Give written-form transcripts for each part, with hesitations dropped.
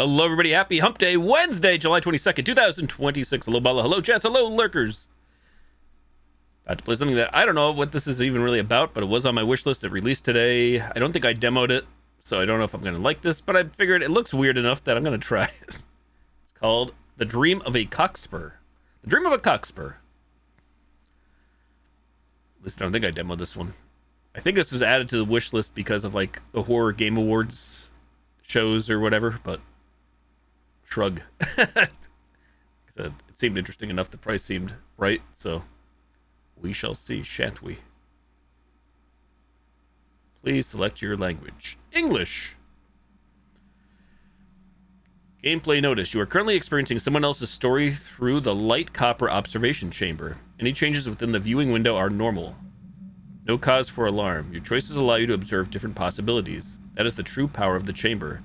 Hello, everybody. Happy Hump Day, Wednesday, July 22nd, 2026. Hello, Bella. Hello, chats. Hello, lurkers. About to play something that I don't know what this is even really about, but it was on my wish list. It released today. I don't think I demoed it, so I don't know if I'm going to like this, but I figured it looks weird enough that I'm going to try it. It's called The Dream of a Cockspur. The Dream of a Cockspur. At least I don't think I demoed this one. I think this was added to the wish list because of, like, the Horror Game Awards shows or whatever, but shrug. It seemed interesting enough. The price seemed right, so we shall see, shan't we? Please select your language. English. Gameplay notice. You are currently experiencing someone else's story through the light copper observation chamber. Any changes within the viewing window are normal. No cause for alarm. Your choices allow you to observe different possibilities. That is the true power of the chamber.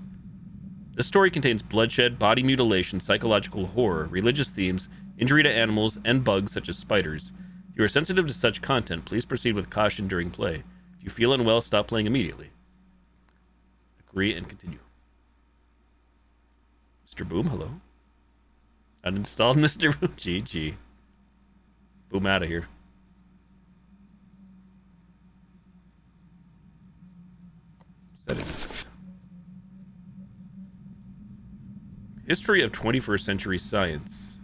This story contains bloodshed, body mutilation, psychological horror, religious themes, injury to animals, and bugs such as spiders. If you are sensitive to such content, please proceed with caution during play. If you feel unwell, stop playing immediately. Agree and continue. Mr. Boom, hello. Uninstalled Mr. Boom. GG. Boom out of here. Settings. History of 21st Century Science.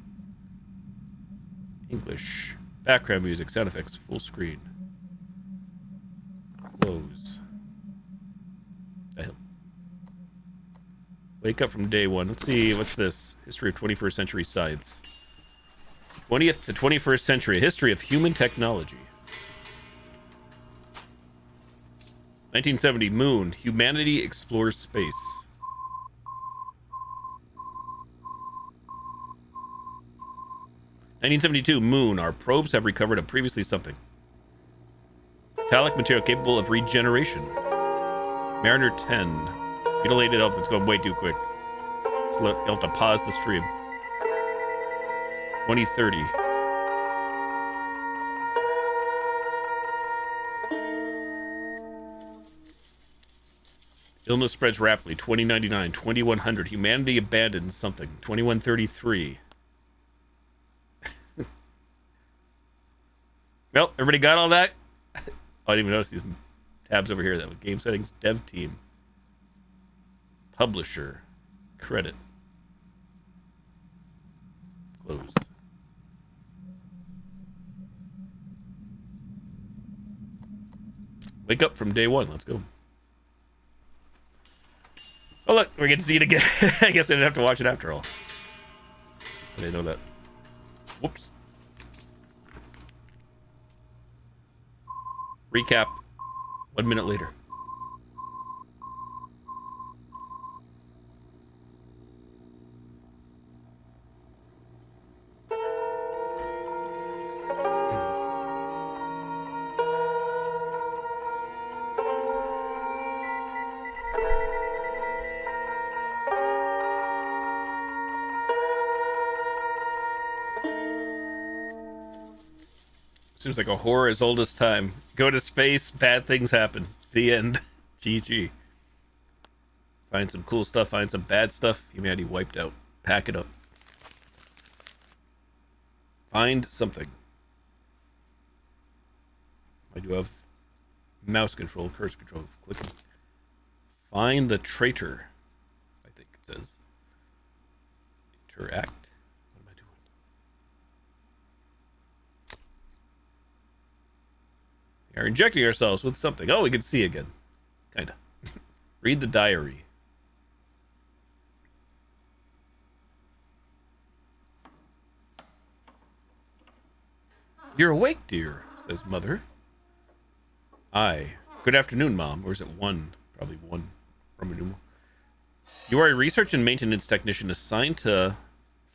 English. Background music, sound effects, full screen. Close. The hell? Wake up from day one. Let's see, what's this? History of 21st Century Science. 20th to 21st Century. History of human technology. 1970, Moon. Humanity explores space. 1972, Moon. Our probes have recovered a previously something. Metallic material capable of regeneration. Mariner 10. Mutilated elephants going way too quick. You'll have to pause the stream. 2030. Illness spreads rapidly. 2099. 2100. Humanity abandons something. 2133. Well, everybody got all that? I didn't even notice these tabs over here. That was game settings, dev team, publisher, credit, close. Wake up from day one. Let's go. Oh, look, we're getting to see it again. I guess I didn't have to watch it after all. I didn't know that. Whoops. Recap 1 minute later. Seems like a horror as old as time. Go to space, bad things happen. The end. GG. Find some cool stuff, find some bad stuff. Humanity wiped out. Pack it up. Find something. I do have mouse control, cursor control, clicking. Find the traitor, I think it says. Interact. We are injecting ourselves with something. Oh, we can see again. Kinda. Read the diary. You're awake, dear, says Mother. Aye. Good afternoon, Mom. Or is it one? Probably one. Roman numeral. You are a research and maintenance technician assigned to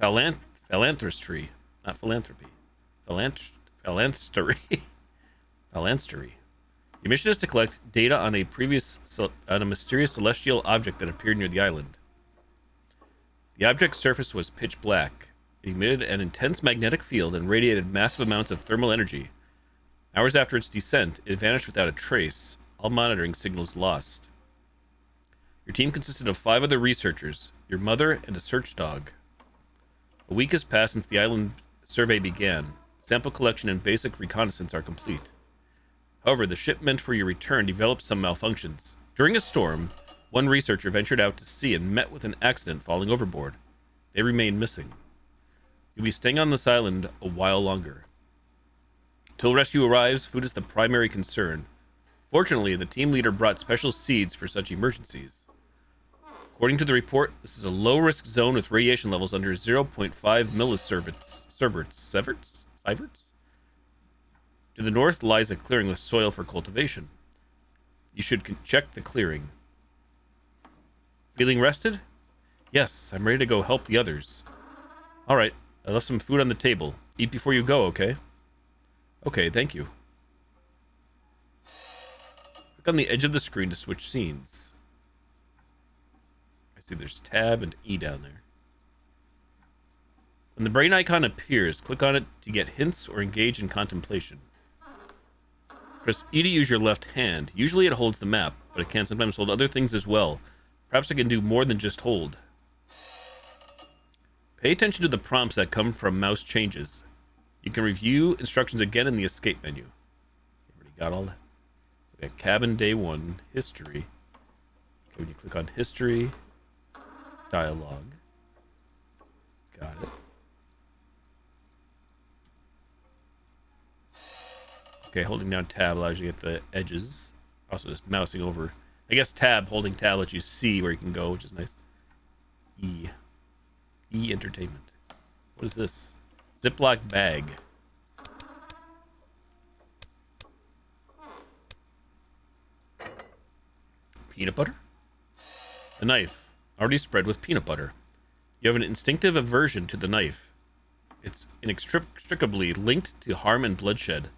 philanthropy. Not philanthropy. Philanthropy. Phalanstery. Your mission is to collect data on a mysterious celestial object that appeared near the island. The object's surface was pitch black. It emitted an intense magnetic field and radiated massive amounts of thermal energy. Hours after its descent, it vanished without a trace. All monitoring signals lost. Your team consisted of 5 other researchers. your mother, and a search dog. A week has passed since the island survey began. Sample collection and basic reconnaissance are complete. However, the ship meant for your return developed some malfunctions. During a storm, one researcher ventured out to sea and met with an accident, falling overboard. They remain missing. You'll be staying on this island a while longer. Till rescue arrives, food is the primary concern. Fortunately, the team leader brought special seeds for such emergencies. According to the report, this is a low-risk zone with radiation levels under 0.5 millisieverts. To the north lies a clearing with soil for cultivation. You should check the clearing. Feeling rested? Yes, I'm ready to go help the others. Alright, I left some food on the table. Eat before you go, okay? Okay, thank you. Click on the edge of the screen to switch scenes. I see there's Tab and E down there. When the brain icon appears, click on it to get hints or engage in contemplation. Press E to use your left hand. Usually it holds the map, but it can sometimes hold other things as well. Perhaps it can do more than just hold. Pay attention to the prompts that come from mouse changes. You can review instructions again in the escape menu. Already got all that. We got cabin day 1, history. Okay, when you click on history, dialogue. Got it. Okay, holding down tab allows you to get the edges. Also just mousing over. I guess holding tab lets you see where you can go, which is nice. E entertainment. What is this? Ziploc bag. Peanut butter? A knife. Already spread with peanut butter. You have an instinctive aversion to the knife. It's inextricably linked to harm and bloodshed.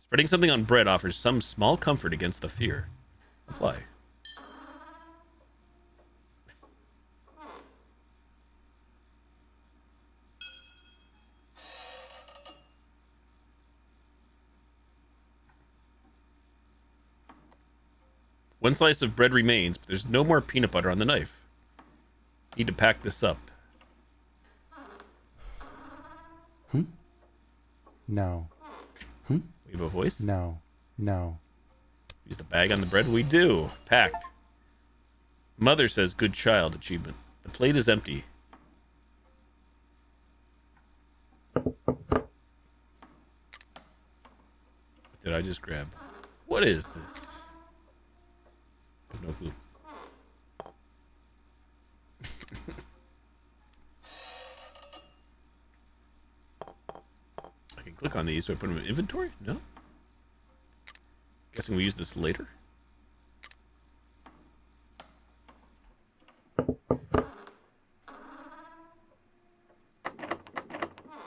Spreading something on bread offers some small comfort against the fear. Apply. One slice of bread remains, but there's no more peanut butter on the knife. Need to pack this up. No. We have a voice? No. Use the bag on the bread? We do. Packed. Mother says, good child. Achievement. The plate is empty. What did I just grab? What is this? I have no clue. I can click on these, so I put them in inventory? No? Guessing we use this later?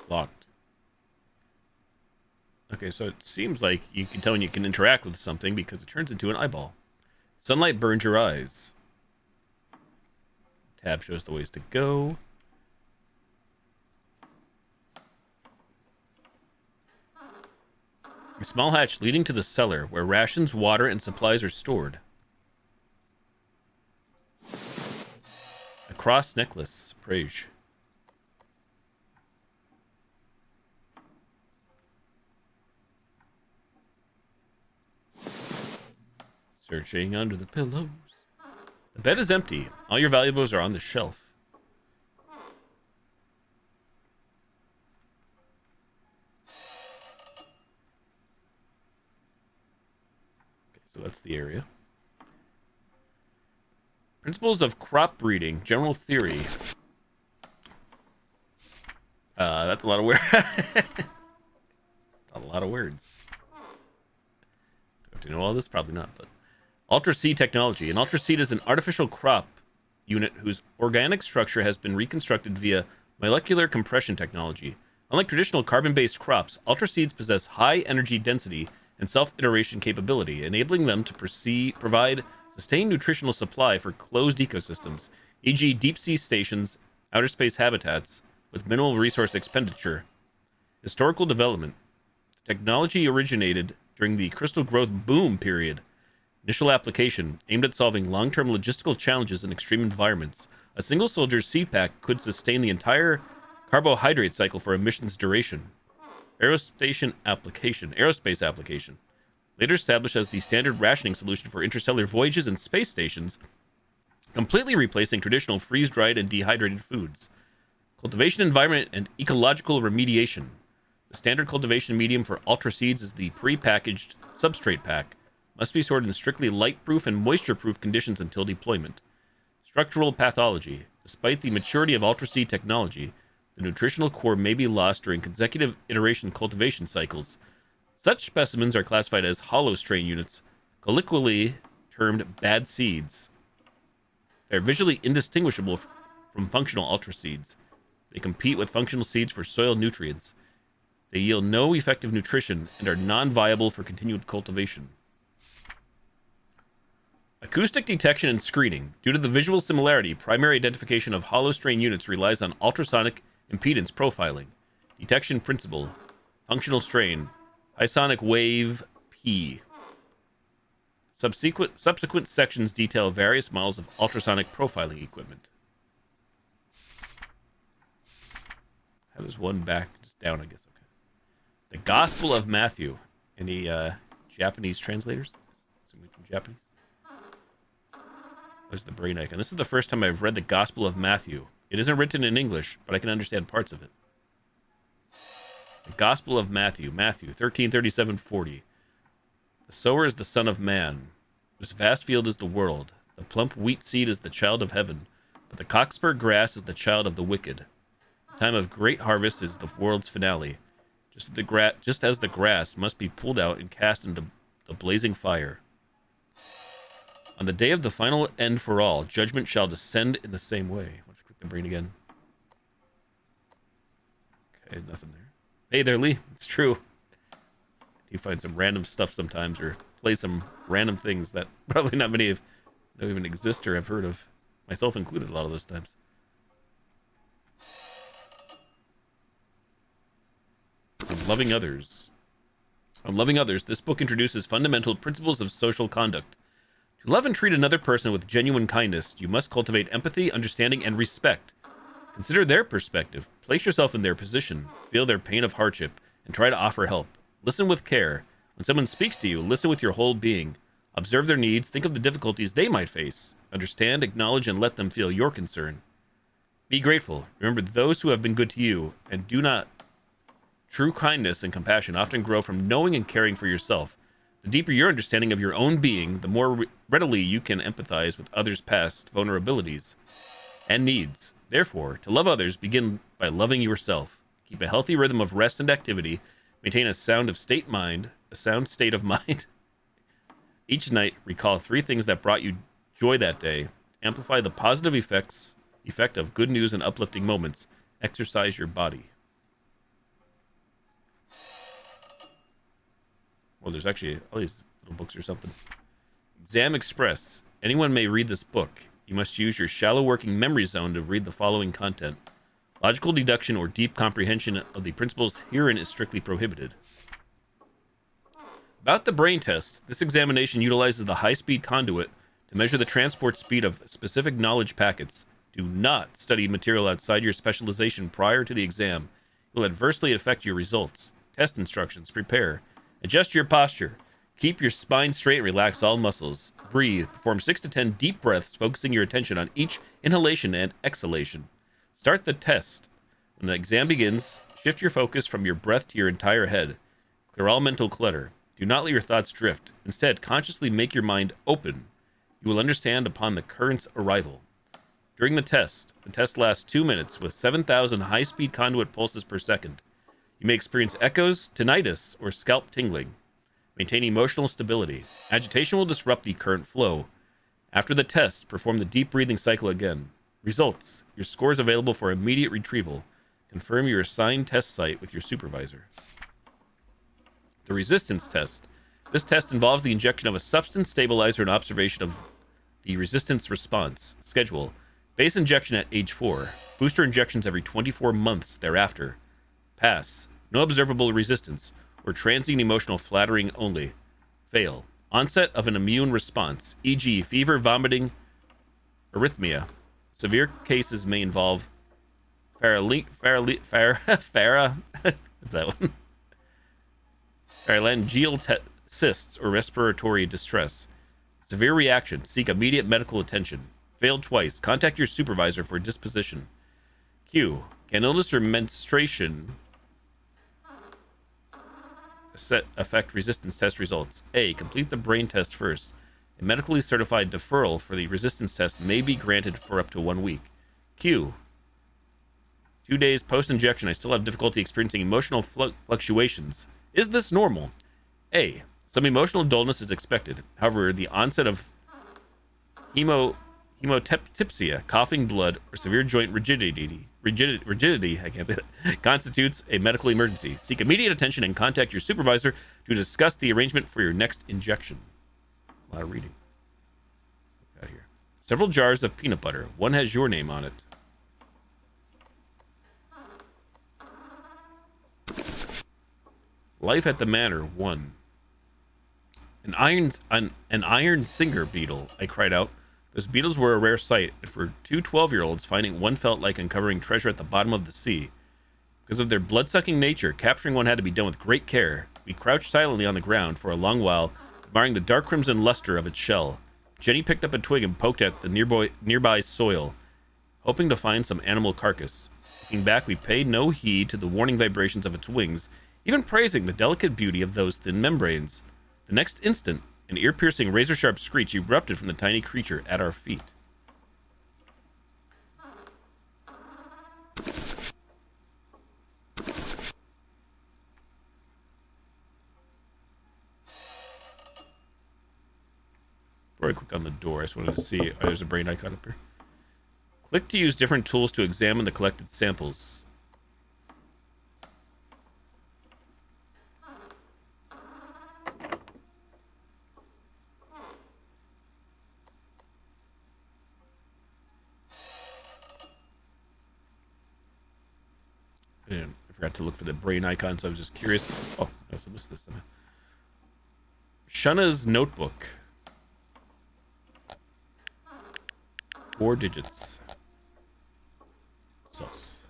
Locked. Okay, so it seems like you can tell when you can interact with something because it turns into an eyeball. Sunlight burns your eyes. Tab shows the ways to go. A small hatch leading to the cellar, where rations, water, and supplies are stored. A cross necklace. Praise. Searching under the pillows. The bed is empty. All your valuables are on the shelf. Okay, so that's the area. Principles of crop breeding. General theory. That's a lot of words. A lot of words. Do I have to know all this? Probably not, but... Ultra Seed technology. An Ultra Seed is an artificial crop unit whose organic structure has been reconstructed via molecular compression technology. Unlike traditional carbon-based crops, Ultra Seeds possess high energy density and self-iteration capability, enabling them to provide sustained nutritional supply for closed ecosystems, e.g. deep-sea stations, outer space habitats, with minimal resource expenditure. Historical development. The technology originated during the crystal growth boom period. Initial application, aimed at solving long-term logistical challenges in extreme environments. A single soldier's seed pack could sustain the entire carbohydrate cycle for a mission's duration. Aerospace application. Later established as the standard rationing solution for interstellar voyages and space stations, completely replacing traditional freeze-dried and dehydrated foods. Cultivation environment and ecological remediation. The standard cultivation medium for ultra seeds is the pre-packaged substrate pack. Must be stored in strictly light-proof and moisture-proof conditions until deployment. Structural pathology. Despite the maturity of ultra seed technology, the nutritional core may be lost during consecutive iteration cultivation cycles. Such specimens are classified as hollow strain units, colloquially termed bad seeds. They are visually indistinguishable from functional ultra seeds. They compete with functional seeds for soil nutrients. They yield no effective nutrition and are non-viable for continued cultivation. Acoustic detection and screening. Due to the visual similarity, primary identification of hollow strain units relies on ultrasonic impedance profiling. Detection principle. Functional strain. High sonic wave P. Subsequent sections detail various models of ultrasonic profiling equipment. How does one back? Just down, I guess. Okay. The Gospel of Matthew. Any Japanese translators? Assuming from Japanese. There's the brain icon. This is the first time I've read the Gospel of Matthew. It isn't written in English, but I can understand parts of it. The Gospel of Matthew. Matthew 13:37-40. The sower is the Son of Man, whose vast field is the world. The plump wheat seed is the child of heaven, but the cockspur grass is the child of the wicked. The time of great harvest is the world's finale, just as the grass must be pulled out and cast into the blazing fire. On the day of the final end for all, judgment shall descend in the same way. Let's click the brain again. Okay, nothing there. Hey there, Lee. It's true. You find some random stuff sometimes, or play some random things that probably not many know even exist or have heard of, myself included a lot of those times. On loving others. On loving others, this book introduces fundamental principles of social conduct. To love and treat another person with genuine kindness, you must cultivate empathy, understanding, and respect. Consider their perspective. Place yourself in their position. Feel their pain of hardship, and try to offer help. Listen with care. When someone speaks to you, listen with your whole being. Observe their needs. Think of the difficulties they might face. Understand, acknowledge, and let them feel your concern. Be grateful. Remember those who have been good to you, and do not. True kindness and compassion often grow from knowing and caring for yourself. The deeper your understanding of your own being, the more readily you can empathize with others' past vulnerabilities and needs. Therefore, to love others, begin by loving yourself. Keep a healthy rhythm of rest and activity. Maintain a sound state of mind. Each night, recall 3 things that brought you joy that day. Amplify the positive effect of good news and uplifting moments. Exercise your body. Well, there's actually all these little books or something. Exam Express. Anyone may read this book. You must use your shallow working memory zone to read the following content. Logical deduction or deep comprehension of the principles herein is strictly prohibited. About the brain test, this examination utilizes the high-speed conduit to measure the transport speed of specific knowledge packets. Do not study material outside your specialization prior to the exam. It will adversely affect your results. Test instructions. Prepare. Adjust your posture. Keep your spine straight and relax all muscles. Breathe. Perform 6 to 10 deep breaths, focusing your attention on each inhalation and exhalation. Start the test. When the exam begins, shift your focus from your breath to your entire head. Clear all mental clutter. Do not let your thoughts drift. Instead, consciously make your mind open. You will understand upon the current's arrival. During the test lasts 2 minutes with 7,000 high-speed conduit pulses per second. You may experience echoes, tinnitus, or scalp tingling. Maintain emotional stability. Agitation will disrupt the current flow. After the test, perform the deep breathing cycle again. Results. Your score is available for immediate retrieval. Confirm your assigned test site with your supervisor. The resistance test. This test involves the injection of a substance stabilizer and observation of the resistance response. Schedule. Base injection at age 4. Booster injections every 24 months thereafter. Pass. No observable resistance, or transient emotional flattering only. Fail. Onset of an immune response, e.g. fever, vomiting, arrhythmia. Severe cases may involve Farah, is that one? Pharyngeal cysts or respiratory distress. Severe reaction. Seek immediate medical attention. Failed twice. Contact your supervisor for disposition. Q. Can illness or menstruation affect resistance test results? A. Complete the brain test first. A medically certified deferral for the resistance test may be granted for up to 1 week. Q. 2 days post-injection, I still have difficulty experiencing emotional fluctuations. Is this normal? A. Some emotional dullness is expected. However, the onset of hemotepsia, coughing blood, or severe joint rigidity, I can't say that, constitutes a medical emergency. Seek immediate attention and contact your supervisor to discuss the arrangement for your next injection. A lot of reading. Got here. Several jars of peanut butter. One has your name on it. Life at the Manor, 1. An iron singer beetle, I cried out. Those beetles were a rare sight, and for two 12-year-olds, finding one felt like uncovering treasure at the bottom of the sea. Because of their blood-sucking nature, capturing one had to be done with great care. We crouched silently on the ground for a long while, admiring the dark crimson luster of its shell. Jenny picked up a twig and poked at the nearby soil, hoping to find some animal carcass. Looking back, we paid no heed to the warning vibrations of its wings, even praising the delicate beauty of those thin membranes. The next instant, an ear-piercing, razor-sharp screech erupted from the tiny creature at our feet. Before I click on the door, I just wanted to see... Oh, there's a brain icon up here. Click to use different tools to examine the collected samples. I forgot to look for the brain icon, so I was just curious. Oh, I also missed this. Shunna's notebook. 4 digits. Sus.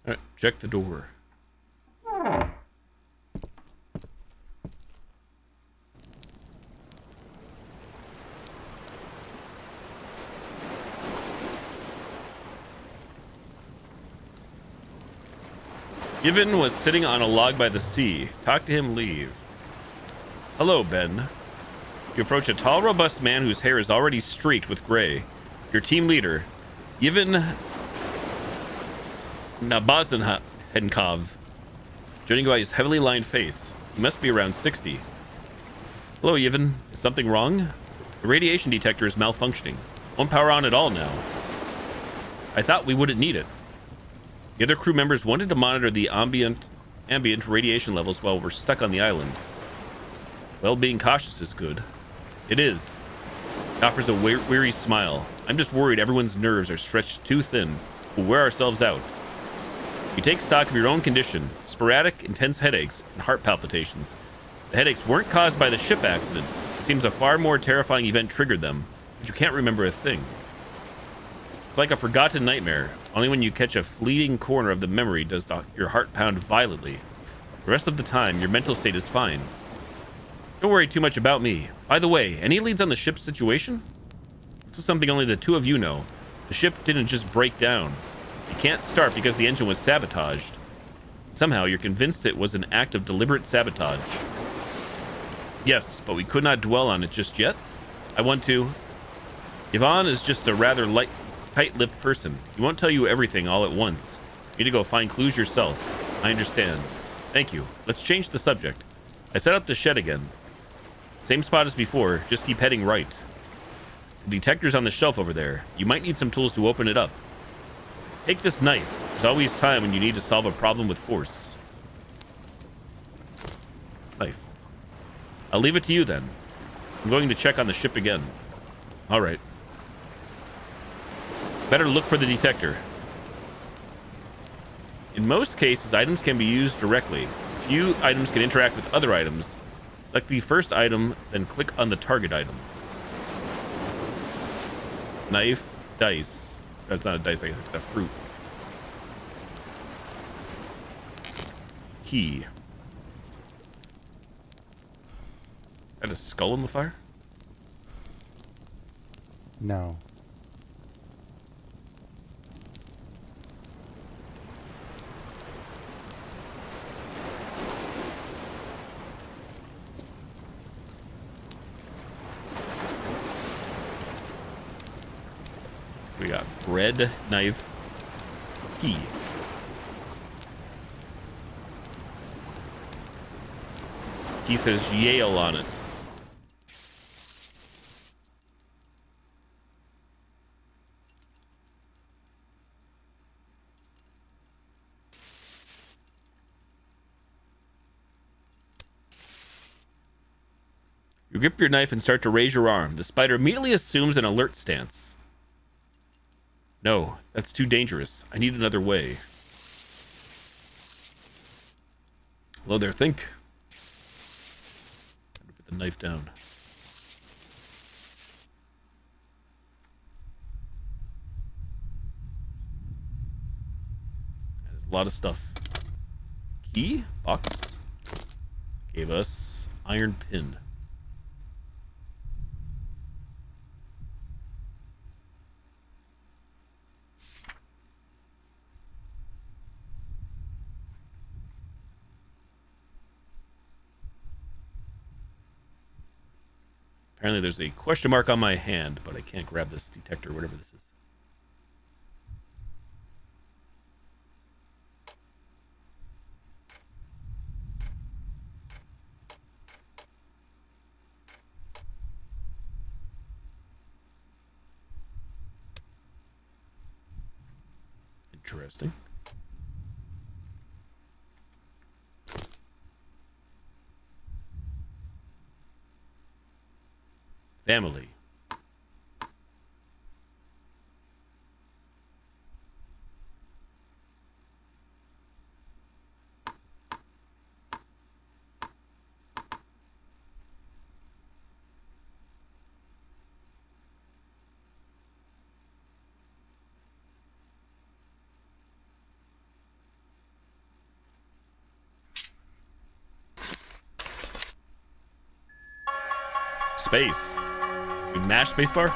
Alright, check the door. Given was sitting on a log by the sea. Talk to him, leave. Hello, Ben. You approach a tall, robust man whose hair is already streaked with gray. Your team leader, Yevin Nabazankov. Judging by his heavily lined face, he must be around 60. Hello, Yevin. Is something wrong? The radiation detector is malfunctioning. Won't power on at all now. I thought we wouldn't need it. The other crew members wanted to monitor the ambient radiation levels while we're stuck on the island. Well, being cautious is good. It is. He offers a weary smile. I'm just worried everyone's nerves are stretched too thin. We'll wear ourselves out. You take stock of your own condition. Sporadic, intense headaches and heart palpitations. The headaches weren't caused by the ship accident. It seems a far more terrifying event triggered them, but you can't remember a thing. It's like a forgotten nightmare. Only when you catch a fleeting corner of the memory does your heart pound violently. The rest of the time, your mental state is fine. Don't worry too much about me. By the way, any leads on the ship's situation? This is something only the two of you know. The ship didn't just break down. It can't start because the engine was sabotaged. Somehow, you're convinced it was an act of deliberate sabotage. Yes, but we could not dwell on it just yet. I want to. Yvonne is just a rather tight-lipped person. He won't tell you everything all at once. You need to go find clues yourself. I understand. Thank you. Let's change the subject. I set up the shed again. Same spot as before, just keep heading right. The detector's on the shelf over there. You might need some tools to open it up. Take this knife. There's always time when you need to solve a problem with force. Knife. I'll leave it to you then. I'm going to check on the ship again. Alright. Better look for the detector. In most cases, items can be used directly. Few items can interact with other items. Select the first item, then click on the target item. Knife, dice. That's not a dice, I guess it's a fruit. Key. Got a skull in the fire? No. We got bread, knife, key. Key says Yale on it. You grip your knife and start to raise your arm. The spider immediately assumes an alert stance. No, that's too dangerous. I need another way. Hello there, think. Put the knife down. There's a lot of stuff. Key? Box? Gave us iron pin. Apparently there's a question mark on my hand, but I can't grab this detector, whatever this is. Interesting. Family. Space. You mash spacebar?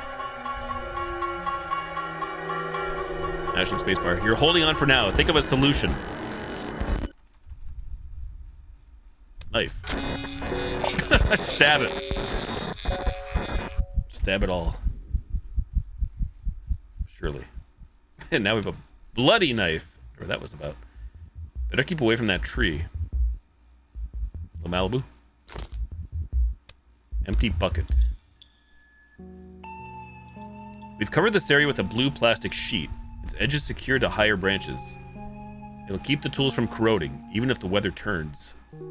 Mashing spacebar. You're holding on for now. Think of a solution. Knife. Stab it. Stab it all. Surely. And now we have a bloody knife. Whatever that was about. Better keep away from that tree. The Malibu. Empty bucket. We've covered this area with a blue plastic sheet. Its edge is secured to higher branches. It'll keep the tools from corroding, even if the weather turns. So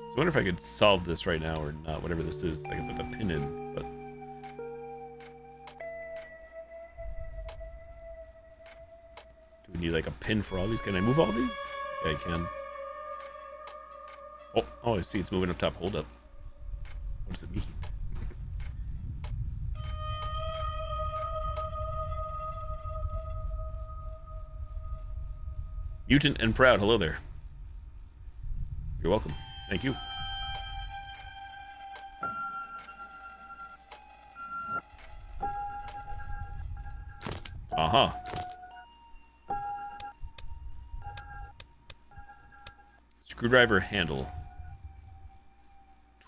I wonder if I could solve this right now or not, whatever this is. I can put the pin in, but... Do we need like a pin for all these? Can I move all these? Yeah, I can. Oh, I see it's moving up top. Hold up. What does it mean? Mutant and proud. Hello there. You're welcome. Thank you. Uh-huh. Screwdriver handle.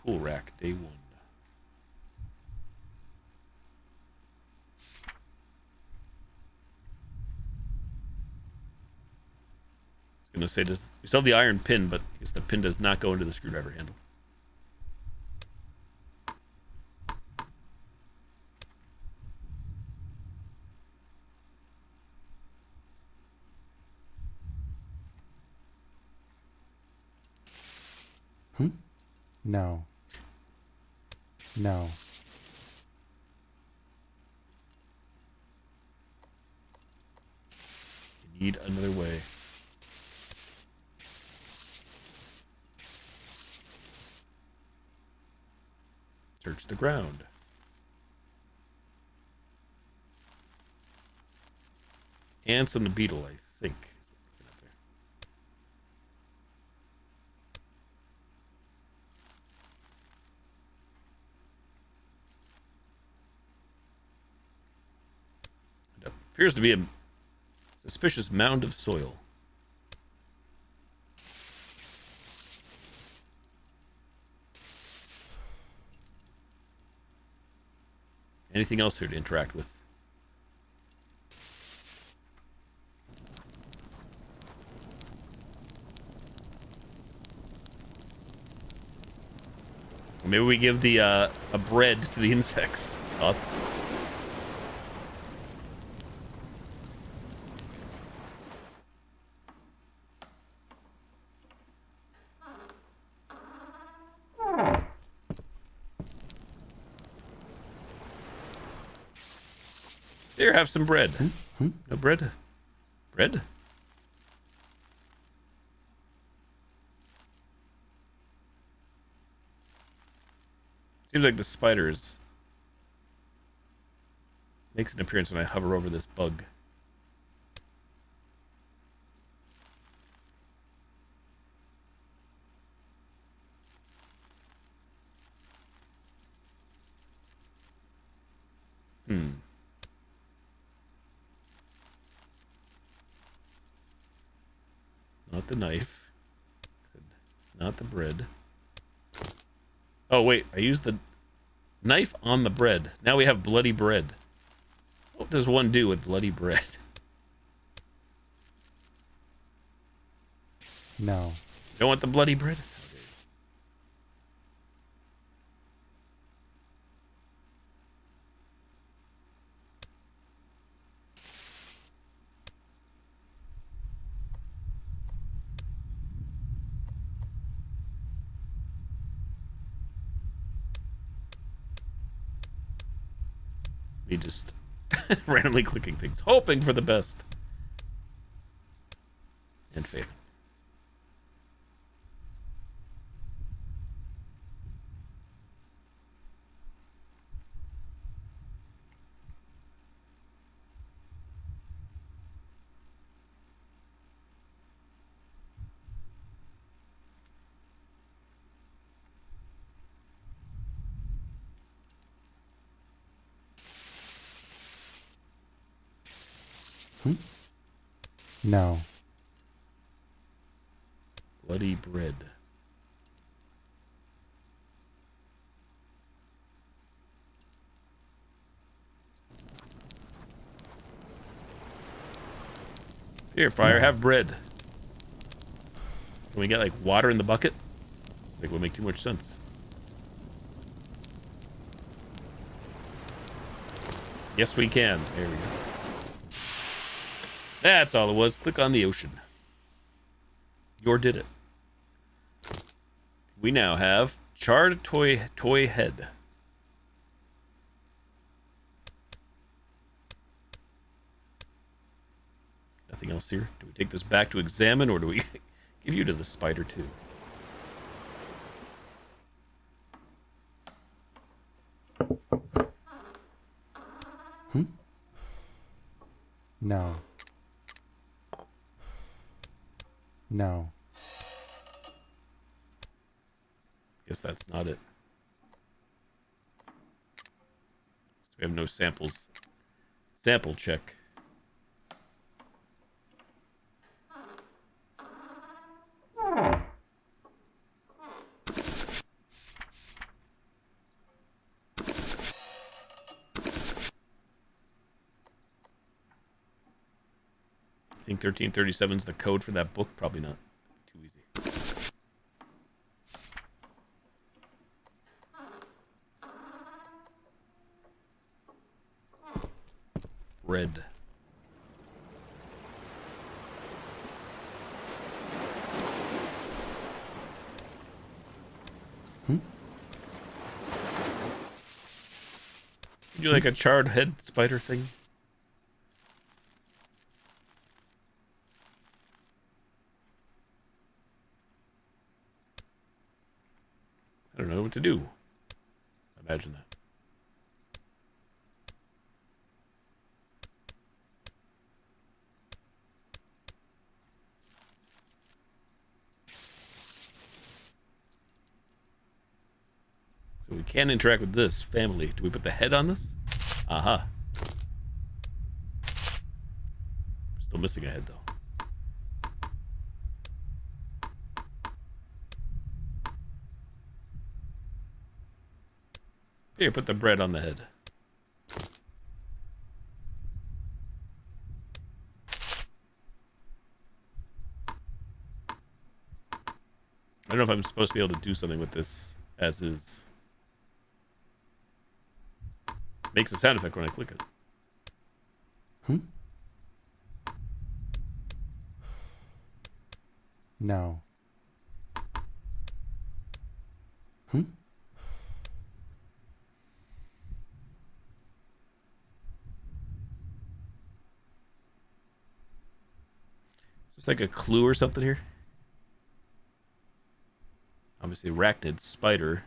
Tool rack, day one. I was gonna say, we still have the iron pin, but I guess the pin does not go into the screwdriver handle. No. No. You Lead another way. Search the ground. Ants and the beetle, I think. It appears to be a suspicious mound of soil. Anything else here to interact with? Maybe we give the a bread to the insects. Thoughts? Here, have some bread. No bread? Bread? Seems like the spiders makes an appearance when I hover over this bug. Not the knife. Not the bread. Oh, wait. I used the knife on the bread. Now we have bloody bread. What does one do with bloody bread? No. You don't want the bloody bread? Me just randomly clicking things, hoping for the best. And failing. No. Bloody bread. Here, fire, have bread. Can we get like water in the bucket? I think it would make too much sense. Yes, we can. There we go. That's all it was. Click on the ocean. Yor did it. We now have charred toy head. Nothing else here. Do we take this back to examine, or do we give you to the spider too? No. No. Guess that's not it. So we have no samples. Sample check. I think 1337 is the code for that book. Probably not. Too easy. Red. Would you like a charred head spider thing? to do. Imagine that. So we can interact with this family. Do we put the head on this? Aha. Still missing a head, though. Here, put the bread on the head. I don't know if I'm supposed to be able to do something with this as is. Makes a sound effect when I click it. No. It's like a clue or something here. Obviously, arachnid, spider.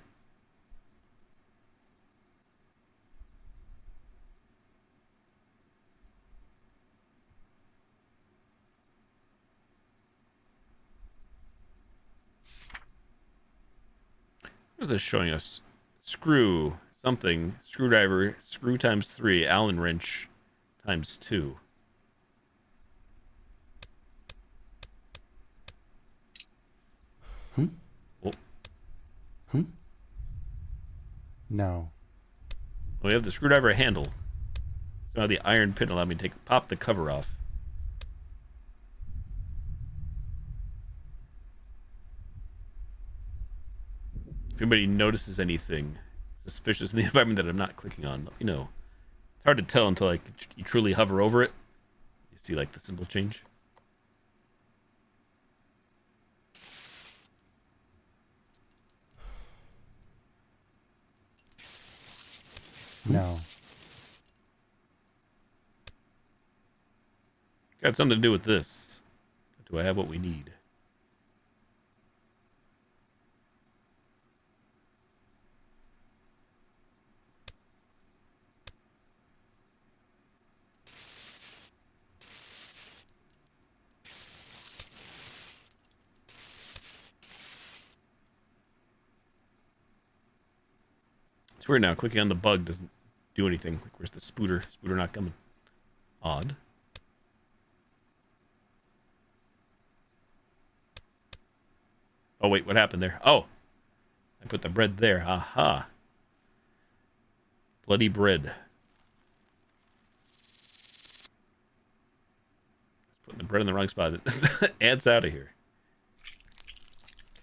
What is this showing us? Screw, something, screwdriver, screw times 3, Allen wrench times 2. No. We have the screwdriver handle. Somehow the iron pin allowed me to pop the cover off. If anybody notices anything suspicious in the environment that I'm not clicking on, let me know. It's hard to tell until like you truly hover over it. You see like the symbol change. No. Got something to do with this. Do I have what we need? It's weird now. Clicking on the bug doesn't do anything. Like, where's the spooter? Spooter not coming. Odd. Oh, wait. What happened there? Oh. I put the bread there. Aha. Bloody bread. Putting the bread in the wrong spot. Ad's out of here.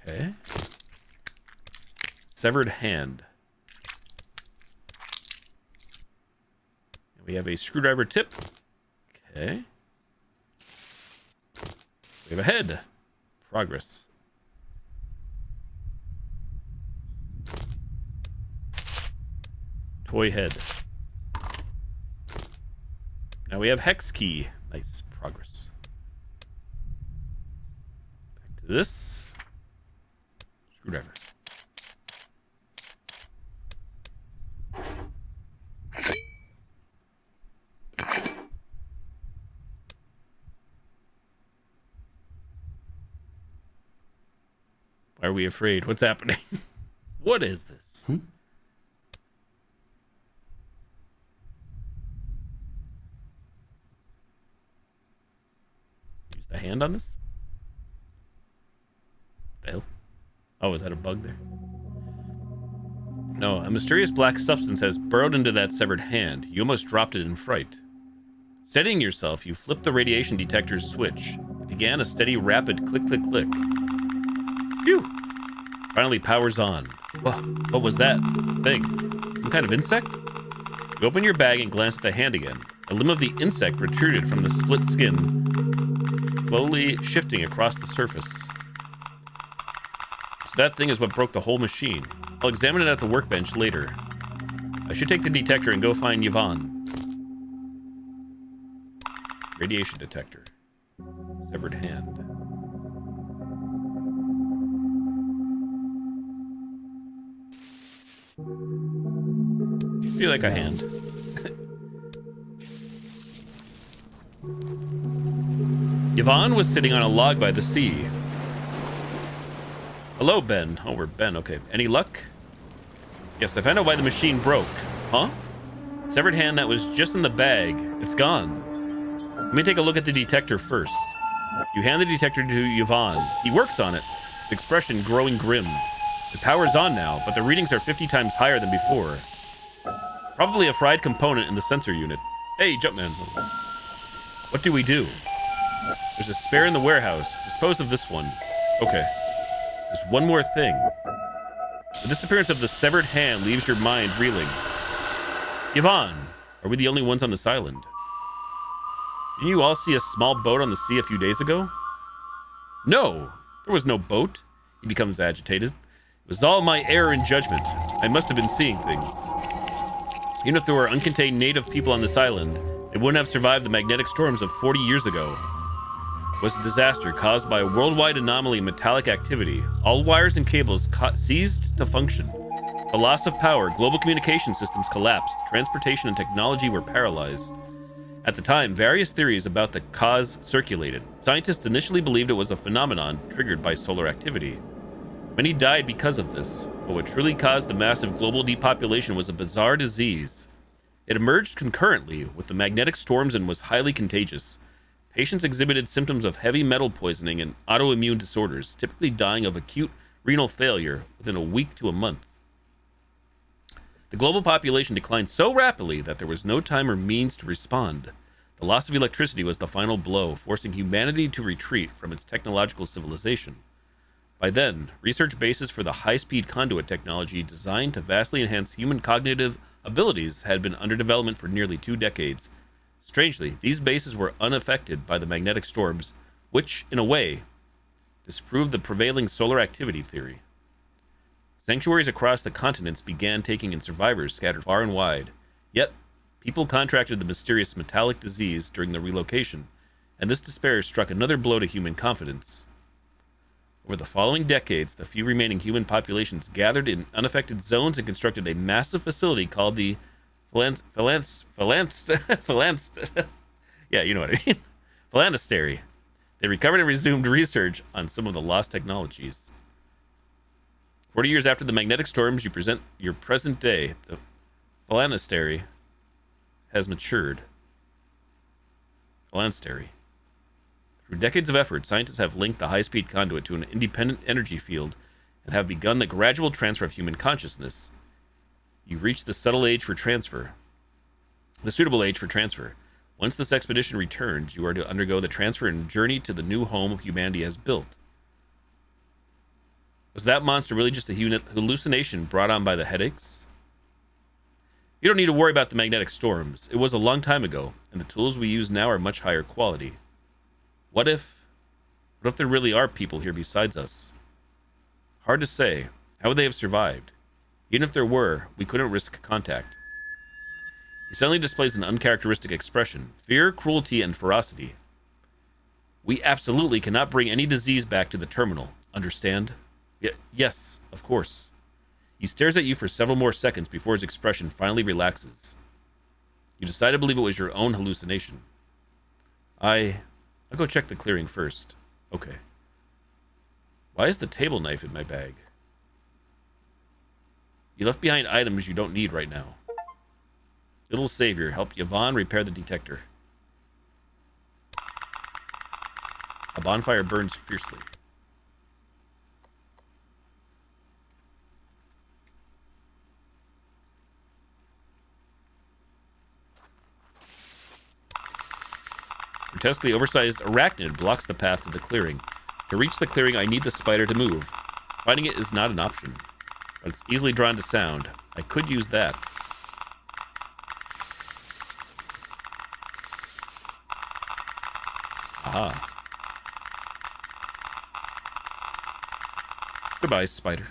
Okay. Severed hand. We have a screwdriver tip. Okay. We have a head. Progress. Toy head. Now we have hex key. Nice. Progress. Back to this. Screwdriver. Why are we afraid? What's happening? What is this? Use the hand on this? What the hell? Oh, is that a bug there? No, a mysterious black substance has burrowed into that severed hand. You almost dropped it in fright. Steadying yourself, you flipped the radiation detector's switch. It began a steady, rapid click, click, click. Phew! Finally powers on. What was that thing? Some kind of insect? You open your bag and glance at the hand again. A limb of the insect protruded from the split skin, slowly shifting across the surface. So that thing is what broke the whole machine. I'll examine it at the workbench later. I should take the detector and go find Yvonne. Radiation detector. Severed hand. Be like a hand. Yvonne was sitting on a log by the sea. Hello, Ben. Oh, we're Ben. Okay. Any luck? Yes, I found out why the machine broke. Huh? Severed hand that was just in the bag. It's gone. Let me take a look at the detector first. You hand the detector to Yvonne. He works on it, his expression growing grim. The power's on now, but the readings are 50 times higher than before. Probably a fried component in the sensor unit. Hey, Jumpman. What do we do? There's a spare in the warehouse. Dispose of this one. Okay. There's one more thing. The disappearance of the severed hand leaves your mind reeling. Yvonne, are we the only ones on this island? Didn't you all see a small boat on the sea a few days ago? No, there was no boat. He becomes agitated. It was all my error in judgment. I must have been seeing things. Even if there were uncontained native people on this island, they wouldn't have survived the magnetic storms of 40 years ago. It was a disaster caused by a worldwide anomaly in metallic activity. All wires and cables ceased to function. The loss of power, global communication systems collapsed, transportation and technology were paralyzed. At the time, various theories about the cause circulated. Scientists initially believed it was a phenomenon triggered by solar activity. Many died because of this, but what truly caused the massive global depopulation was a bizarre disease. It emerged concurrently with the magnetic storms and was highly contagious. Patients exhibited symptoms of heavy metal poisoning and autoimmune disorders, typically dying of acute renal failure within a week to a month. The global population declined so rapidly that there was no time or means to respond. The loss of electricity was the final blow, forcing humanity to retreat from its technological civilization. By then, research bases for the high-speed conduit technology designed to vastly enhance human cognitive abilities had been under development for nearly 2 decades. Strangely, these bases were unaffected by the magnetic storms, which, in a way, disproved the prevailing solar activity theory. Sanctuaries across the continents began taking in survivors scattered far and wide. Yet, people contracted the mysterious metallic disease during the relocation, and this despair struck another blow to human confidence. Over the following decades, the few remaining human populations gathered in unaffected zones and constructed a massive facility called the yeah, you know what I mean. Phalanstery. They recovered and resumed research on some of the lost technologies. 40 years after the magnetic storms, you present your present day. The Phalanstery has matured. Phalanstery. Through decades of effort, scientists have linked the high-speed conduit to an independent energy field and have begun the gradual transfer of human consciousness. You've reached the subtle age for transfer. The suitable age for transfer. Once this expedition returns, you are to undergo the transfer and journey to the new home humanity has built. Was that monster really just a hallucination brought on by the headaches? You don't need to worry about the magnetic storms. It was a long time ago, and the tools we use now are much higher quality. What if there really are people here besides us? Hard to say. How would they have survived? Even if there were, we couldn't risk contact. He suddenly displays an uncharacteristic expression. Fear, cruelty, and ferocity. We absolutely cannot bring any disease back to the terminal. Understand? Yes, of course. He stares at you for several more seconds before his expression finally relaxes. You decide to believe it was your own hallucination. I'll go check the clearing first. Okay. Why is the table knife in my bag? You left behind items you don't need right now. Little Savior helped Yvonne repair the detector. A bonfire burns fiercely. Grotesquely oversized arachnid blocks the path to the clearing. To reach the clearing, I need the spider to move. Finding it is not an option, but it's easily drawn to sound. I could use that. Aha. Goodbye, spider.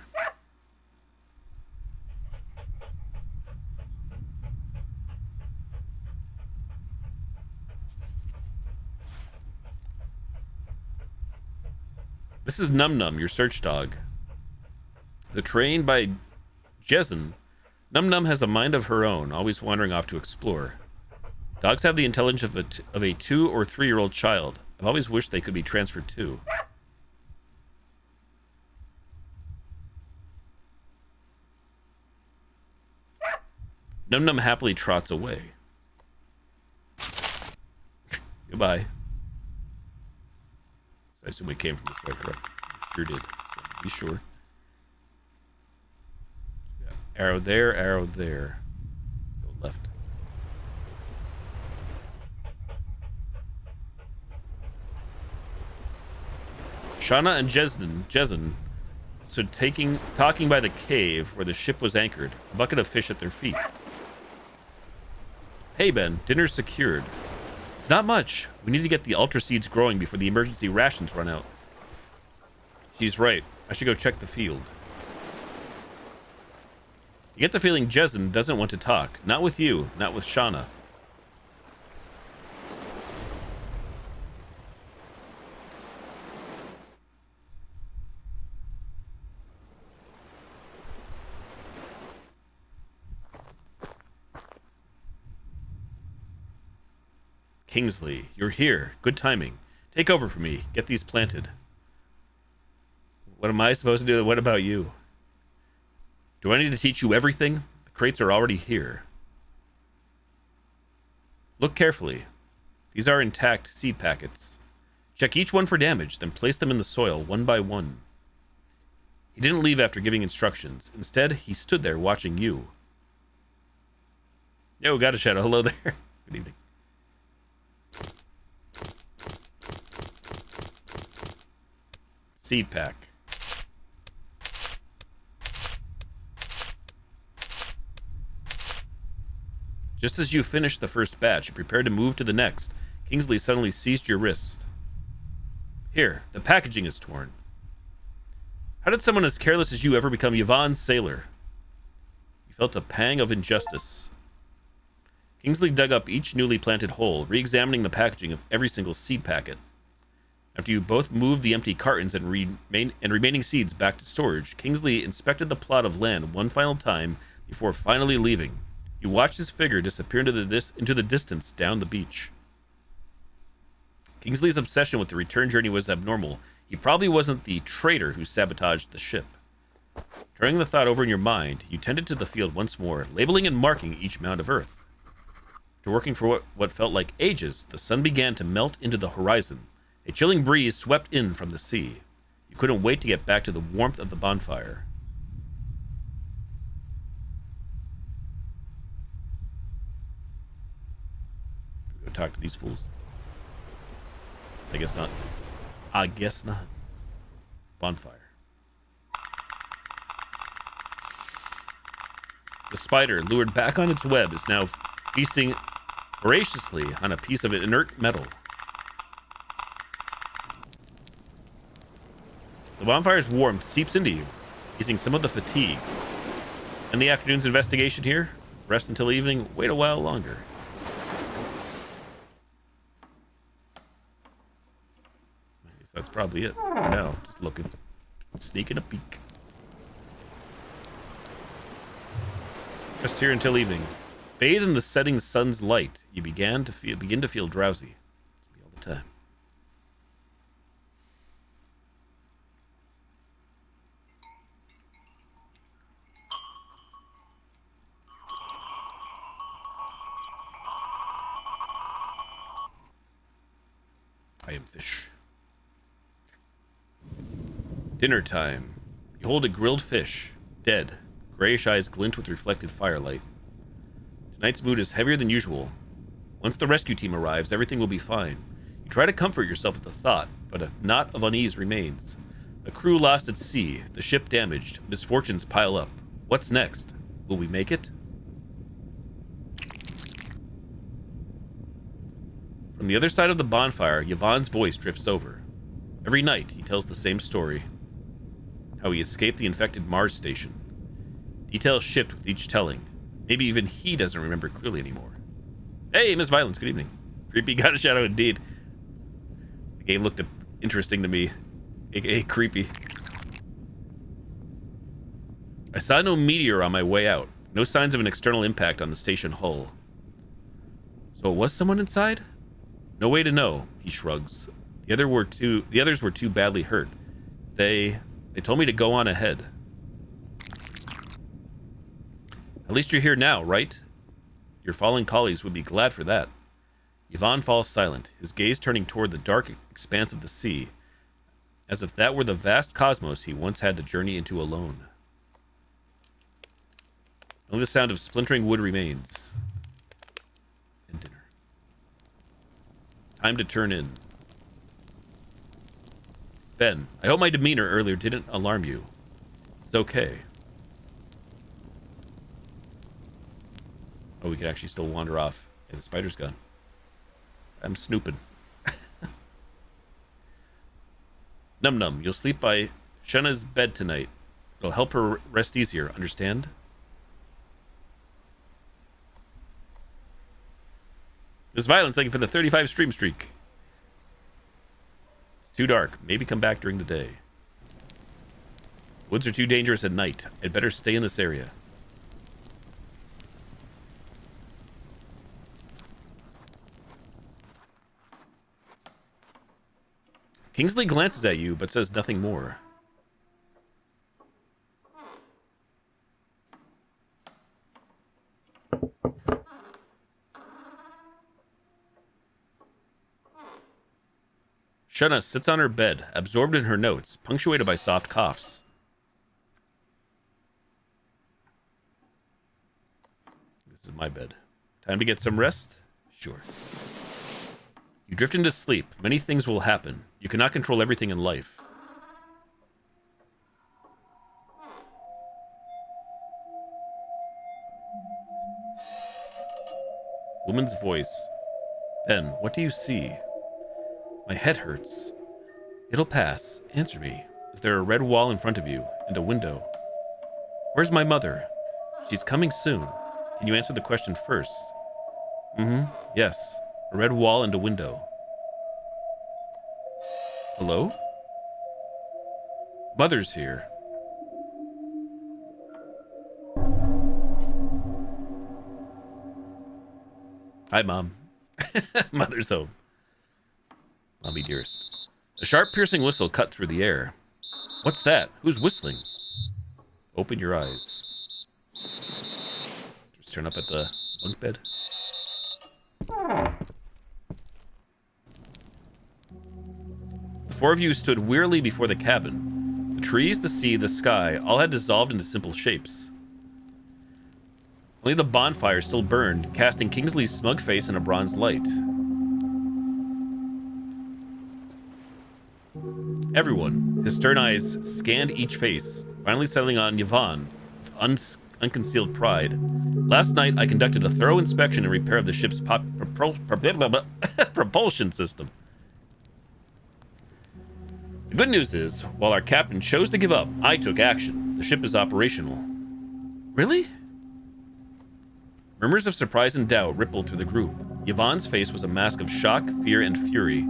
This is Num Num, your search dog. The trained by Jezen Num Num has a mind of her own, always wandering off to explore. Dogs have the intelligence of a 2 or 3-year-old child. I've always wished they could be transferred too. Num Num happily trots away. Goodbye. So I assume we came from this way, correct? Sure did. So be sure. Yeah. Arrow there, arrow there. Go left. Shauna and Jezin stood talking by the cave where the ship was anchored, a bucket of fish at their feet. Hey, Ben, dinner's secured. It's not much. We need to get the ultra seeds growing before the emergency rations run out. She's right. I should go check the field. You get the feeling Jezin doesn't want to talk. Not with you, not with Shauna. Kingsley, you're here. Good timing. Take over for me. Get these planted. What am I supposed to do? What about you? Do I need to teach you everything? The crates are already here. Look carefully. These are intact seed packets. Check each one for damage, then place them in the soil one by one. He didn't leave after giving instructions. Instead, he stood there watching you. Yo, got a shadow. Hello there. Good evening. Seed pack. Just as you finished the first batch and prepared to move to the next, Kingsley suddenly seized your wrist. Here, the packaging is torn. How did someone as careless as you ever become Yvonne's sailor? You felt a pang of injustice. Kingsley dug up each newly planted hole, re-examining the packaging of every single seed packet. After you both moved the empty cartons and remaining seeds back to storage, Kingsley inspected the plot of land one final time before finally leaving. You watched his figure disappear into the distance down the beach. Kingsley's obsession with the return journey was abnormal. He probably wasn't the traitor who sabotaged the ship. Turning the thought over in your mind, you tended to the field once more, labeling and marking each mound of earth. After working for what felt like ages, the sun began to melt into the horizon. A chilling breeze swept in from the sea. You couldn't wait to get back to the warmth of the bonfire. Go talk to these fools. I guess not. I guess not. Bonfire. The spider, lured back on its web, is now feasting voraciously on a piece of inert metal. The bonfire's warmth seeps into you, easing some of the fatigue. And the afternoon's investigation here? Rest until evening, wait a while longer. I guess that's probably it. Now, just looking. Sneaking a peek. Rest here until evening. Bathe in the setting sun's light. You begin to feel drowsy. All the time. I am fish. Dinner time. You hold a grilled fish, dead. Grayish eyes glint with reflected firelight. Tonight's mood is heavier than usual. Once the rescue team arrives, everything will be fine. You try to comfort yourself with the thought, but a knot of unease remains. A crew lost at sea, the ship damaged, misfortunes pile up. What's next? Will we make it? From the other side of the bonfire, Yvonne's voice drifts over. Every night, he tells the same story. How he escaped the infected Mars station. Details shift with each telling. Maybe even he doesn't remember clearly anymore. Hey, Miss Violence, good evening. Creepy got a shadow indeed. The game looked interesting to me. AKA creepy. I saw no meteor on my way out. No signs of an external impact on the station hull. So it was someone inside? No way to know, he shrugs. The others were too badly hurt. They told me to go on ahead. At least you're here now, right? Your fallen colleagues would be glad for that. Yvonne falls silent, his gaze turning toward the dark expanse of the sea, as if that were the vast cosmos he once had to journey into alone. Only the sound of splintering wood remains. And dinner. Time to turn in. Ben, I hope my demeanor earlier didn't alarm you. It's okay. Oh, we could actually still wander off. Yeah, the spider's gone. I'm snooping. Num Num, you'll sleep by Shenna's bed tonight. It'll help her rest easier, understand? Miss Violence, thank you for the 35 stream streak. It's too dark. Maybe come back during the day. Woods are too dangerous at night. I'd better stay in this area. Kingsley glances at you, but says nothing more. Shenna sits on her bed, absorbed in her notes, punctuated by soft coughs. This is my bed. Time to get some rest? Sure. You drift into sleep. Many things will happen. You cannot control everything in life. Woman's voice. Ben, what do you see? My head hurts. It'll pass. Answer me. Is there a red wall in front of you and a window? Where's my mother? She's coming soon. Can you answer the question first? Yes. A red wall and a window. Hello? Mother's here. Hi, Mom. Mother's home. Mommy dearest. A sharp, piercing whistle cut through the air. What's that? Who's whistling? Open your eyes. Just turn up at the bunk bed. The four of you stood wearily before the cabin. The trees, the sea, the sky, all had dissolved into simple shapes. Only the bonfire still burned, casting Kingsley's smug face in a bronze light. Everyone, his stern eyes scanned each face, finally settling on Yvonne with unconcealed pride. Last night, I conducted a thorough inspection and repair of the ship's propulsion system. The good news is, while our captain chose to give up, I took action. The ship is operational. Really? Murmurs of surprise and doubt rippled through the group. Yvonne's face was a mask of shock, fear, and fury.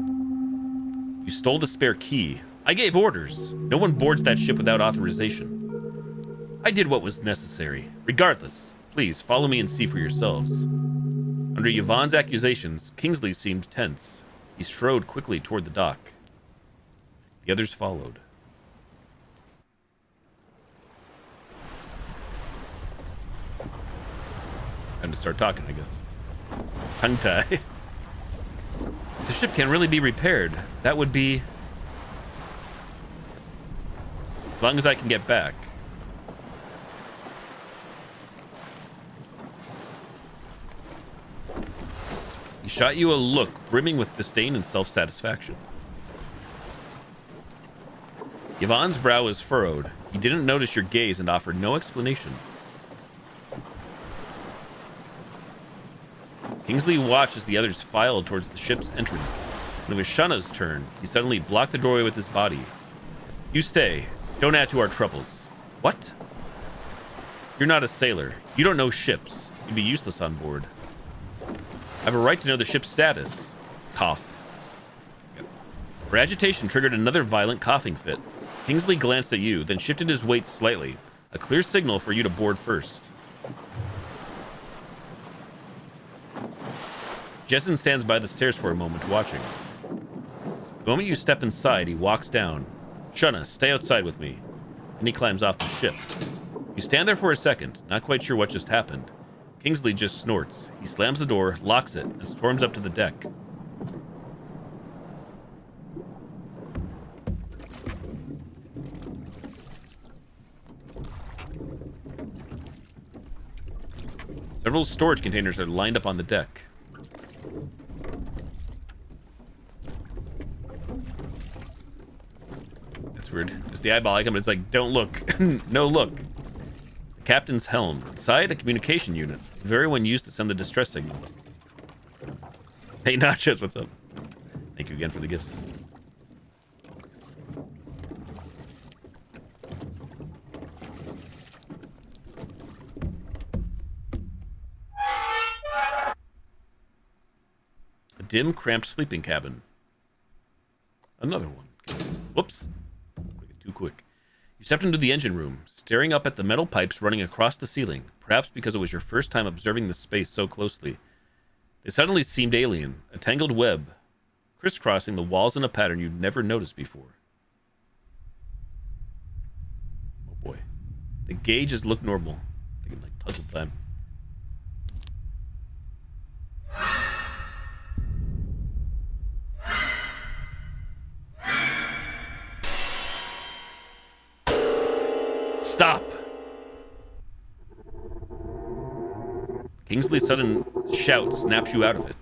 You stole the spare key. I gave orders. No one boards that ship without authorization. I did what was necessary. Regardless, please follow me and see for yourselves. Under Yvonne's accusations, Kingsley seemed tense. He strode quickly toward the dock. The others followed. Time to start talking, I guess. Tongue tie. The ship can't really be repaired. That would be... as long as I can get back. He shot you a look brimming with disdain and self-satisfaction. Yvonne's brow was furrowed. He didn't notice your gaze and offered no explanation. Kingsley watched as the others filed towards the ship's entrance. When it was Shenna's turn, he suddenly blocked the doorway with his body. You stay. Don't add to our troubles. What? You're not a sailor. You don't know ships. You'd be useless on board. I have a right to know the ship's status. Cough. Her agitation triggered another violent coughing fit. Kingsley glanced at you, then shifted his weight slightly. A clear signal for you to board first. Jessen stands by the stairs for a moment, watching. The moment you step inside, he walks down. Shunna, stay outside with me. And he climbs off the ship. You stand there for a second, not quite sure what just happened. Kingsley just snorts. He slams the door, locks it, and storms up to the deck. Several storage containers are lined up on the deck. That's weird. It's the eyeball icon, but it's like, don't look. No look. The captain's helm. Inside, a communication unit. The very one used to send the distress signal. Hey, Nachos, what's up? Thank you again for the gifts. A dim, cramped sleeping cabin. Another one. Whoops. Too quick. You stepped into the engine room, staring up at the metal pipes running across the ceiling, perhaps because it was your first time observing the space so closely. They suddenly seemed alien, a tangled web, crisscrossing the walls in a pattern you'd never noticed before. Oh boy. The gauges look normal. Thinking like puzzle time. Stop! Kingsley's sudden shout snaps you out of it.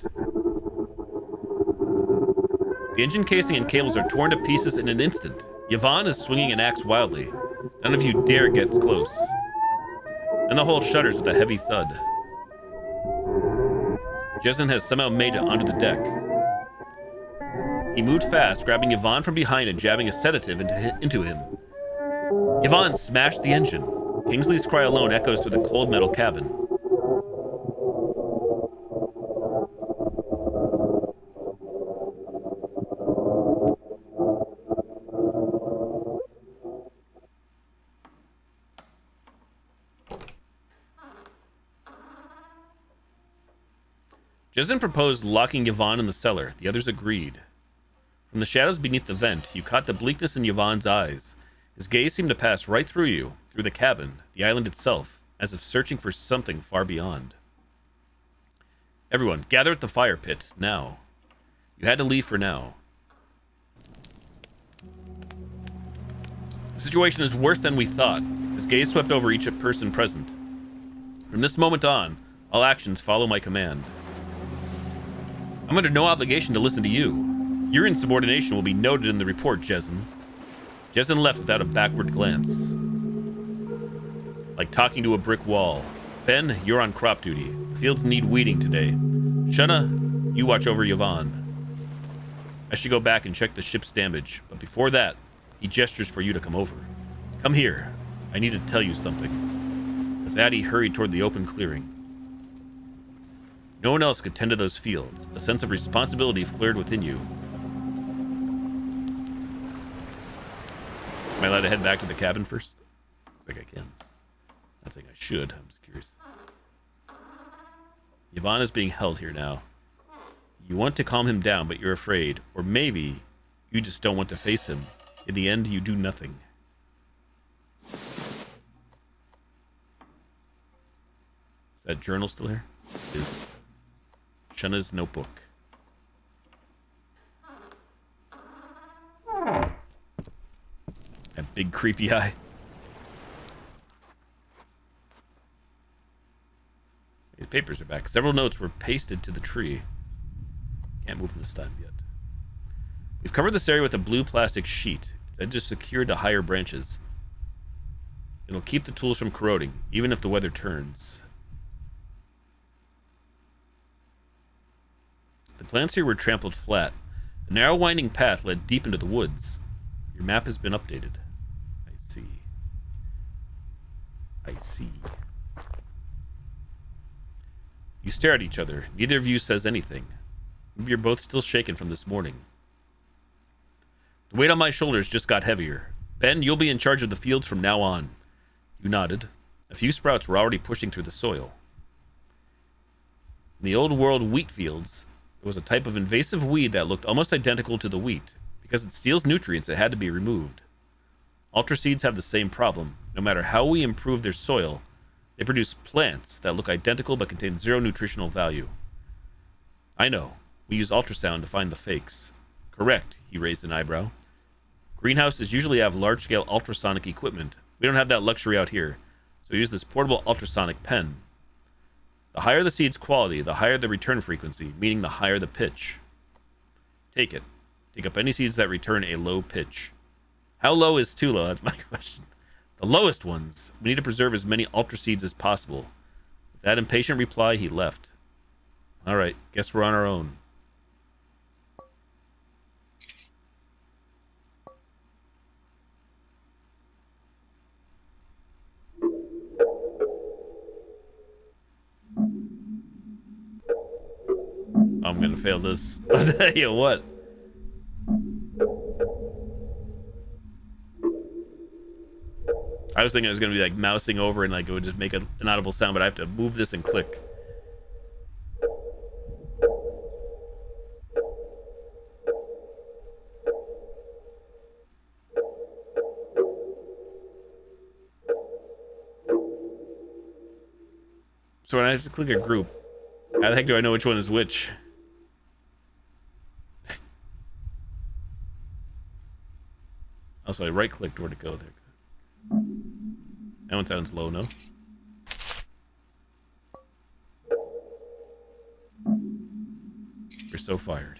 The engine casing and cables are torn to pieces in an instant. Yvonne is swinging an axe wildly. None of you dare get close. And the hull shudders with a heavy thud. Jessen has somehow made it onto the deck. He moved fast, grabbing Yvonne from behind and jabbing a sedative into him. Yvonne smashed the engine. Kingsley's cry alone echoes through the cold metal cabin. Jessen proposed locking Yvonne in the cellar. The others agreed. From the shadows beneath the vent, you caught the bleakness in Yvonne's eyes. His gaze seemed to pass right through you, through the cabin, the island itself, as if searching for something far beyond. Everyone, gather at the fire pit, now. You had to leave for now. The situation is worse than we thought. His gaze swept over each person present. From this moment on, all actions follow my command. I'm under no obligation to listen to you. Your insubordination will be noted in the report, Jessen. Jessen left without a backward glance. Like talking to a brick wall. Ben, you're on crop duty. The fields need weeding today. Shunna, you watch over Yvonne. I should go back and check the ship's damage, but before that, he gestures for you to come over. Come here. I need to tell you something. With that, he hurried toward the open clearing. No one else could tend to those fields. A sense of responsibility flared within you. Am I allowed to head back to the cabin first? Looks like I can. I think I should. I'm just curious. Yvonne is being held here now. You want to calm him down, but you're afraid. Or maybe you just don't want to face him. In the end, you do nothing. Is that journal still here? It is. Shunna's notebook. That big creepy eye. The papers are back. Several notes were pasted to the tree. Can't move them this time yet. We've covered this area with a blue plastic sheet. Its edges secured to higher branches. It'll keep the tools from corroding, even if the weather turns. The plants here were trampled flat. A narrow winding path led deep into the woods. Your map has been updated. I see. I see. You stare at each other. Neither of you says anything. Maybe you're both still shaken from this morning. The weight on my shoulders just got heavier. Ben, you'll be in charge of the fields from now on. You nodded. A few sprouts were already pushing through the soil. In the old world wheat fields, There was a type of invasive weed that looked almost identical to the wheat. Because it steals nutrients, it had to be removed. Ultra seeds have the same problem. No matter how we improve their soil, they produce plants that look identical but contain zero nutritional value. I know. We use ultrasound to find the fakes. Correct, he raised an eyebrow. Greenhouses usually have large-scale ultrasonic equipment. We don't have that luxury out here, so we use this portable ultrasonic pen. The higher the seed's quality, the higher the return frequency, meaning the higher the pitch. Take it. Take up any seeds that return a low pitch. How low is too low? That's my question. The lowest ones. We need to preserve as many ultra seeds as possible. With that impatient reply, he left. Alright, guess we're on our own. I'm gonna fail this. I'll tell you what. I was thinking it was gonna be like mousing over and like it would just make an audible sound, but I have to move this and click. So when I have to click a group, how the heck do I know which one is which? Also, I right-clicked where to go there. That one sounds low, no? We're so fired.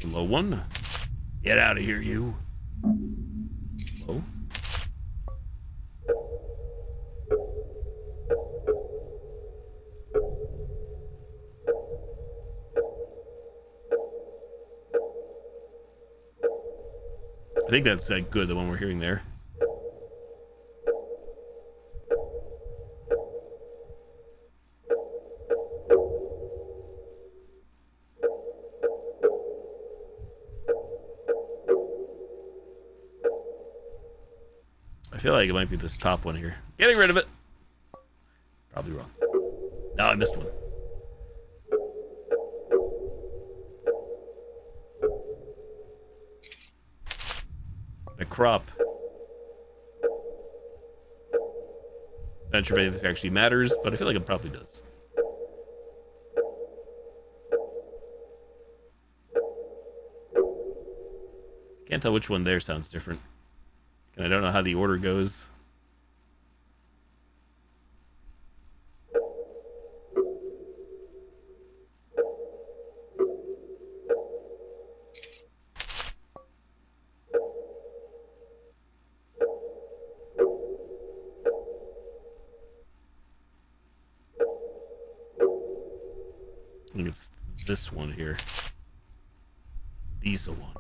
Low one. Get out of here, you. Low. I think that's good, the one we're hearing there. I feel like it might be this top one here. Getting rid of it. Probably wrong. No, I missed one. The crop. Not sure if this actually matters, but I feel like it probably does. Can't tell which one there sounds different. And I don't know how the order goes. I think it's this one here. Diesel one.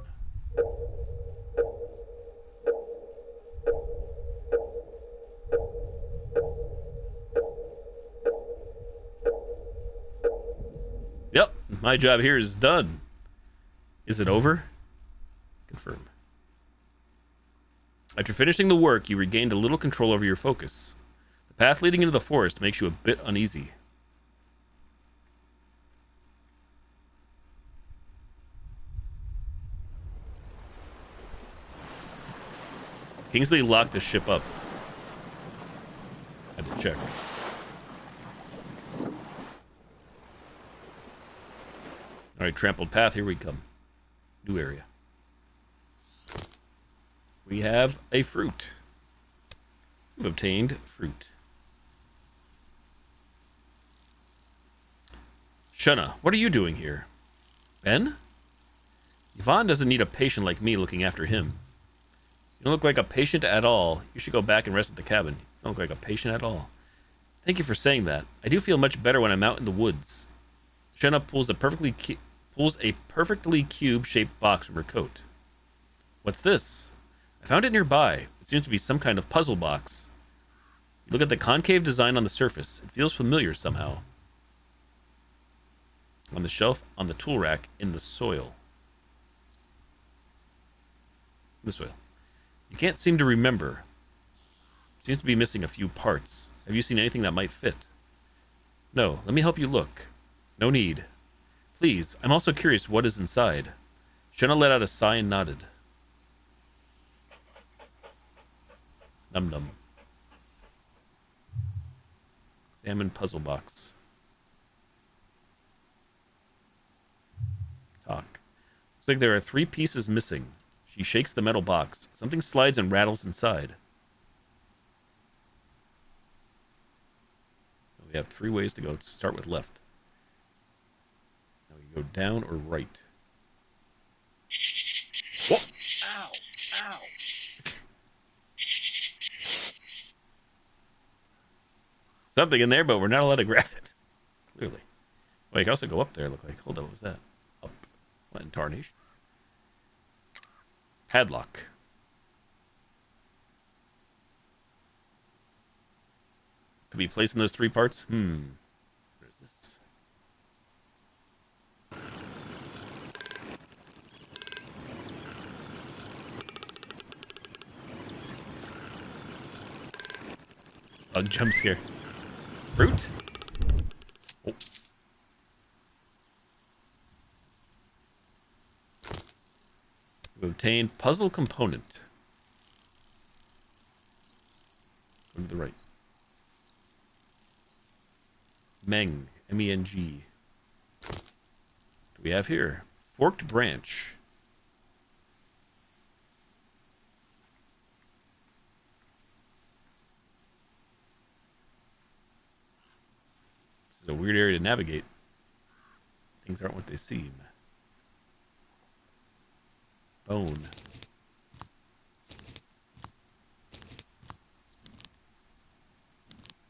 Yep, my job here is done. Is it over? Confirm. After finishing the work, you regained a little control over your focus. The path leading into the forest makes you a bit uneasy. Kingsley locked the ship up. Had to check. Alright, trampled path, here we come. New area. We have a fruit. We've obtained fruit. Shunna, what are you doing here? Ben? Yvonne doesn't need a patient like me looking after him. You don't look like a patient at all. You should go back and rest at the cabin. You don't look like a patient at all. Thank you for saying that. I do feel much better when I'm out in the woods. Shunna pulls a perfectly cube-shaped box from her coat. What's this? I found it nearby. It seems to be some kind of puzzle box. You look at the concave design on the surface. It feels familiar somehow. On the shelf, on the tool rack, in the soil. The soil. You can't seem to remember. Seems to be missing a few parts. Have you seen anything that might fit? No. Let me help you look. No need. Please, I'm also curious what is inside. Shenna let out a sigh and nodded. Num num. Salmon puzzle box. Talk. Looks like there are 3 pieces missing. She shakes the metal box. Something slides and rattles inside. We have 3 ways to go. Let's start with left. Now we go down or right. Whoa! Ow! Ow! Something in there, but we're not allowed to grab it. Clearly. Well, you can also go up there, look like. Hold on, what was that? Up. What in tarnish? Padlock. Could be placed in those 3 parts? What is this? A jump scare. Fruit? Oh. We obtained puzzle component. Go to the right. Meng, M-E-N-G. What do we have here? Forked branch. This is a weird area to navigate. Things aren't what they seem. Bone.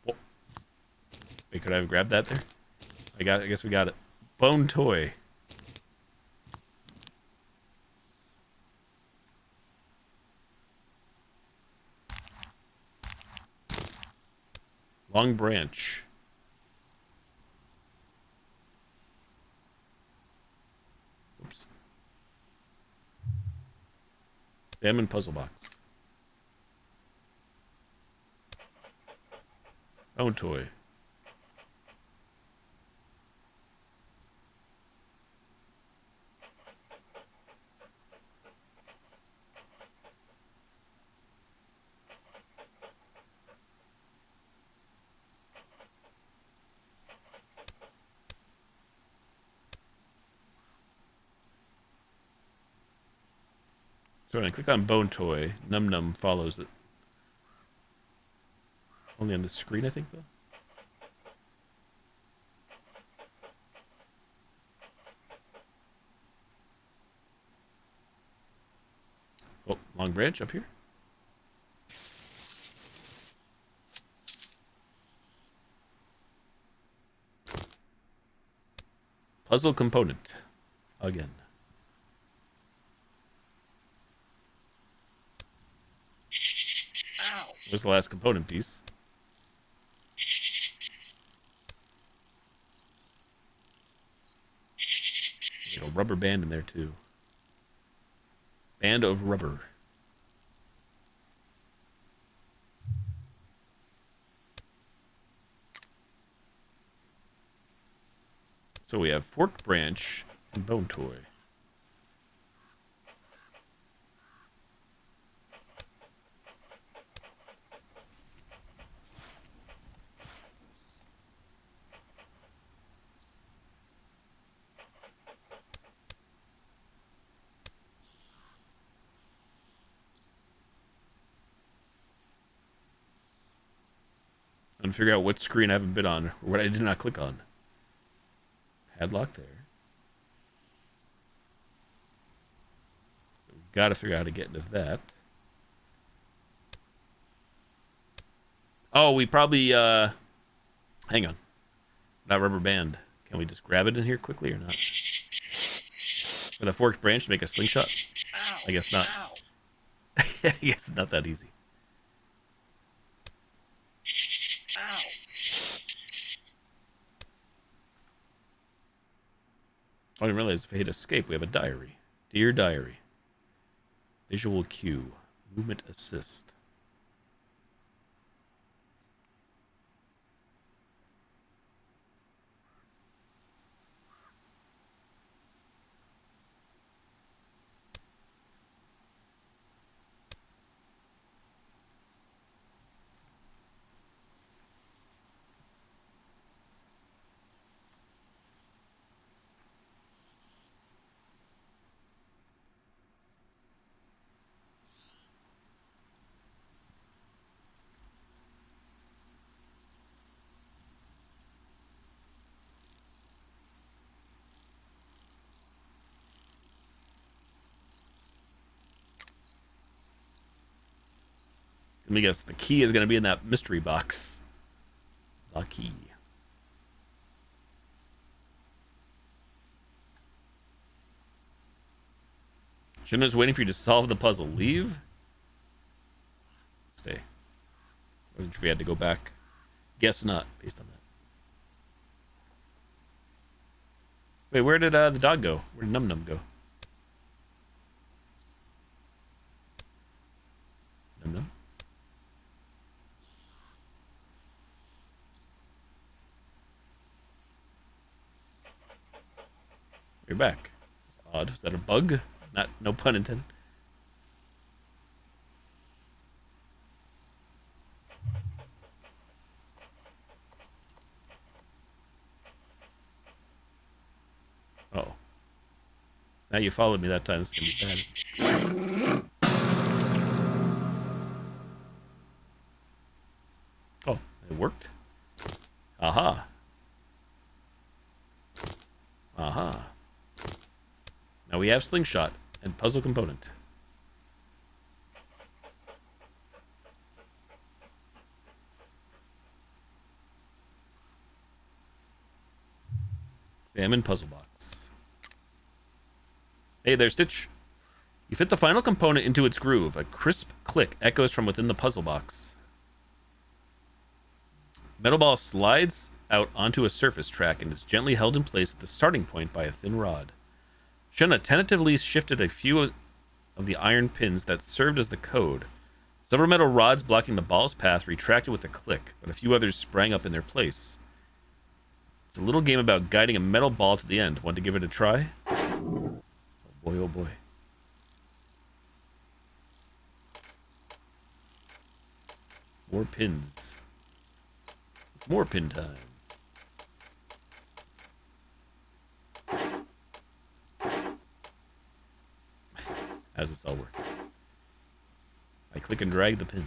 Whoa. Wait, could I have grabbed that there? I guess we got it. Bone toy. Long branch. Oops. Salmon puzzle box. Bone toy. So when I click on Bone Toy, Num Num follows it. Only on the screen, I think, though. Oh, long branch up here. Puzzle component. Again. Ow! Where's the last component piece? There's a rubber band in there, too. Band of rubber. So we have forked branch and bone toy. And figure out what screen I haven't been on, or what I did not click on. Padlock there. So we've got to figure out how to get into that. Oh, we probably, hang on. That rubber band. Can we just grab it in here quickly or not? With a forked branch to make a slingshot? Ow! I guess not. Ow! I guess it's not that easy. Ow! I didn't realize if we hit escape, we have a diary. Dear diary. Visual cue. Movement assist. Let me guess. The key is going to be in that mystery box. The key. Shouldn't I was waiting for you to solve the puzzle. Leave? Stay. Wasn't sure if we had to go back. Guess not, based on that. Wait, where did the dog go? Where did Num Num go? Num Num? You're back. Odd. Is that a bug? Not, no pun intended. Oh. Now you followed me that time. This is gonna be bad. Oh, it worked. Aha. Aha. Now we have slingshot and puzzle component. Salmon puzzle box. Hey there, Stitch. You fit the final component into its groove. A crisp click echoes from within the puzzle box. Metal ball slides out onto a surface track and is gently held in place at the starting point by a thin rod. Shunna tentatively shifted a few of the iron pins that served as the code. Several metal rods blocking the ball's path retracted with a click, but a few others sprang up in their place. It's a little game about guiding a metal ball to the end. Want to give it a try? Oh boy, oh boy. More pins. It's more pin time. How does this all work? I click and drag the pin.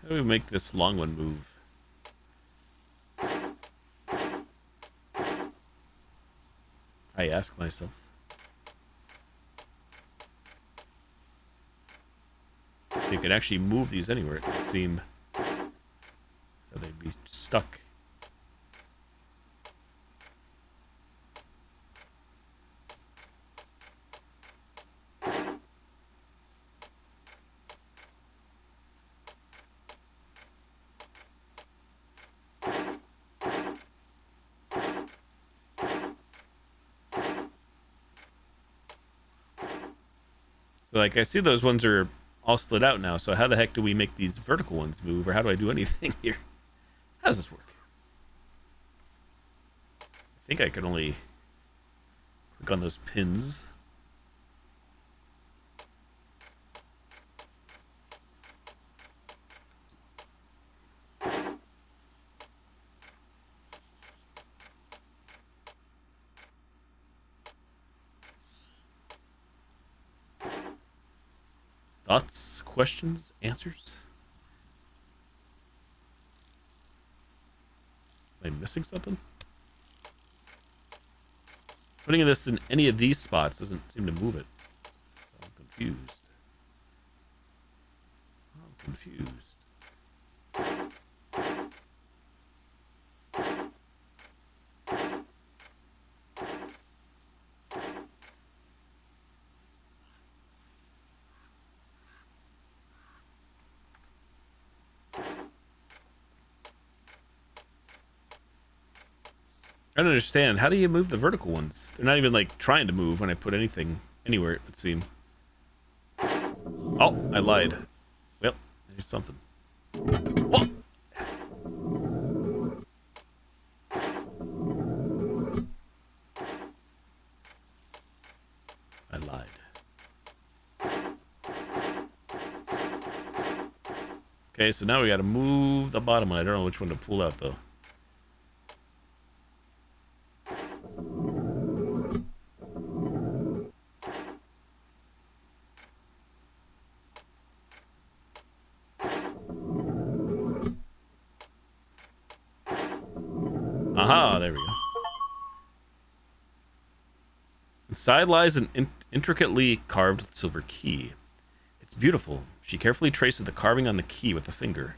How do we make this long one move? I ask myself. If you could actually move these anywhere, it would seem that they'd be stuck. So, like, I see those ones are all slid out now, so how the heck do we make these vertical ones move, or how do I do anything here? How does this work? I think I can only click on those pins. Thoughts, questions, answers? Am I missing something? Putting this in any of these spots doesn't seem to move it. So I'm confused. confused. I don't understand. How do you move the vertical ones? They're not even like trying to move when I put anything anywhere, it would seem. Oh, I lied. Well, there's something. Whoa! I lied. Okay, so now we gotta move the bottom one. I don't know which one to pull out though. Aha, there we go. Inside lies an intricately carved silver key. It's beautiful. She carefully traces the carving on the key with a finger.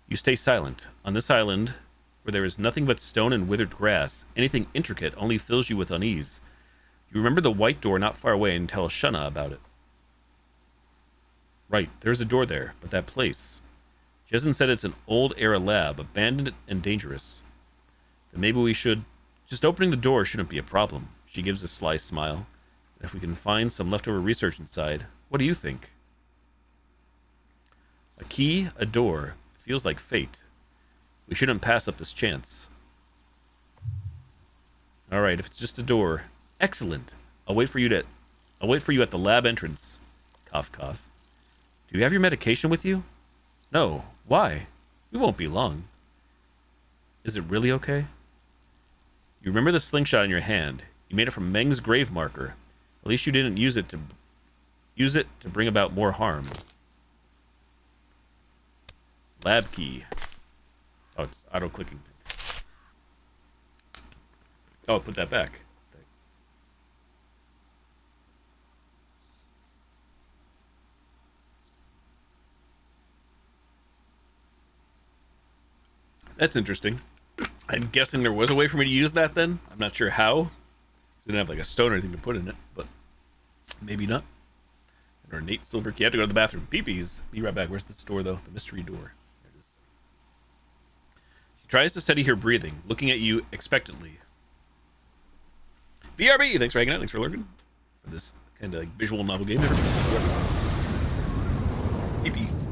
You stay silent. On this island, where there is nothing but stone and withered grass, anything intricate only fills you with unease. You remember the white door not far away and tell Shunna about it. Right, there's a door there, but that place. She hasn't said it's an old-era lab, abandoned and dangerous. Then maybe we should... Just opening the door shouldn't be a problem. She gives a sly smile. And if we can find some leftover research inside, what do you think? A key, a door. It feels like fate. We shouldn't pass up this chance. Alright, if it's just a door. Excellent. I'll wait for you at the lab entrance. Cough, cough. Do you have your medication with you? No. Why? We won't be long. Is it really okay? You remember the slingshot in your hand. You made it from Meng's grave marker. At least you didn't use it to bring about more harm. Lab key. Oh, it's auto-clicking. Oh, put that back. That's interesting. I'm guessing there was a way for me to use that then. I'm not sure how. I didn't have like a stone or anything to put in it, but maybe not. An ornate silver key. I have to go to the bathroom. Peepees. Be right back. Where's the store though? The mystery door. There it is. She tries to steady her breathing, looking at you expectantly. BRB! Thanks for hanging out. Thanks for lurking. For this kind of like visual novel game. Peepees.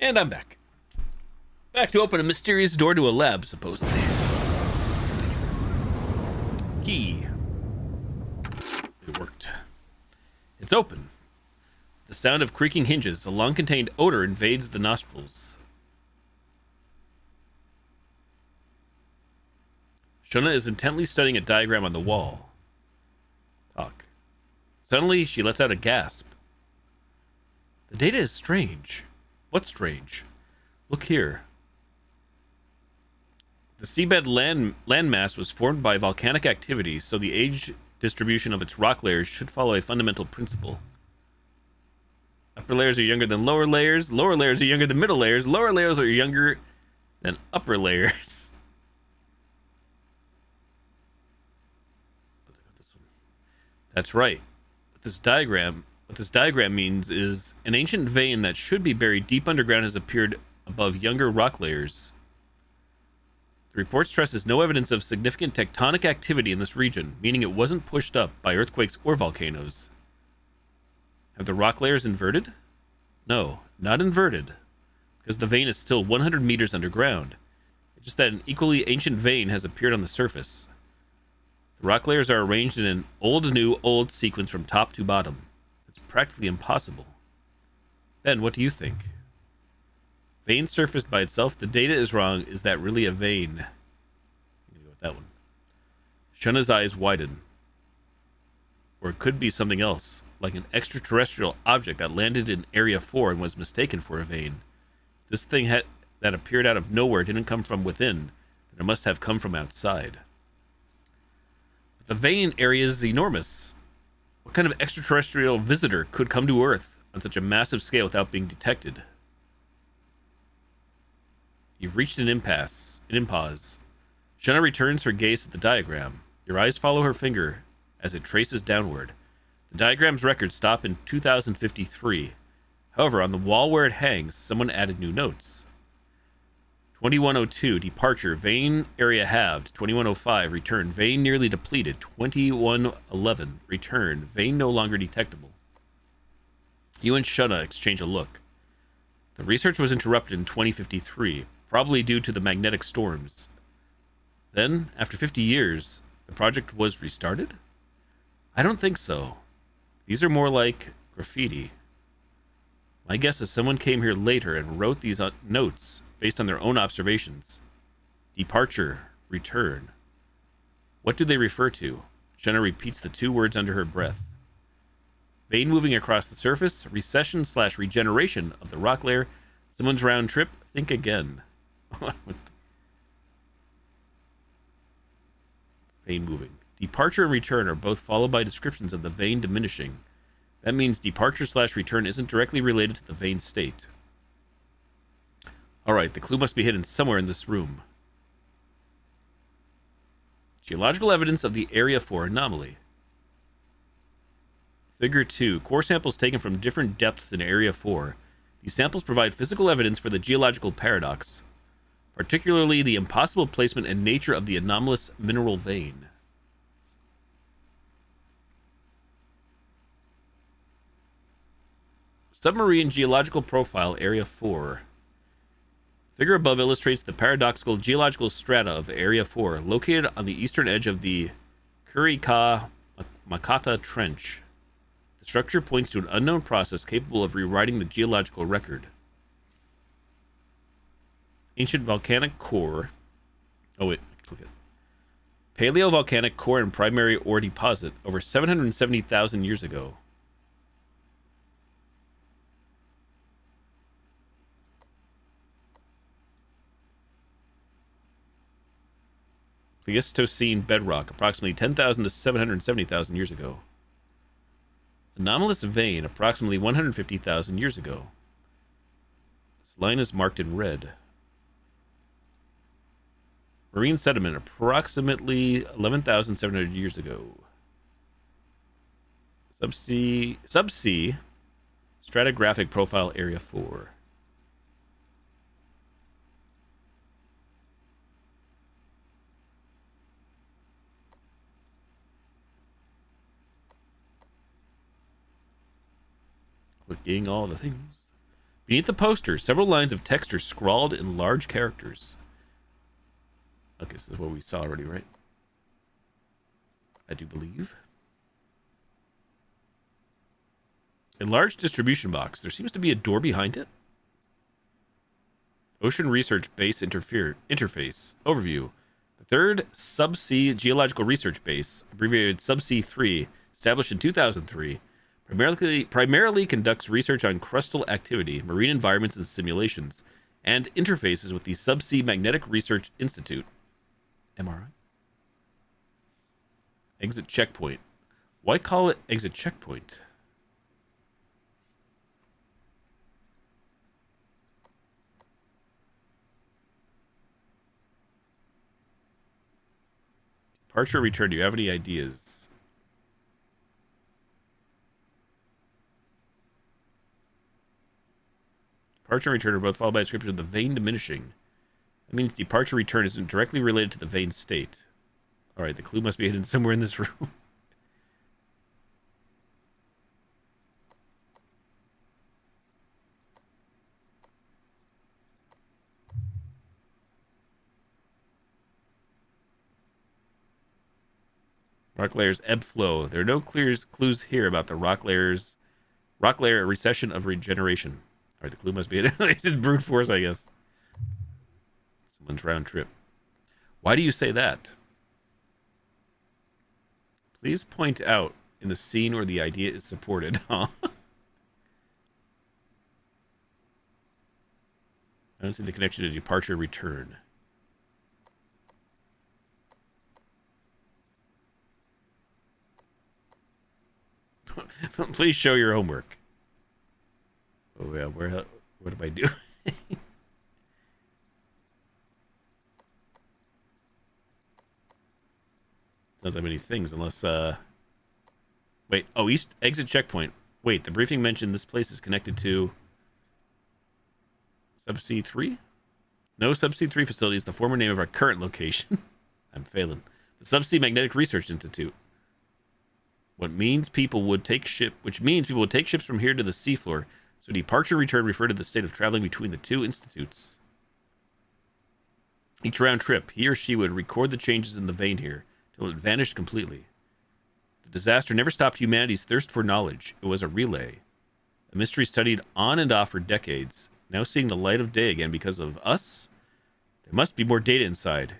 And I'm back. Back to open a mysterious door to a lab, supposedly. Key. It worked. It's open. The sound of creaking hinges, a long-contained odor invades the nostrils. Shona is intently studying a diagram on the wall. Talk. Suddenly, she lets out a gasp. The data is strange. What's strange? Look here. The seabed landmass was formed by volcanic activity, so the age distribution of its rock layers should follow a fundamental principle. Upper layers are younger than lower layers are younger than middle layers, lower layers are younger than upper layers. That's right. What this diagram means is an ancient vein that should be buried deep underground has appeared above younger rock layers. The report stresses no evidence of significant tectonic activity in this region, meaning it wasn't pushed up by earthquakes or volcanoes. Have the rock layers inverted? No, not inverted, because the vein is still 100 meters underground. It's just that an equally ancient vein has appeared on the surface. The rock layers are arranged in an old sequence from top to bottom. It's practically impossible. Ben, what do you think? Vein surfaced by itself. The data is wrong. Is that really a vein? I'm going to go with that one. Shona's eyes widen. Or it could be something else, like an extraterrestrial object that landed in Area 4 and was mistaken for a vein. This thing that appeared out of nowhere didn't come from within, then it must have come from outside. But the vein area is enormous. What kind of extraterrestrial visitor could come to Earth on such a massive scale without being detected? You've reached an impasse. Shona returns her gaze to the diagram. Your eyes follow her finger as it traces downward. The diagram's records stop in 2053. However, on the wall where it hangs, someone added new notes. 2102, departure, vein area halved. 2105, return, vein nearly depleted. 2111, return, vein no longer detectable. You and Shona exchange a look. The research was interrupted in 2053, probably due to the magnetic storms. Then, after 50 years, the project was restarted? I don't think so. These are more like graffiti. My guess is someone came here later and wrote these notes based on their own observations. Departure, return. What do they refer to? Shona repeats the two words under her breath. Vein moving across the surface, recession/regeneration of the rock layer, someone's round trip, think again. Vein moving. Departure and return are both followed by descriptions of the vein diminishing. That means departure/return isn't directly related to the vein state. Alright, the clue must be hidden somewhere in this room. Geological evidence of the Area 4 anomaly. Figure 2. Core samples taken from different depths in Area 4. These samples provide physical evidence for the geological paradox, particularly the impossible placement and nature of the anomalous mineral vein. Submarine geological profile, Area 4. Figure above illustrates the paradoxical geological strata of Area 4, located on the eastern edge of the Kurika-Makata Trench. The structure points to an unknown process capable of rewriting the geological record. Ancient volcanic core. Oh, wait, click it. Paleovolcanic core and primary ore deposit over 770,000 years ago. Pleistocene bedrock, approximately 10,000 to 770,000 years ago. Anomalous vein, approximately 150,000 years ago. This line is marked in red. Marine sediment, approximately 11,700 years ago. Subsea stratigraphic profile, Area 4. Clicking all the things. Beneath the poster, several lines of text are scrawled in large characters. Okay, this is what we saw already, right? I do believe. A large distribution box. There seems to be a door behind it. Ocean Research Base Interface. Overview. The third Subsea Geological Research Base, abbreviated Subsea 3, established in 2003, primarily conducts research on crustal activity, marine environments and simulations, and interfaces with the Subsea Magnetic Research Institute. MRI? Exit checkpoint. Why call it exit checkpoint? Departure return. Do you have any ideas? Departure and return are both followed by a description of the vein diminishing. That means departure return isn't directly related to the vein state. Alright, the clue must be hidden somewhere in this room. Rock layers ebb flow. There are no clues here about the rock layer recession of regeneration. All right, the clue must be it. Brute force, I guess. Someone's round trip. Why do you say that? Please point out in the scene where the idea is supported. I don't see the connection to departure return. Please show your homework. Oh yeah, what am I doing? Not that many things, unless wait. Oh, east exit checkpoint. Wait, the briefing mentioned this place is connected to Subsea 3. No, Subsea 3 facility is the former name of our current location. I'm failing. The Subsea Magnetic Research Institute. Which means people would take ships from here to the seafloor. So departure return refer to the state of traveling between the two institutes. Each round trip, he or she would record the changes in the vein here till it vanished completely. The disaster never stopped humanity's thirst for knowledge. It was a relay. A mystery studied on and off for decades. Now seeing the light of day again because of us? There must be more data inside.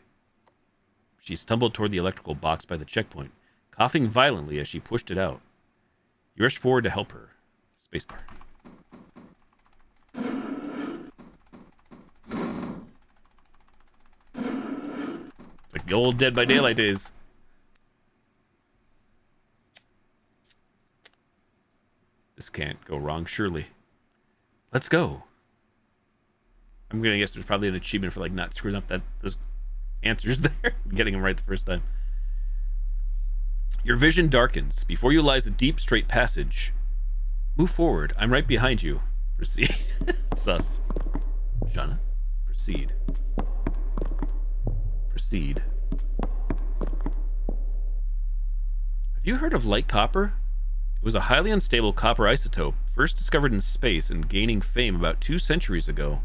She stumbled toward the electrical box by the checkpoint, coughing violently as she pushed it out. You rushed forward to help her. Spacebar. Like the old Dead by Daylight days. This can't go wrong, surely. Let's go. I'm gonna guess there's probably an achievement for like not screwing up those answers there. Getting them right the first time. Your vision darkens. Before you lies a deep, straight passage. Move forward. I'm right behind you. Proceed. Sus. Shauna. Proceed. Proceed. Have you heard of light copper? It was a highly unstable copper isotope, first discovered in space and gaining fame about 2 centuries ago.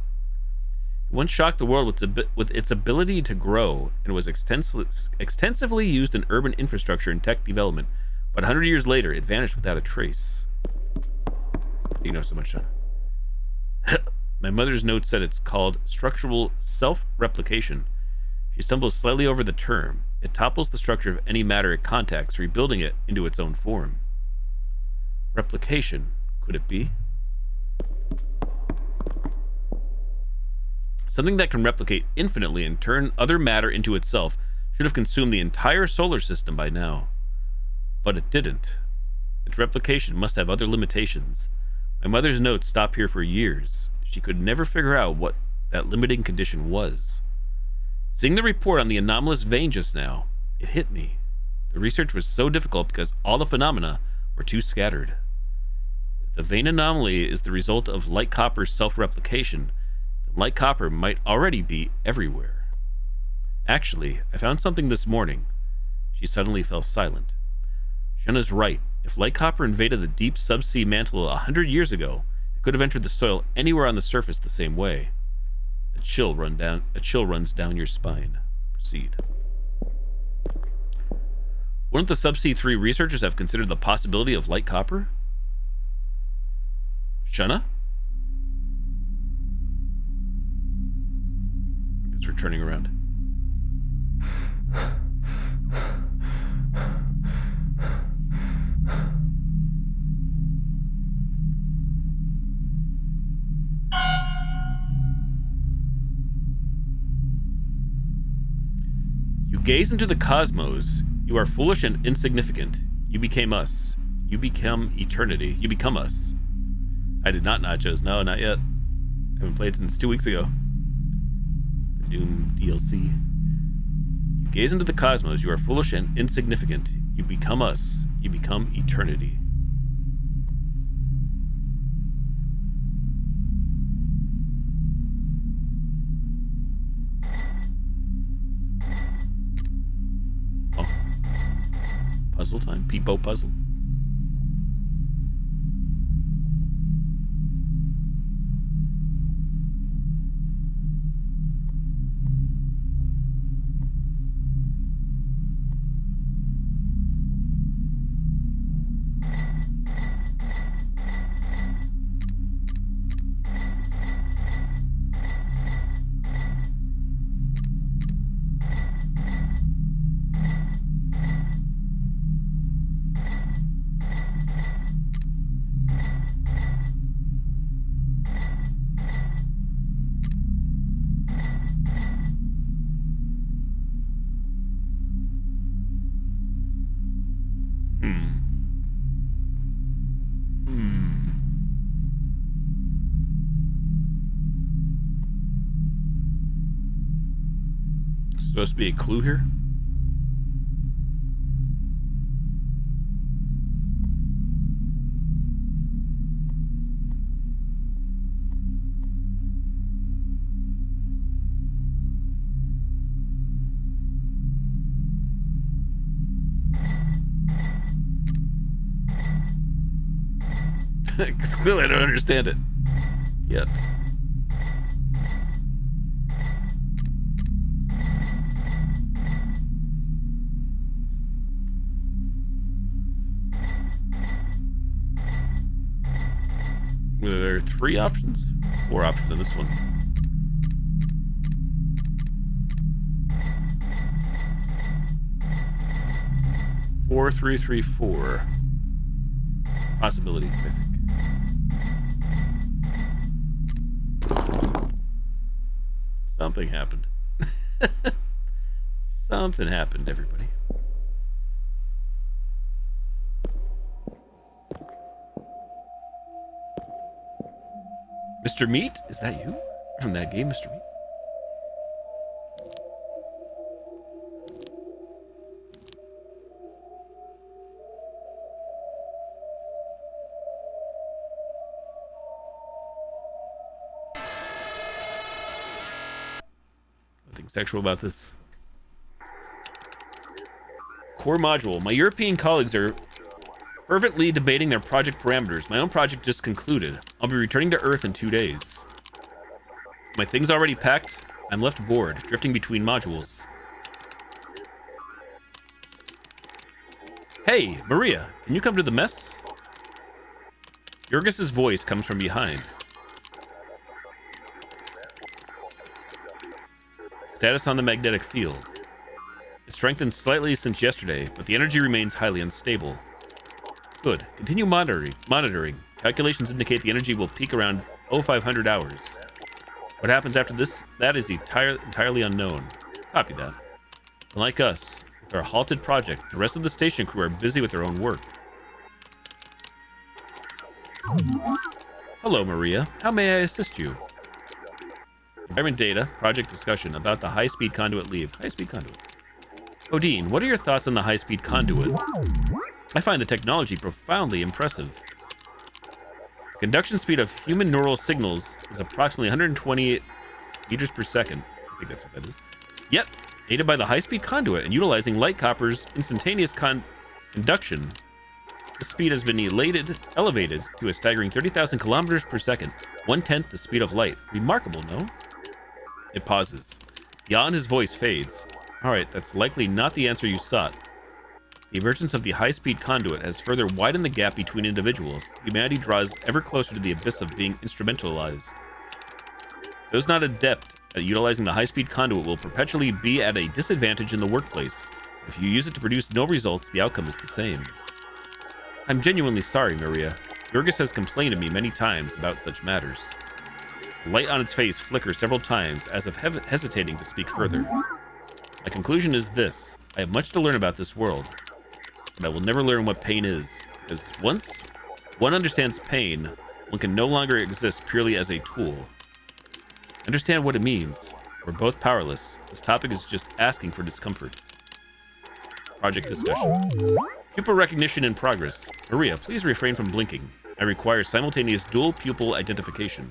It once shocked the world with its ability to grow and was extensively used in urban infrastructure and tech development, but 100 years later, it vanished without a trace. You know so much, Sean. My mother's note said it's called structural self-replication. She stumbles slightly over the term. It topples the structure of any matter it contacts, rebuilding it into its own form. Replication, could it be? Something that can replicate infinitely and turn other matter into itself should have consumed the entire solar system by now. But it didn't. Its replication must have other limitations. My mother's notes stop here for years. She could never figure out what that limiting condition was. Seeing the report on the anomalous vein just now, it hit me. The research was so difficult because all the phenomena were too scattered. If the vein anomaly is the result of light copper's self-replication, then light copper might already be everywhere. Actually, I found something this morning. She suddenly fell silent. Shenna's right. If light copper invaded the deep subsea mantle 100 years ago, It could have entered the soil anywhere on the surface the same way. A chill runs down your spine. Proceed. Wouldn't the Subsea 3 researchers have considered the possibility of light copper? Shunna? I guess we're turning around. You gaze into the cosmos. You are foolish and insignificant. You became us. You become eternity. You become us. I did not, Nachos. No, not yet. I haven't played since 2 weeks ago. The Doom DLC. You gaze into the cosmos. You are foolish and insignificant. You become us. You become eternity. Oh. Puzzle time? Peepo puzzle? Supposed to be a clue here? Because clearly I don't understand it yet. Were there 3 options? 4 options in this one. Four, 3, 3, 4 possibilities, I think. Something happened. Something happened, everybody. Mr. Meat? Is that you? From that game, Mr. Meat? Nothing sexual about this. Core module. My European colleagues are fervently debating their project parameters. My own project just concluded. I'll be returning to Earth in 2 days. My things already packed. I'm left bored, drifting between modules. Hey, Maria, can you come to the mess? Jurgis's voice comes from behind. Status on the magnetic field. It strengthened slightly since yesterday, but the energy remains highly unstable. Good. Continue monitoring. Calculations indicate the energy will peak around 0500 hours. What happens after this? That is entirely unknown. Copy that. Unlike us, with our halted project, the rest of the station crew are busy with their own work. Hello, Maria. How may I assist you? Environment data, project discussion about the high-speed conduit leave. High-speed conduit. Odin, what are your thoughts on the high-speed conduit? I find the technology profoundly impressive. The conduction speed of human neural signals is approximately 128 meters per second. I think that's what that is. Yet, aided by the high-speed conduit and utilizing light copper's instantaneous conduction, The speed has been elevated to a staggering 30,000 kilometers per second, 1/10 the speed of light. Remarkable, no? It pauses. Beyond his voice fades. Alright, that's likely not the answer you sought. The emergence of the high-speed conduit has further widened the gap between individuals. Humanity draws ever closer to the abyss of being instrumentalized. Those not adept at utilizing the high-speed conduit will perpetually be at a disadvantage in the workplace. If you use it to produce no results, the outcome is the same. I'm genuinely sorry, Maria. Jurgis has complained to me many times about such matters. The light on its face flickers several times, as if hesitating to speak further. My conclusion is this. I have much to learn about this world. But I will never learn what pain is, because once one understands pain, one can no longer exist purely as a tool. Understand what it means. We're both powerless. This topic is just asking for discomfort. Project discussion. Pupil recognition in progress. Maria, please refrain from blinking. I require simultaneous dual pupil identification.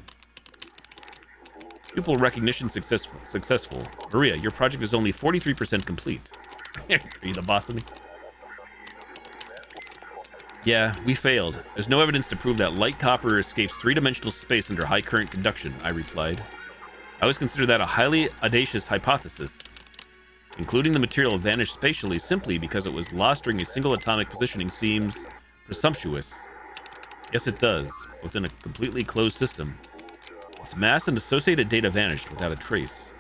Pupil recognition successful. Maria, your project is only 43% complete. Are you the boss of me? Yeah, we failed. There's no evidence to prove that light copper escapes three-dimensional space under high current conduction, I replied. I always consider that a highly audacious hypothesis. Including the material vanished spatially simply because it was lost during a single atomic positioning seems presumptuous. Yes, it does, within a completely closed system. Its mass and associated data vanished without a trace.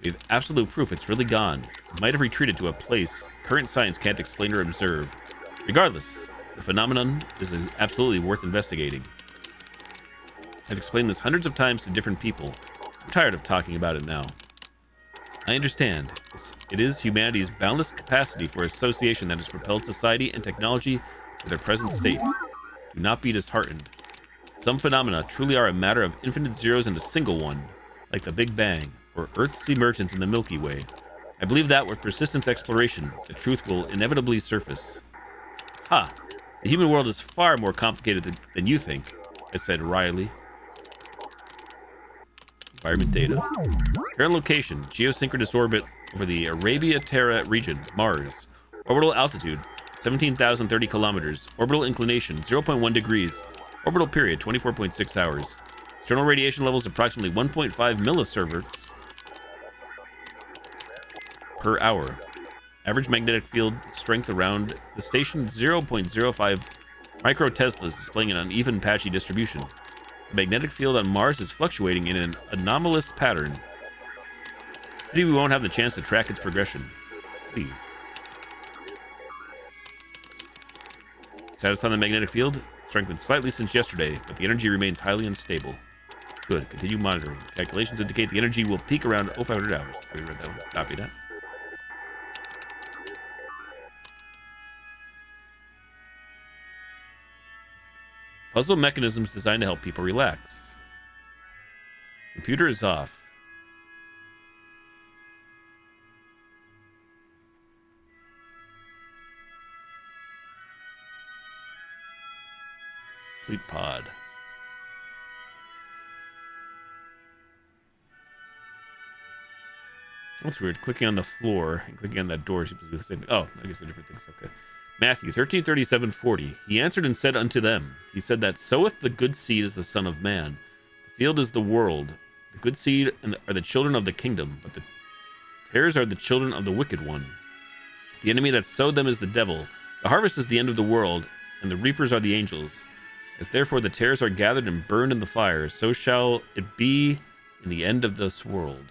We have absolute proof it's really gone. It might have retreated to a place current science can't explain or observe. Regardless, the phenomenon is absolutely worth investigating. I've explained this hundreds of times to different people. I'm tired of talking about it now. I understand. It is humanity's boundless capacity for association that has propelled society and technology to their present state. Do not be disheartened. Some phenomena truly are a matter of infinite zeros and a single one, like the Big Bang, or Earth's emergence in the Milky Way. I believe that with persistent exploration, the truth will inevitably surface. Ha! The human world is far more complicated than you think, I said wryly. Environment data. Current location, geosynchronous orbit over the Arabia Terra region, Mars. Orbital altitude, 17,030 kilometers. Orbital inclination, 0.1 degrees. Orbital period, 24.6 hours. External radiation levels, approximately 1.5 millisieverts per hour. Average magnetic field strength around the station, 0.05 microteslas, displaying an uneven, patchy distribution. The magnetic field on Mars is fluctuating in an anomalous pattern. Maybe we won't have the chance to track its progression. Leave. Status on the magnetic field? Strengthened slightly since yesterday, but the energy remains highly unstable. Good. Continue monitoring. Calculations indicate the energy will peak around 0500 hours. We read that one. Copy that. Puzzle mechanisms designed to help people relax. Computer is off. Sleep pod. That's weird. Clicking on the floor and clicking on that door seems to be the same. Oh, I guess they're different things. Okay. Matthew 13:37-40. He answered and said unto them, he said that soweth the good seed is the Son of Man. The field is the world. The good seed are the children of the kingdom, but the tares are the children of the wicked one. The enemy that sowed them is the devil. The harvest is the end of the world, and the reapers are the angels. As therefore the tares are gathered and burned in the fire, so shall it be in the end of this world.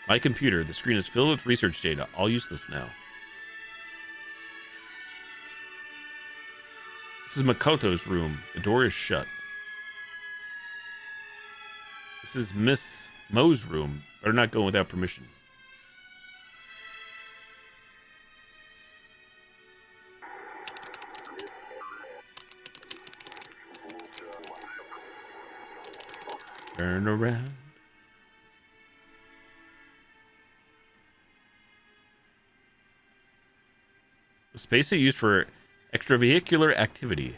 My computer, the screen is filled with research data, all useless now. This is Makoto's room. The door is shut. This is Miss Mo's room. Better not go without permission. Turn around. The spacesuit used for extravehicular activity.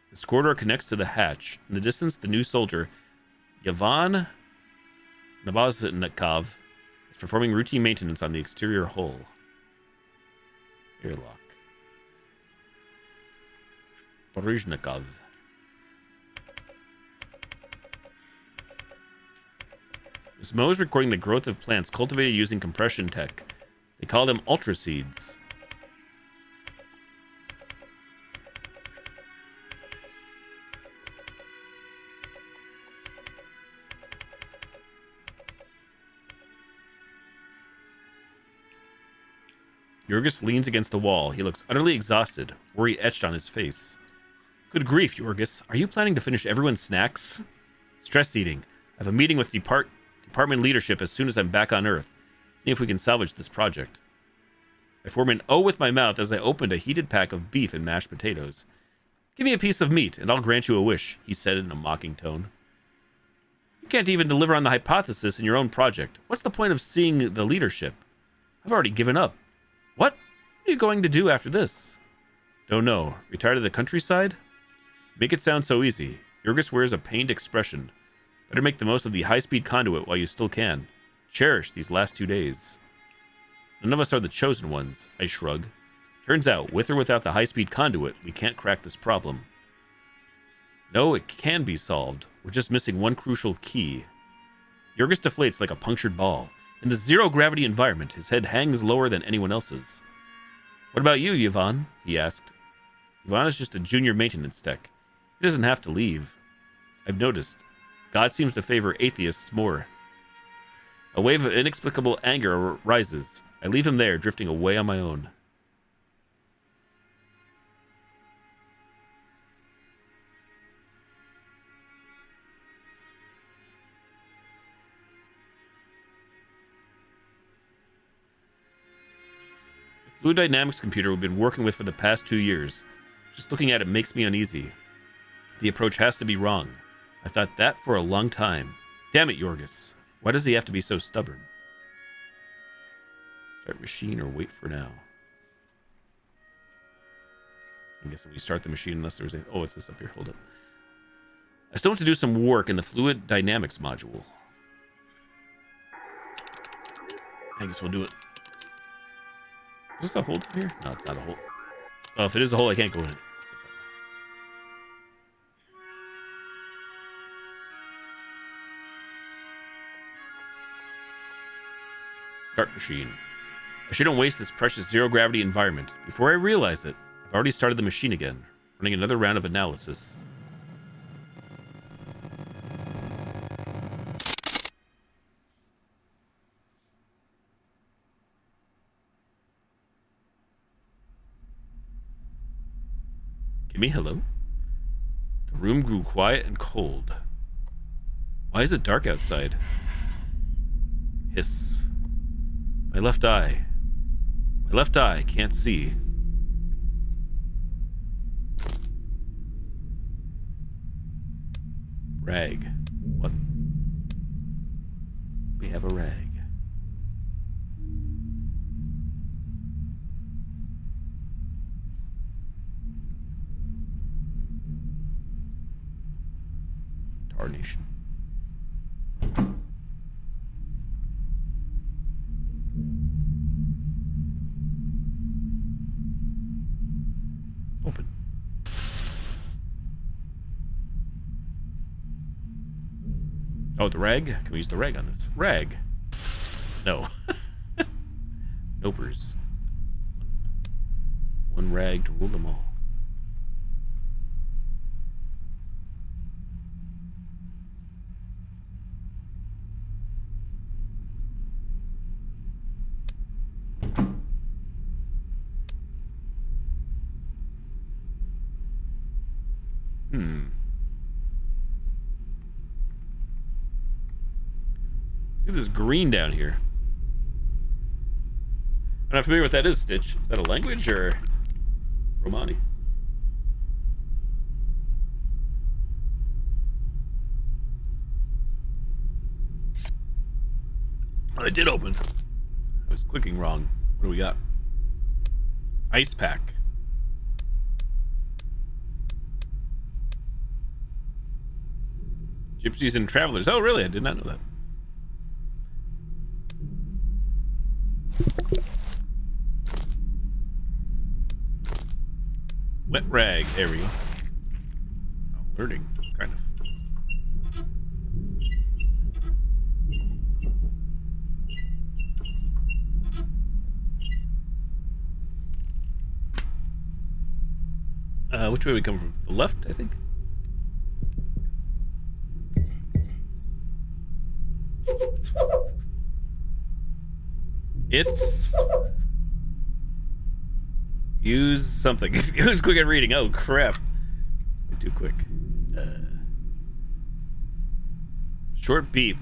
This corridor connects to the hatch. In the distance, the new soldier, Yvonne Naboznikov, It's performing routine maintenance on the exterior hull. Airlock. Porizhnikov. This Mo is recording the growth of plants cultivated using compression tech. They call them ultra seeds. Yorgos leans against the wall. He looks utterly exhausted, worry etched on his face. Good grief, Yorgos. Are you planning to finish everyone's snacks? Stress eating. I have a meeting with department leadership as soon as I'm back on Earth. See if we can salvage this project. I form an O with my mouth as I opened a heated pack of beef and mashed potatoes. Give me a piece of meat, and I'll grant you a wish, he said in a mocking tone. You can't even deliver on the hypothesis in your own project. What's the point of seeing the leadership? I've already given up. What are you going to do after this? Don't know. Retire to the countryside? Make it sound so easy. Yorgos wears a pained expression. Better make the most of the high-speed conduit while you still can. Cherish these last 2 days. None of us are the chosen ones, I shrug. Turns out, with or without the high-speed conduit, we can't crack this problem. No, it can be solved. We're just missing one crucial key. Yorgos deflates like a punctured ball. In the zero-gravity environment, his head hangs lower than anyone else's. What about you, Yvonne? He asked. Yvonne is just a junior maintenance tech. He doesn't have to leave. I've noticed. God seems to favor atheists more. A wave of inexplicable anger rises. I leave him there, drifting away on my own. The fluid dynamics computer we've been working with for the past 2 years. Just looking at it makes me uneasy. The approach has to be wrong. I thought that for a long time. Damn it, Yorgos. Why does he have to be so stubborn? Start machine or wait for now? I guess if we start the machine, unless there's a... Oh, it's this up here. Hold up. I still want to do some work in the fluid dynamics module. I guess we'll do it. Is this a hole here? No, it's not a hole. Oh, if it is a hole, I can't go in it. Start machine. I shouldn't waste this precious zero-gravity environment. Before I realize it, I've already started the machine again, running another round of analysis. Gimme, hello? The room grew quiet and cold. Why is it dark outside? Hiss. My left eye. My left eye can't see. Rag. What? We have a rag. Tarnation. Open. Oh, the rag? Can we use the rag on this? Rag. No. Nopers. One rag to rule them all. See this green down here. I'm not familiar with what that is, Stitch. Is that a language or Romani? Oh, it did open. I was clicking wrong. What do we got? Ice pack. Gypsies and travelers. Oh, really? I did not know that. Wet rag. There we go. Oh, learning, kind of. Which way we come from? The left, I think. It's use something. It was quick at reading. Oh crap! Too quick. Short beep,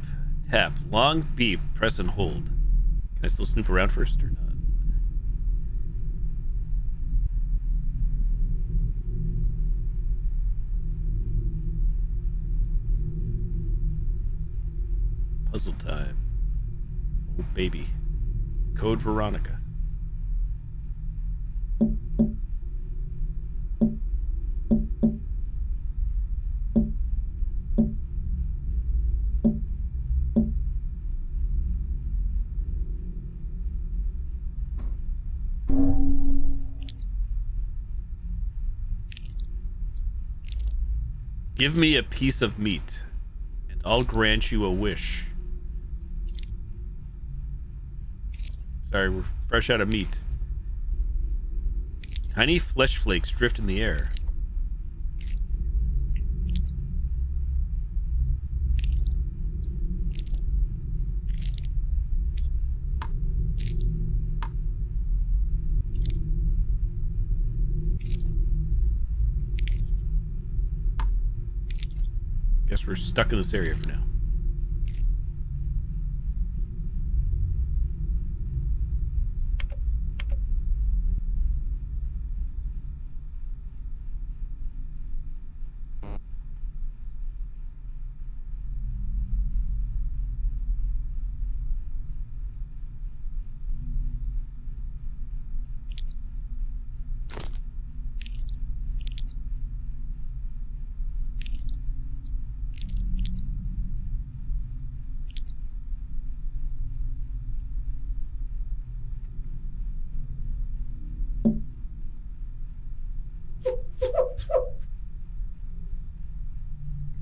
tap. Long beep, press and hold. Can I still snoop around first or not? Puzzle time. Oh, baby. Code Veronica. Give me a piece of meat, and I'll grant you a wish. Sorry, we're fresh out of meat. Tiny flesh flakes drift in the air. Guess we're stuck in this area for now.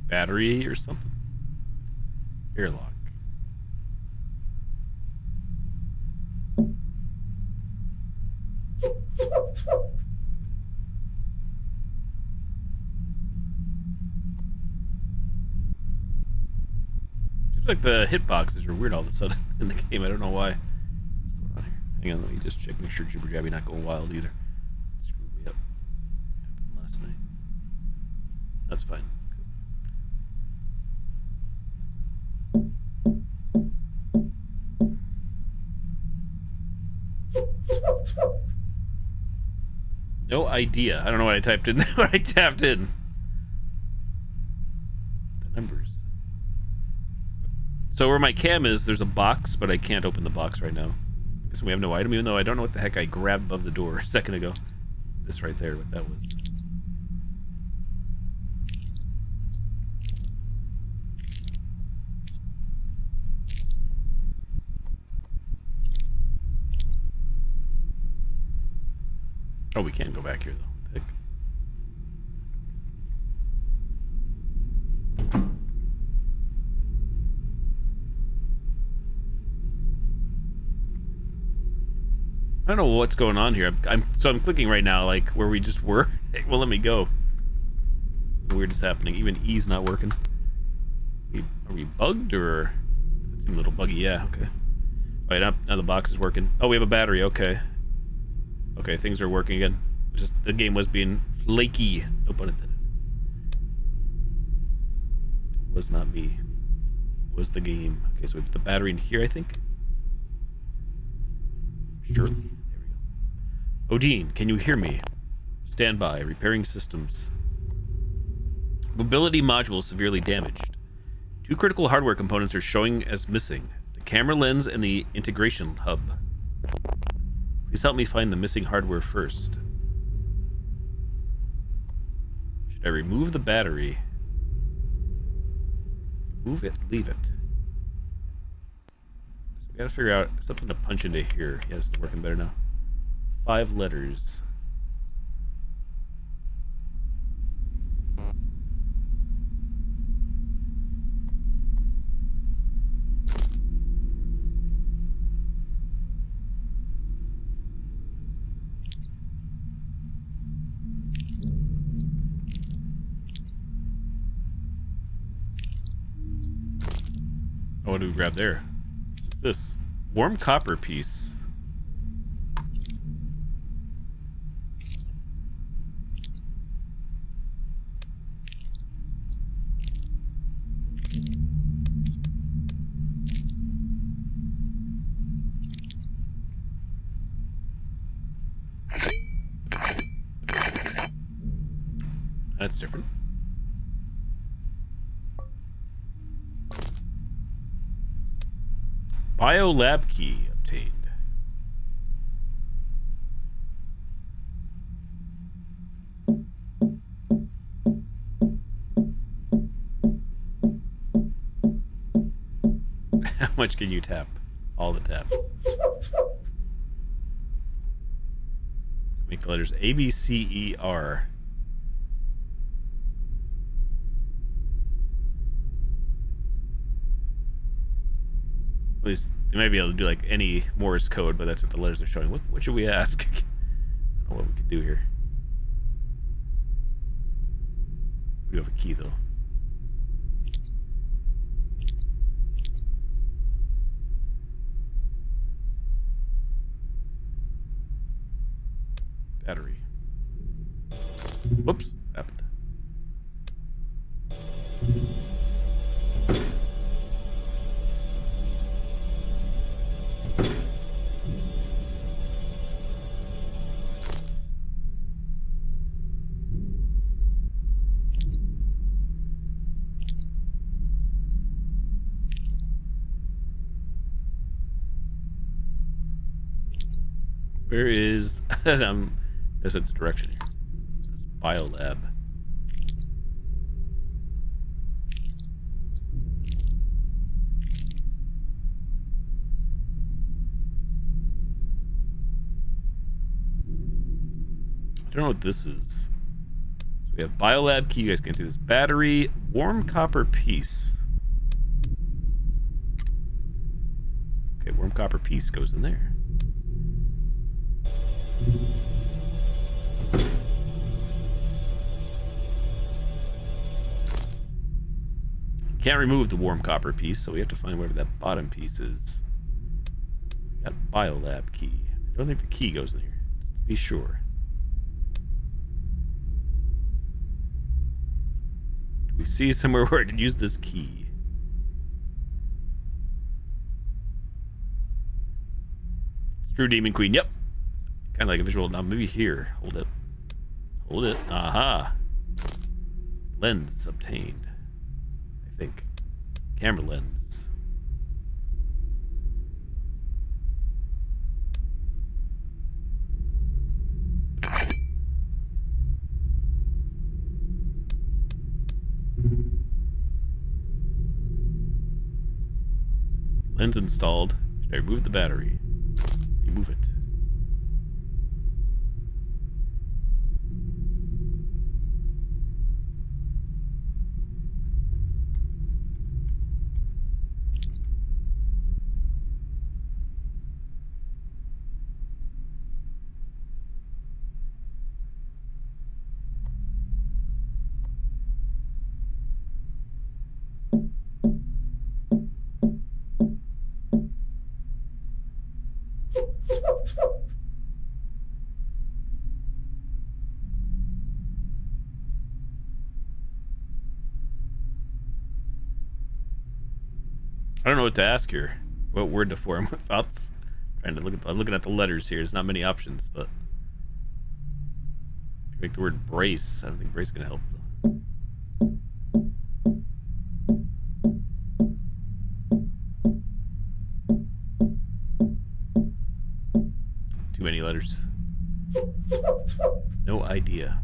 Battery or something. Airlock. Seems like the hitboxes are weird all of a sudden in the game. I don't know why. What's going on here? Hang on, let me just check, make sure Jibber Jabby not going wild either. Screwed me up. Happened last night. That's fine. No idea. I don't know what I typed in. What I tapped in. The numbers. So where my cam is, there's a box, but I can't open the box right now. So we have no item, even though I don't know what the heck I grabbed above the door a second ago. This right there, what that was. Oh, we can go back here, though. What the heck? I don't know what's going on here. I'm clicking right now, like, where we just were. It won't let me go. Weird is happening. Even E's not working. Are we bugged, or... It seemed a little buggy. Yeah, okay. Wait, now the box is working. Oh, we have a battery. Okay. Okay, things are working again. Just the game was being flaky. No pun intended. It was not me. It was the game. Okay, so we have the battery in here, I think. Surely. There we go. Odin, can you hear me? Stand by. Repairing systems. Mobility module severely damaged. 2 critical hardware components are showing as missing. The camera lens and the integration hub. Please help me find the missing hardware first. Should I remove the battery? Remove it, leave it. So We gotta figure out something to punch into here. Yeah, this is working better now. 5 letters. Oh, what do we grab there? What's this? Warm copper piece. That's different. Biolab key obtained. How much can you tap? All the taps. Make the letters A, B, C, E, R. At least they might be able to do like any Morse code, but that's what the letters are showing. What should we ask? I don't know what we could do here. We have a key though. Battery. Whoops, happened. Where is there's its direction here. This biolab. I don't know what this is. So we have biolab key. You guys can see this battery, warm copper piece. Okay, warm copper piece goes in there. Can't remove the warm copper piece, so we have to find whatever that bottom piece is. We got biolab key. I don't think the key goes in here, just to be sure. Do we see somewhere where I can use this key? It's True Demon Queen. Yep. Kind of like a visual. Now maybe here. Hold it. Hold it. Aha. Lens obtained. I think. Camera lens. Lens installed. Should I remove the battery? Remove it. I don't know what to ask here. What word to form? Thoughts? I'm looking at the letters here. There's not many options, but make the word brace. I don't think brace is gonna help though. Too many letters. No idea.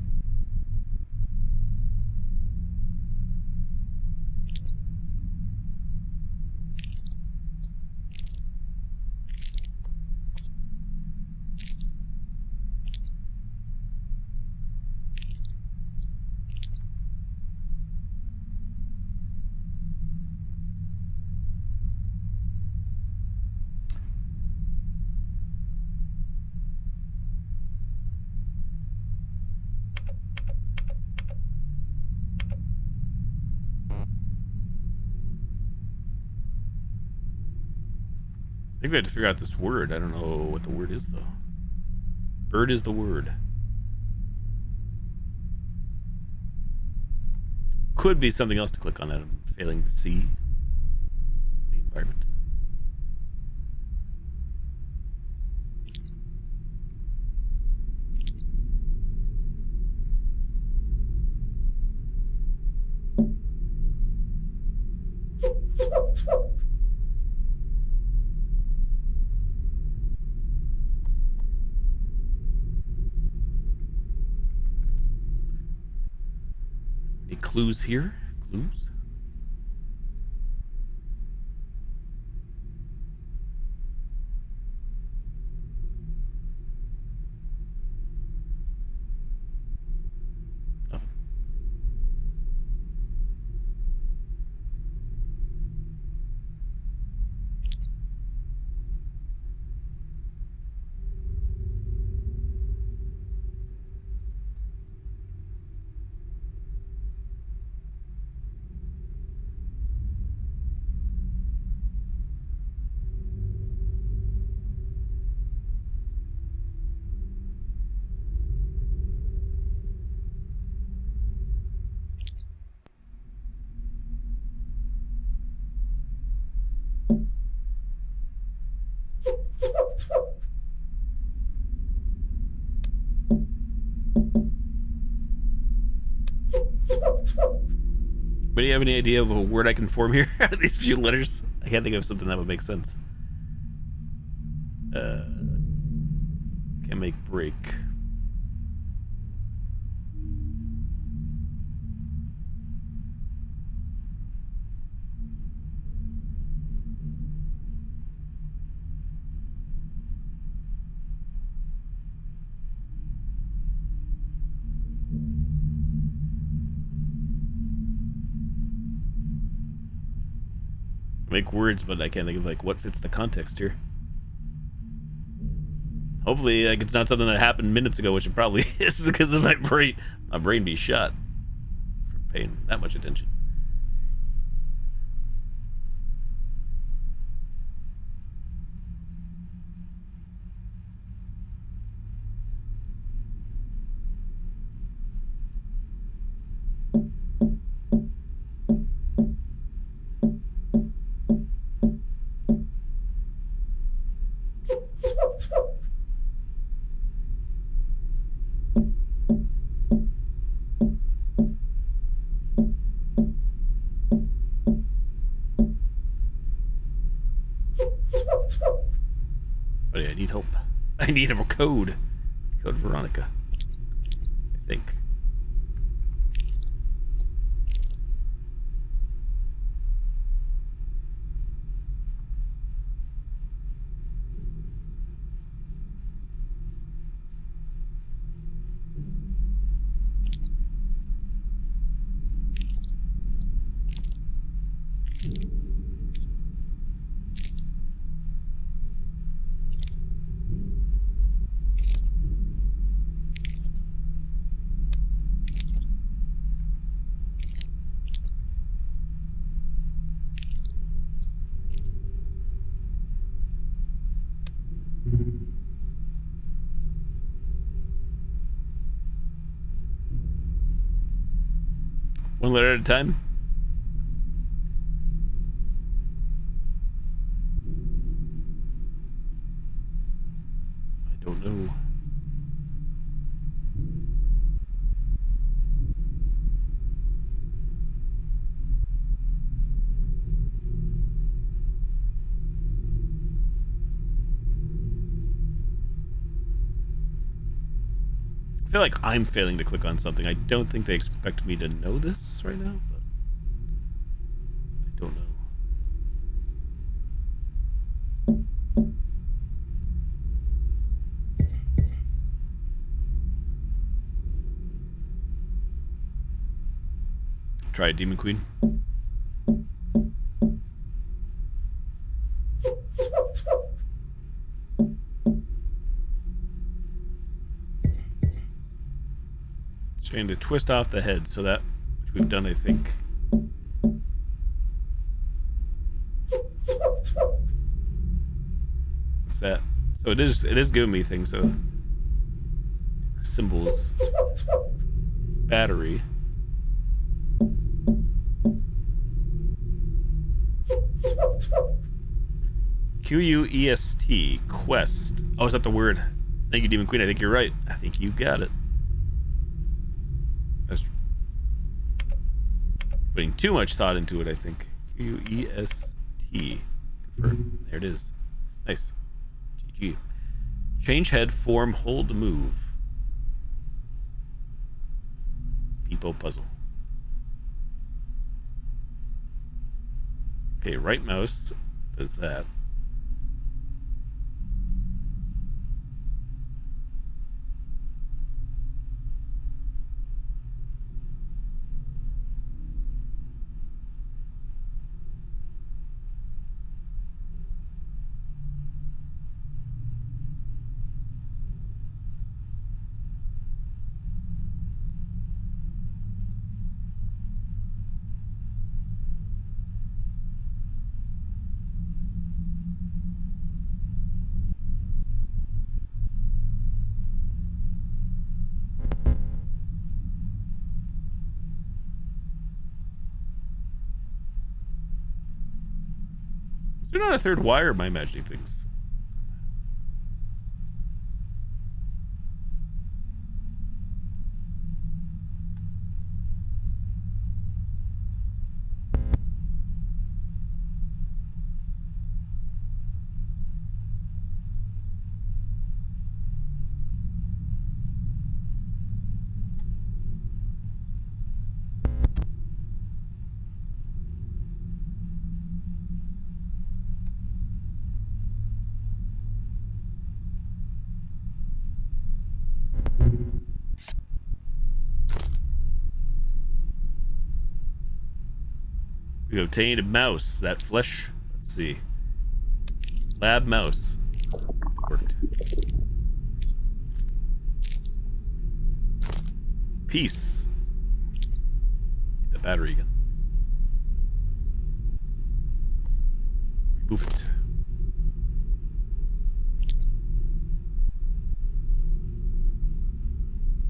I think we have to figure out this word. I don't know what the word is, though. Bird is the word. Could be something else to click on that I'm failing to see. The environment. Any clues here? Clues? Nothing. But do you have any idea of a word I can form here out of these few letters? I can't think of something that would make sense. Can't make break. Make words, but I can't think of like what fits the context here. Hopefully, like it's not something that happened minutes ago, which it probably is because of my brain be shot for paying that much attention. But yeah, I need help. I need a code. Code Veronica. I think. One letter at a time. I don't know. I feel like I'm failing to click on something. I don't think they expect me to know this right now, but I don't know. Try it, Demon Queen. Trying to twist off the head, so that, which we've done, I think. What's that? So it is giving me things. So symbols, battery. Quest, quest. Oh, is that the word? Thank you, Demon Queen. I think you're right. I think you got it. That's putting too much thought into it, I think. Quest. Confirm. There it is. Nice. GG. Change head, form, hold, move. People puzzle. Okay, right mouse does that. Is there not a third wire? Am I imagining things? We obtained a mouse. That flesh. Let's see. Lab mouse. Worked. Piece. The battery again. Remove it.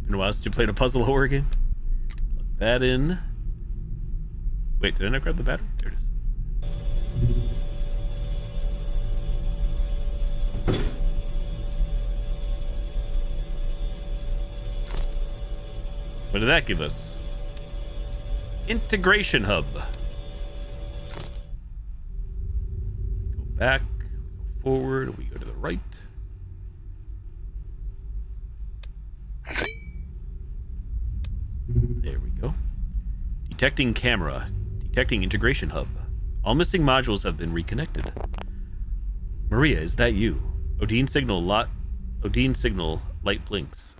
Been a while since you played a puzzle horror game. Plug that in. Wait, did I not grab the battery? There it is. What did that give us? Integration hub. Go back, we go forward, we go to the right. There we go. Detecting camera. Detecting integration hub. All missing modules have been reconnected. Maria, is that you? Odin signal light blinks.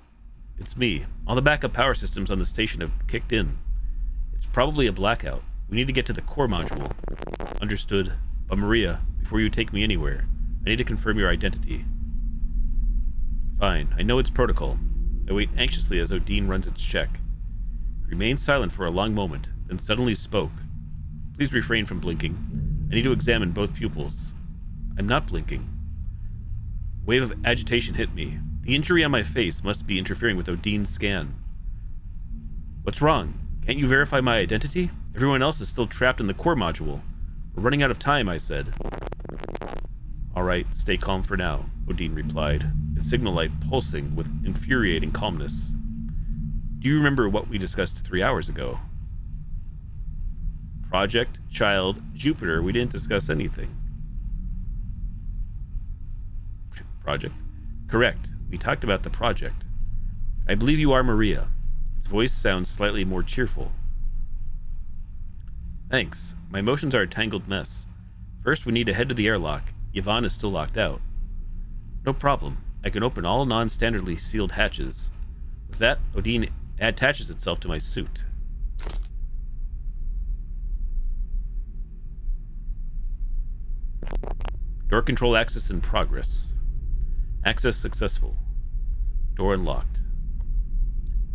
It's me. All the backup power systems on the station have kicked in. It's probably a blackout. We need to get to the core module. Understood. But Maria, before you take me anywhere, I need to confirm your identity. Fine. I know it's protocol. I wait anxiously as Odin runs its check. He remained silent for a long moment, then suddenly spoke. Please refrain from blinking. I need to examine both pupils. I'm not blinking. A wave of agitation hit me. The injury on my face must be interfering with Odin's scan. What's wrong? Can't you verify my identity? Everyone else is still trapped in the core module. We're running out of time, I said. All right, stay calm for now, Odin replied, his signal light pulsing with infuriating calmness. Do you remember what we discussed 3 hours ago? Project, child, Jupiter, we didn't discuss anything. Project? Correct. We talked about the project. I believe you are Maria. His voice sounds slightly more cheerful. Thanks. My emotions are a tangled mess. First, we need to head to the airlock. Yvonne is still locked out. No problem. I can open all non-standardly sealed hatches. With that, Odin attaches itself to my suit. Door control access in progress. Access successful. Door unlocked.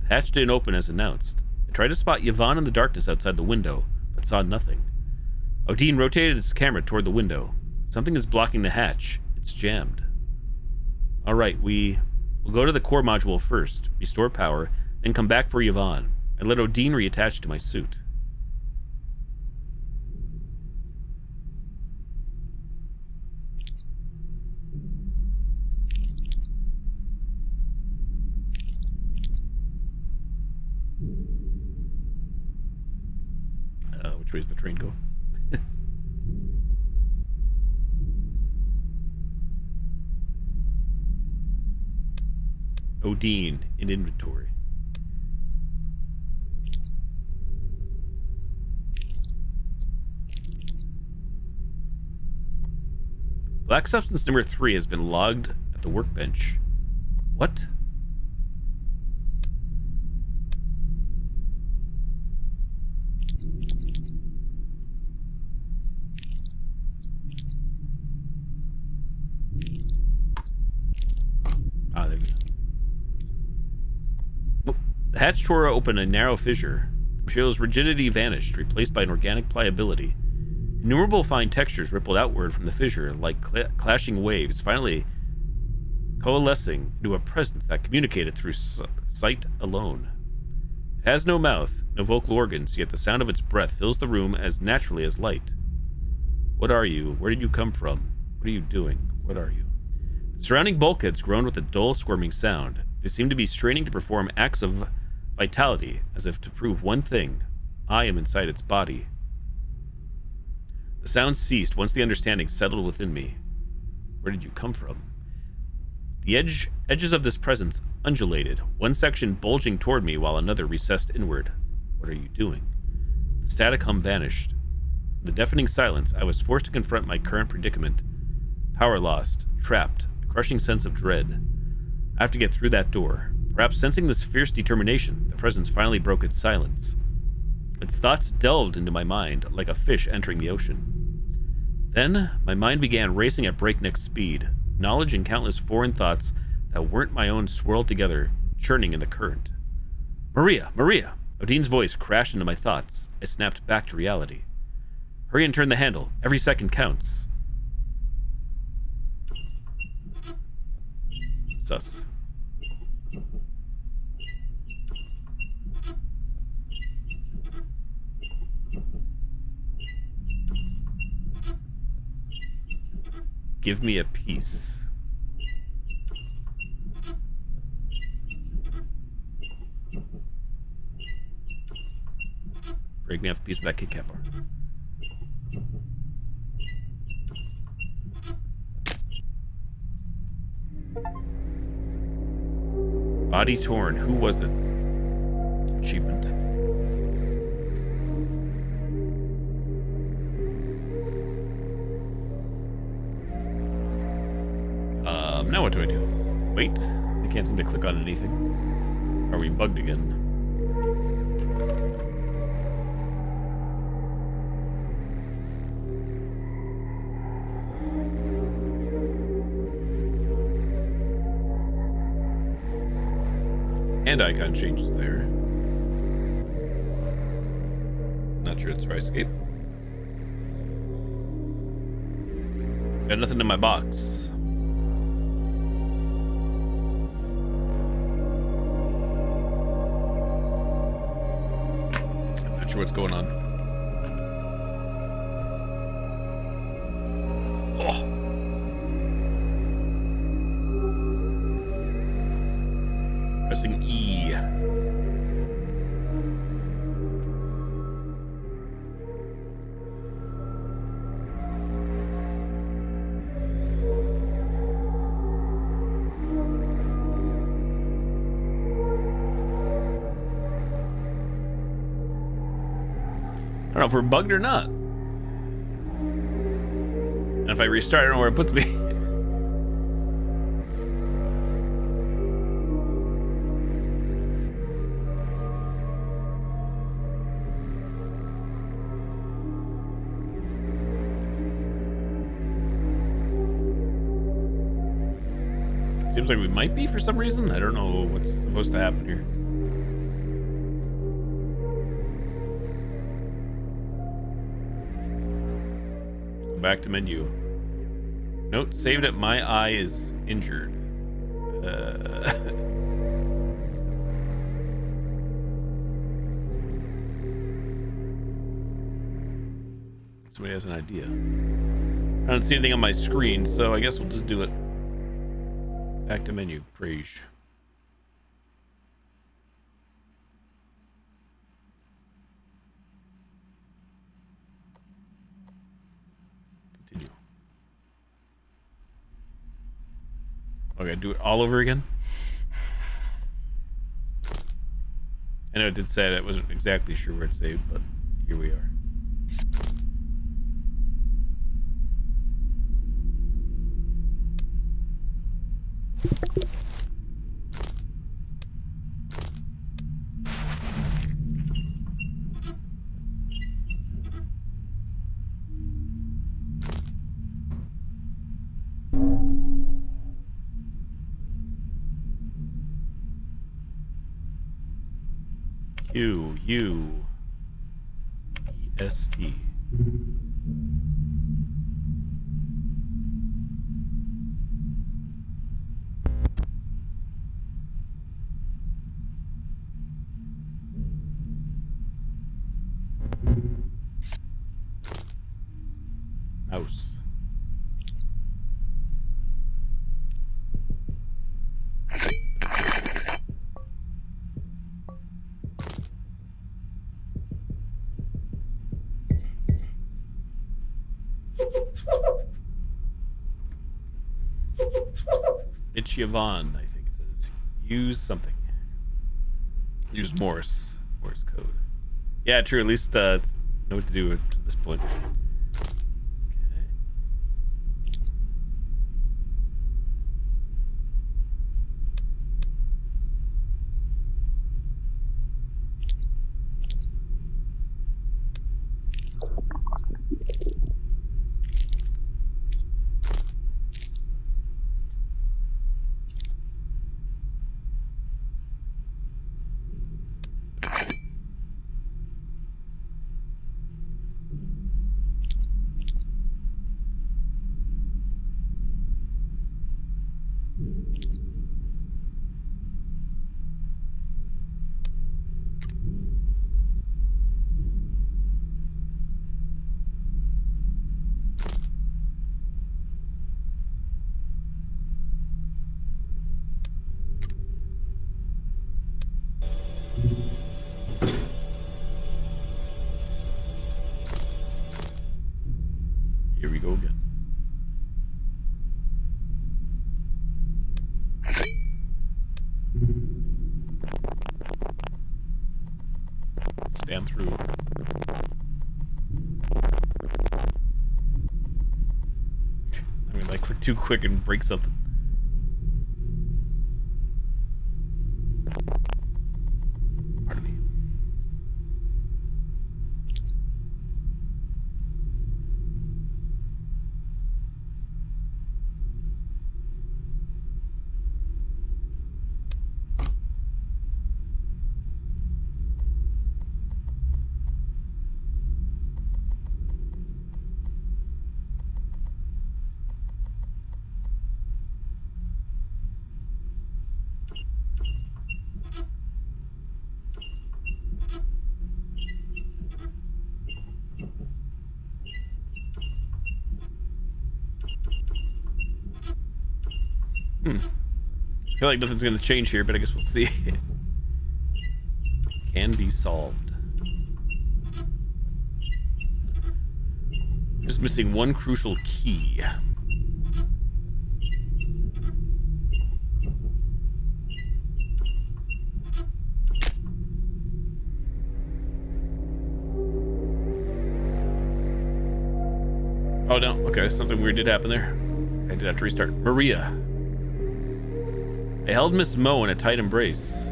The hatch didn't open as announced. I tried to spot Yvonne in the darkness outside the window, but saw nothing. Odin rotated his camera toward the window. Something is blocking the hatch. It's jammed. All right, we'll go to the core module first, restore power, then come back for Yvonne. I let Odin reattach to my suit. Which way's the train go? Odin in inventory. Black substance number 3 has been logged at the workbench. What? Ah, there we go. The hatch tore open a narrow fissure. The material's rigidity vanished, replaced by an organic pliability. Innumerable fine textures rippled outward from the fissure like clashing waves, finally coalescing into a presence that communicated through sight alone. It has no mouth, no vocal organs, yet the sound of its breath fills the room as naturally as light. What are you? Where did you come from? What are you doing? What are you? The surrounding bulkheads groaned with a dull, squirming sound. They seemed to be straining to perform acts of vitality, as if to prove one thing: I am inside its body. The sound ceased once the understanding settled within me. Where did you come from? The edges of this presence undulated, one section bulging toward me while another recessed inward. What are you doing? The static hum vanished. In the deafening silence, I was forced to confront my current predicament. Power lost, trapped, a crushing sense of dread. I have to get through that door. Perhaps sensing this fierce determination, the presence finally broke its silence. Its thoughts delved into my mind like a fish entering the ocean. Then, my mind began racing at breakneck speed. Knowledge and countless foreign thoughts that weren't my own swirled together, churning in the current. Maria! Maria! Odin's voice crashed into my thoughts. I snapped back to reality. Hurry and turn the handle. Every second counts. Sus. Give me a piece. Break me off a piece of that Kit Kat bar. Body torn. Who was it? Achievement. Now what do I do? Wait. I can't seem to click on anything. Are we bugged again? Hand icon changes there. Not sure it's try escape. Got nothing in my box. Sure what's going on. Oh. Pressing E. I don't know if we're bugged or not. And if I restart, I don't know where it puts me. Seems like we might be for some reason. I don't know what's supposed to happen here. Back to menu. Note saved at my eye is injured. Somebody has an idea. I don't see anything on my screen, so I guess we'll just do it. Back to menu. Praise. Continue. Okay, do it all over again. I know it did say that. I wasn't exactly sure where it saved, but here we are. Q-U-E-S-T. Mouse. It's Yvonne, I think it says. Use something. Use Morse code. Yeah, true. At least know what to do at this point. Okay. Here we go again. Spam through. I mean, like, click too quick and break something. Pardon me. I feel like nothing's gonna change here, but I guess we'll see. Can be solved. Just missing one crucial key. Oh no, okay, something weird did happen there. I did have to restart. Maria. I held Miss Mo in a tight embrace.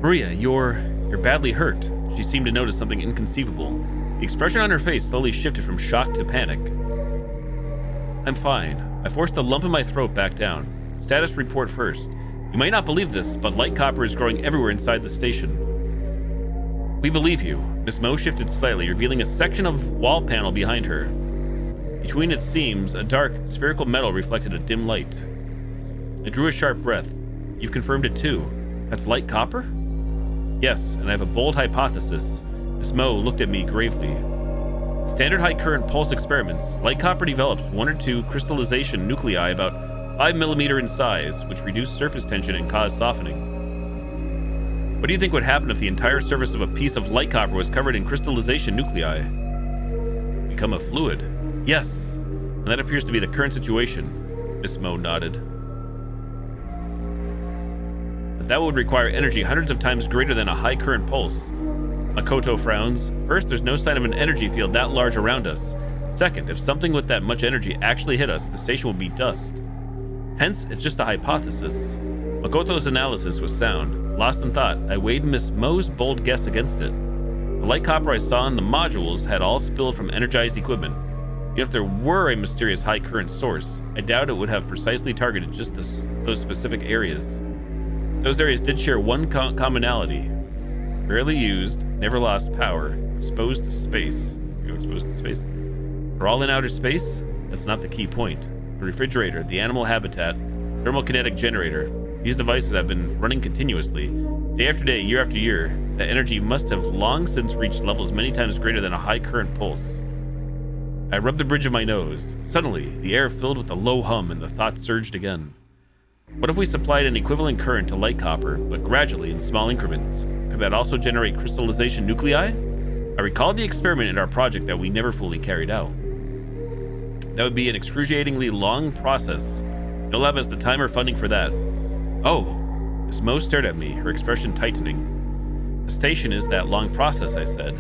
Maria, you're badly hurt. She seemed to notice something inconceivable. The expression on her face slowly shifted from shock to panic. I'm fine. I forced a lump in my throat back down. Status report first. You might not believe this, but light copper is growing everywhere inside the station. We believe you. Miss Mo shifted slightly, revealing a section of wall panel behind her. Between its seams, a dark, spherical metal reflected a dim light. I drew a sharp breath. You've confirmed it too. That's light copper? Yes, and I have a bold hypothesis. Miss Mo looked at me gravely. Standard high current pulse experiments, light copper develops 1 or 2 crystallization nuclei about 5 millimeter in size, which reduce surface tension and cause softening. What do you think would happen if the entire surface of a piece of light copper was covered in crystallization nuclei? Become a fluid. Yes, and that appears to be the current situation. Miss Mo nodded. But that would require energy hundreds of times greater than a high current pulse. Makoto frowns. First, there's no sign of an energy field that large around us. Second, if something with that much energy actually hit us, the station would be dust. Hence, it's just a hypothesis. Makoto's analysis was sound. Lost in thought, I weighed Miss Mo's bold guess against it. The light copper I saw in the modules had all spilled from energized equipment. Even if there were a mysterious high current source, I doubt it would have precisely targeted just those specific areas. Those areas did share one commonality. Rarely used, never lost power, exposed to space. Exposed to space? For all in outer space? That's not the key point. The refrigerator, the animal habitat, thermal kinetic generator. These devices have been running continuously. Day after day, year after year, that energy must have long since reached levels many times greater than a high current pulse. I rubbed the bridge of my nose. Suddenly, the air filled with a low hum and the thought surged again. What if we supplied an equivalent current to light copper, but gradually in small increments? Could that also generate crystallization nuclei? I recalled the experiment in our project that we never fully carried out. That would be an excruciatingly long process. No lab has the time or funding for that. Oh, Miss Mo stared at me, her expression tightening. The station is that long process, I said.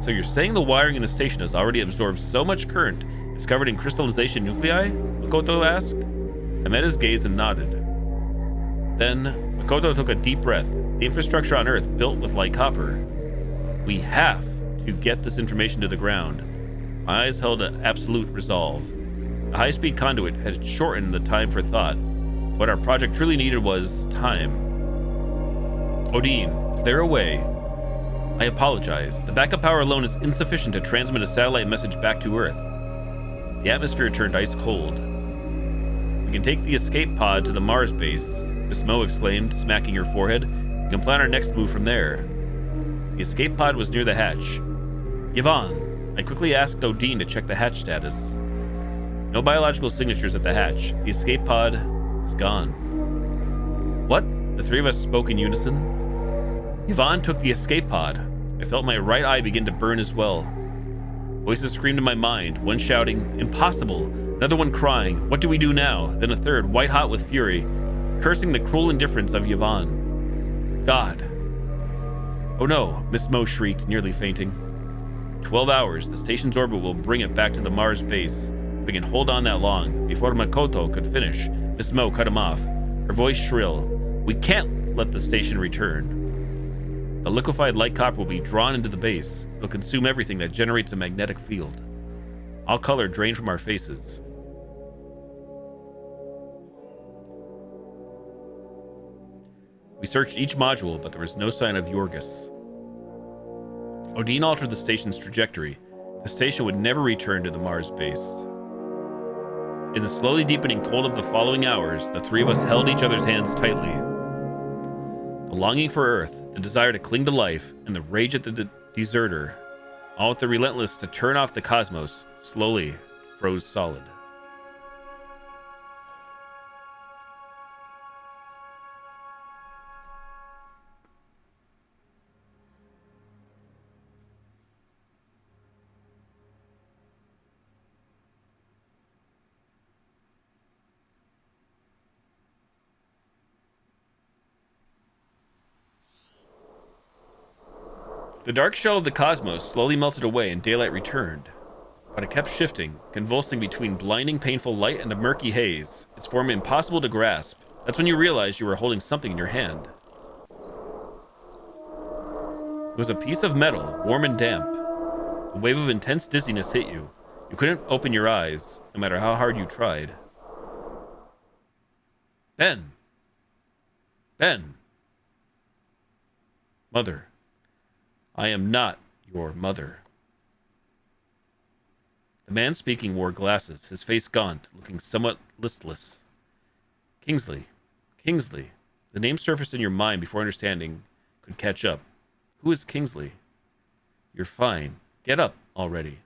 So you're saying the wiring in the station has already absorbed so much current it's covered in crystallization nuclei? Makoto asked. I met his gaze and nodded. Then, Makoto took a deep breath. The infrastructure on Earth built with light copper. We have to get this information to the ground. My eyes held an absolute resolve. The high-speed conduit had shortened the time for thought. What our project truly needed was time. Odin, is there a way? I apologize. The backup power alone is insufficient to transmit a satellite message back to Earth. The atmosphere turned ice cold. We can take the escape pod to the Mars base, Miss Mo exclaimed, smacking her forehead. We can plan our next move from there. The escape pod was near the hatch. Yvonne, I quickly asked Odin to check the hatch status. No biological signatures at the hatch. The escape pod is gone. What? The three of us spoke in unison. Yvonne took the escape pod. I felt my right eye begin to burn as well. Voices screamed in my mind, one shouting, "Impossible!" Another one crying, "What do we do now?" Then a third, white-hot with fury, cursing the cruel indifference of Yvonne. God. Oh no, Miss Mo shrieked, nearly fainting. 12 hours, the station's orbit will bring it back to the Mars base. We can hold on that long. Before Makoto could finish, Miss Mo cut him off, her voice shrill. We can't let the station return. The liquefied light copper will be drawn into the base. It'll consume everything that generates a magnetic field. All color drained from our faces. We searched each module, but there was no sign of Yorgos. Odin altered the station's trajectory. The station would never return to the Mars base. In the slowly deepening cold of the following hours, the three of us held each other's hands tightly. The longing for Earth, the desire to cling to life, and the rage at the deserter, all with the relentless to turn off the cosmos, slowly froze solid. The dark shell of the cosmos slowly melted away and daylight returned. But it kept shifting, convulsing between blinding, painful light and a murky haze, its form impossible to grasp. That's when you realized you were holding something in your hand. It was a piece of metal, warm and damp. A wave of intense dizziness hit you. You couldn't open your eyes, no matter how hard you tried. Ben! Ben! Mother. I am not your mother. The man speaking wore glasses, his face gaunt, looking somewhat listless. Kingsley. Kingsley. The name surfaced in your mind before understanding could catch up. Who is Kingsley? You're fine. Get up already.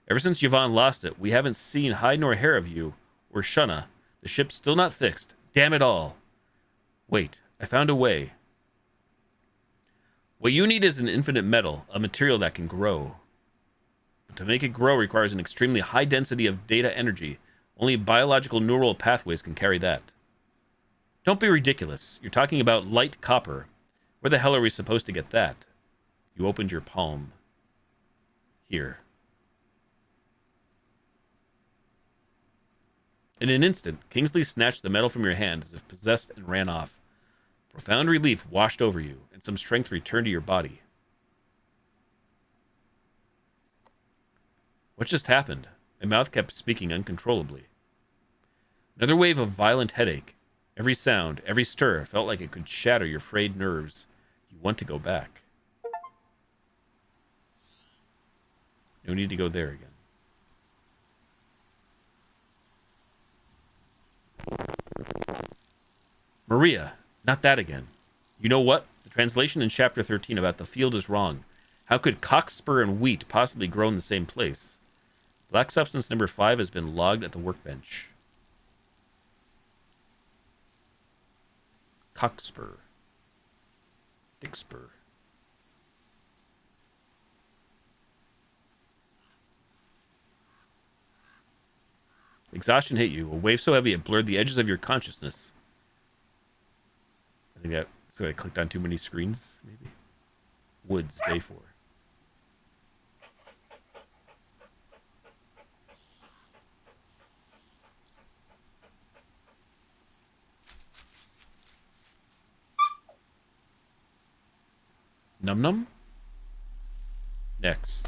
Ever since Yvonne lost it, we haven't seen hide nor hair of you or Shunna. The ship's still not fixed. Damn it all. Wait, I found a way. What you need is an infinite metal, a material that can grow. But to make it grow requires an extremely high density of data energy. Only biological neural pathways can carry that. Don't be ridiculous. You're talking about light copper. Where the hell are we supposed to get that? You opened your palm. Here. In an instant, Kingsley snatched the metal from your hand as if possessed and ran off. Profound relief washed over you, and some strength returned to your body. What just happened? My mouth kept speaking uncontrollably. Another wave of violent headache. Every sound, every stir felt like it could shatter your frayed nerves. You want to go back. No need to go there again. Maria, not that again. You know what? The translation in chapter 13 about the field is wrong. How could cockspur and wheat possibly grow in the same place? Black substance number 5 has been logged at the workbench. Cockspur. Dickspur. Exhaustion hit you, a wave so heavy it blurred the edges of your consciousness. I think that's I clicked on too many screens, maybe. Woods, day 4. Num num? Next.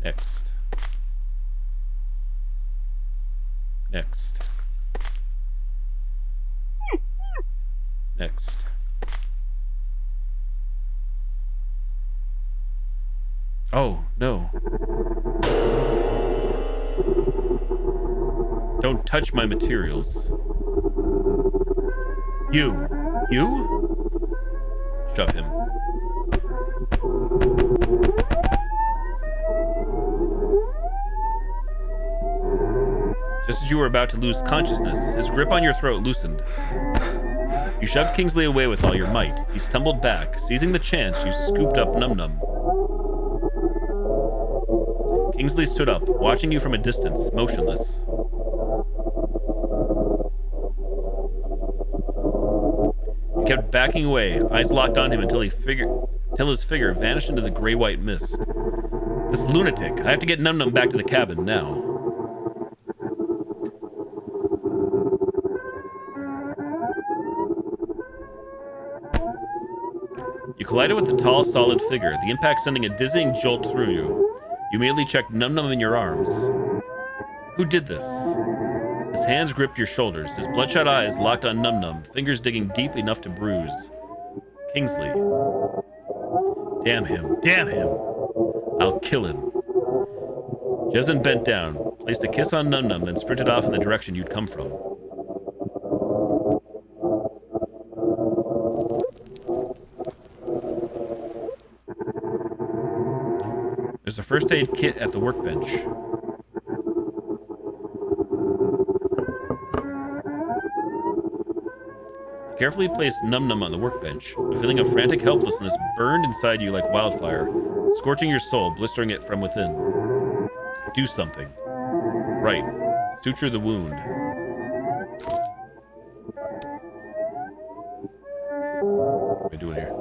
Next. Next. Next. Oh, no. Don't touch my materials. You? Shove him. Just as you were about to lose consciousness, his grip on your throat loosened. You shoved Kingsley away with all your might. He stumbled back. Seizing the chance, you scooped up Num Num. Kingsley stood up, watching you from a distance, motionless. You kept backing away, eyes locked on him until his figure vanished into the gray-white mist. This lunatic. I have to get Num Num back to the cabin now. You collided with the tall, solid figure, the impact sending a dizzying jolt through you. You immediately checked Num Num in your arms. Who did this? His hands gripped your shoulders, his bloodshot eyes locked on Num Num, fingers digging deep enough to bruise. Kingsley. Damn him. Damn him. I'll kill him. Jezen bent down, placed a kiss on Num Num, then sprinted off in the direction you'd come from. There's a first aid kit at the workbench. You carefully placed Num Num on the workbench. A feeling of frantic helplessness burned inside you like wildfire, scorching your soul, blistering it from within. Do something. Right. Suture the wound. What am I doing here?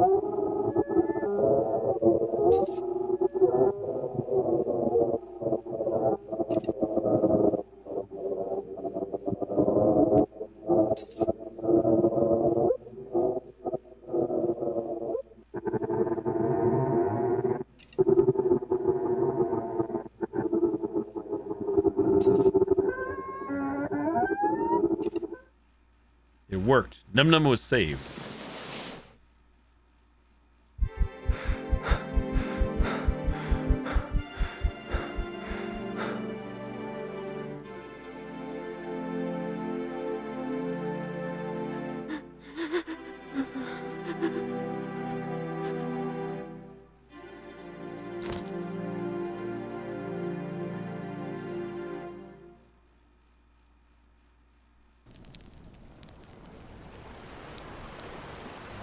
It worked. Num Num was saved.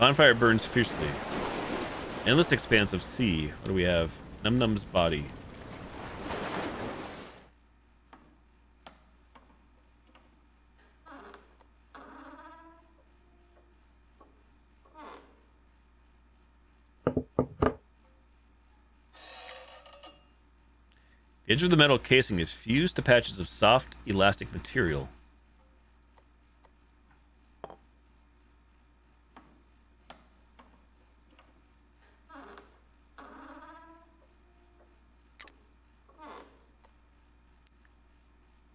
Bonfire burns fiercely. Endless expanse of sea. What do we have? Num Num's body. The edge of the metal casing is fused to patches of soft, elastic material.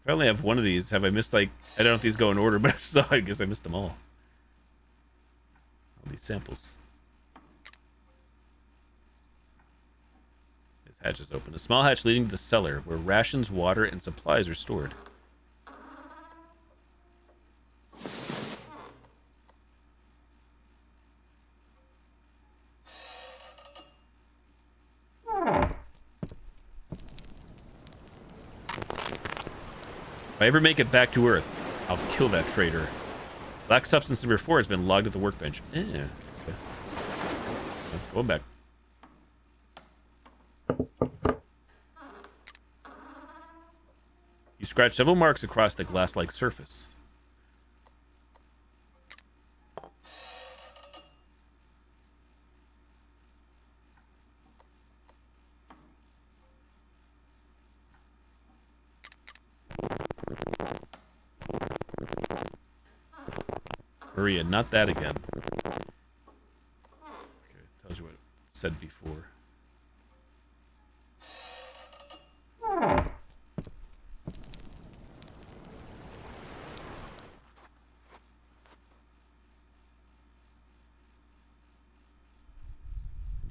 If I only have one of these, have I missed, like, I don't know if these go in order, but if so, I guess I missed them all. All these samples. This hatch is open. A small hatch leading to the cellar, where rations, water, and supplies are stored. If I ever make it back to Earth, I'll kill that traitor. Black substance number 4 has been logged at the workbench. Okay. Going back. You scratch several marks across the glass-like surface. Maria, not that again. Okay, tells you what it said before.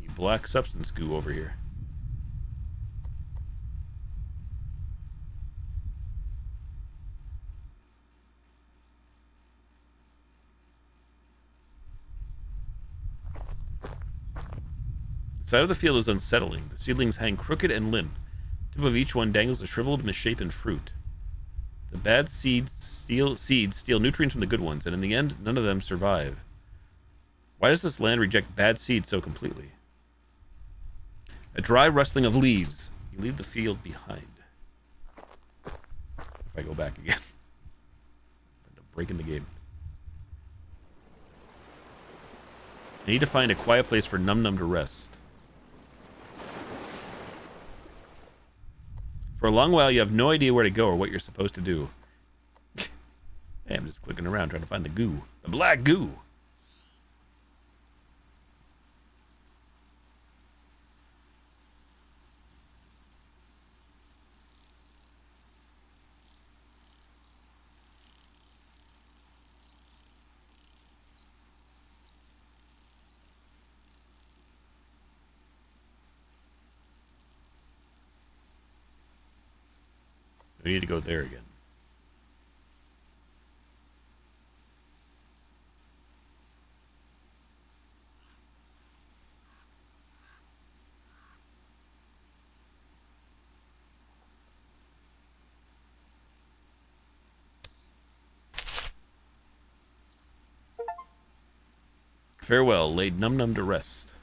Need black substance goo over here. The side of the field is unsettling. The seedlings hang crooked and limp. The tip of each one dangles a shriveled, misshapen fruit. The bad seeds steal nutrients from the good ones, and in the end, none of them survive. Why does this land reject bad seeds so completely? A dry rustling of leaves. You leave the field behind. If I go back again. I end up breaking the game. I need to find a quiet place for Num Num to rest. For a long while, you have no idea where to go or what you're supposed to do. Hey, I'm just clicking around trying to find the goo. The black goo! We need to go there again. Farewell, laid Num Num to rest.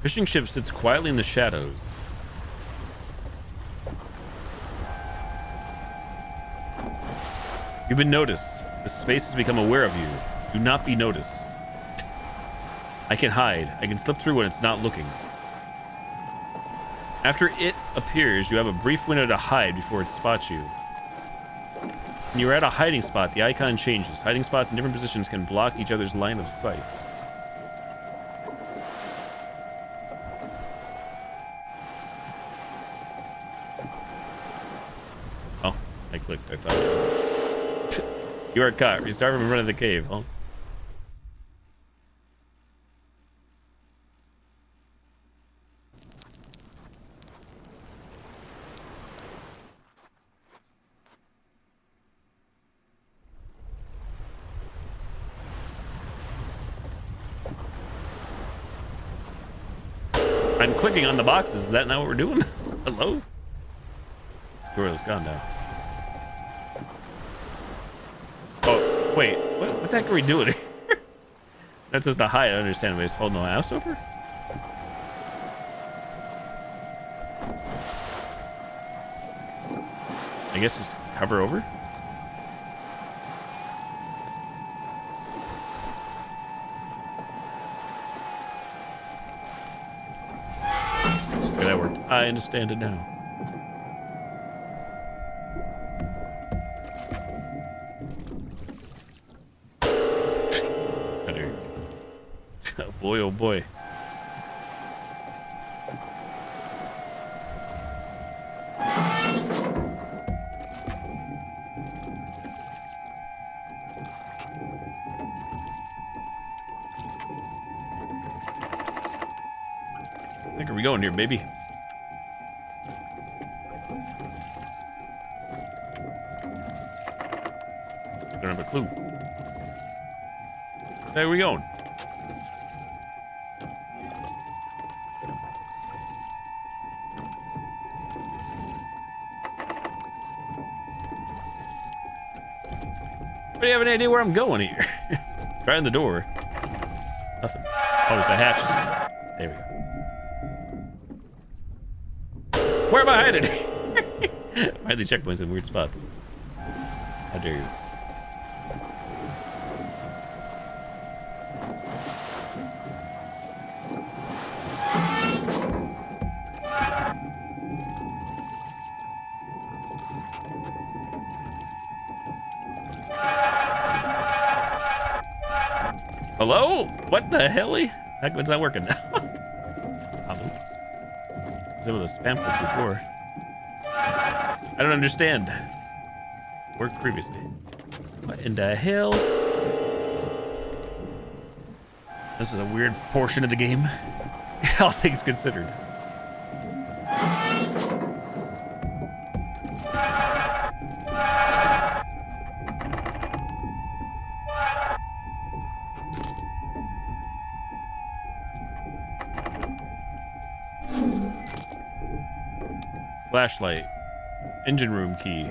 Fishing ship sits quietly in the shadows. You've been noticed. This space has become aware of you. Do not be noticed. I can hide. I can slip through when it's not looking. After it appears, you have a brief window to hide before it spots you. When you're at a hiding spot, the icon changes. Hiding spots in different positions can block each other's line of sight. Oh, I clicked, I thought. You are caught. Restart from in front of the cave, huh? I'm clicking on the boxes. Is that not what we're doing? Hello? Door's gone now. Oh, wait. What the heck are we doing here? That's just a hide. I understand. We just holding the house over? I guess just cover over? Okay, that worked. I understand it now. Oh boy, oh boy. I think are we going here, baby? I don't have a clue. Where are we going? Do you have any idea where I'm going here? Trying the door. Nothing. Oh, there's a hatch. There we go. Where am I hiding? Why are these checkpoints in weird spots? How dare you? Hello? What the hell? Heck, it's not working now. I was able to spam it before. I don't understand. Worked previously. What in the hell? This is a weird portion of the game. All things considered. Flashlight. Engine room key.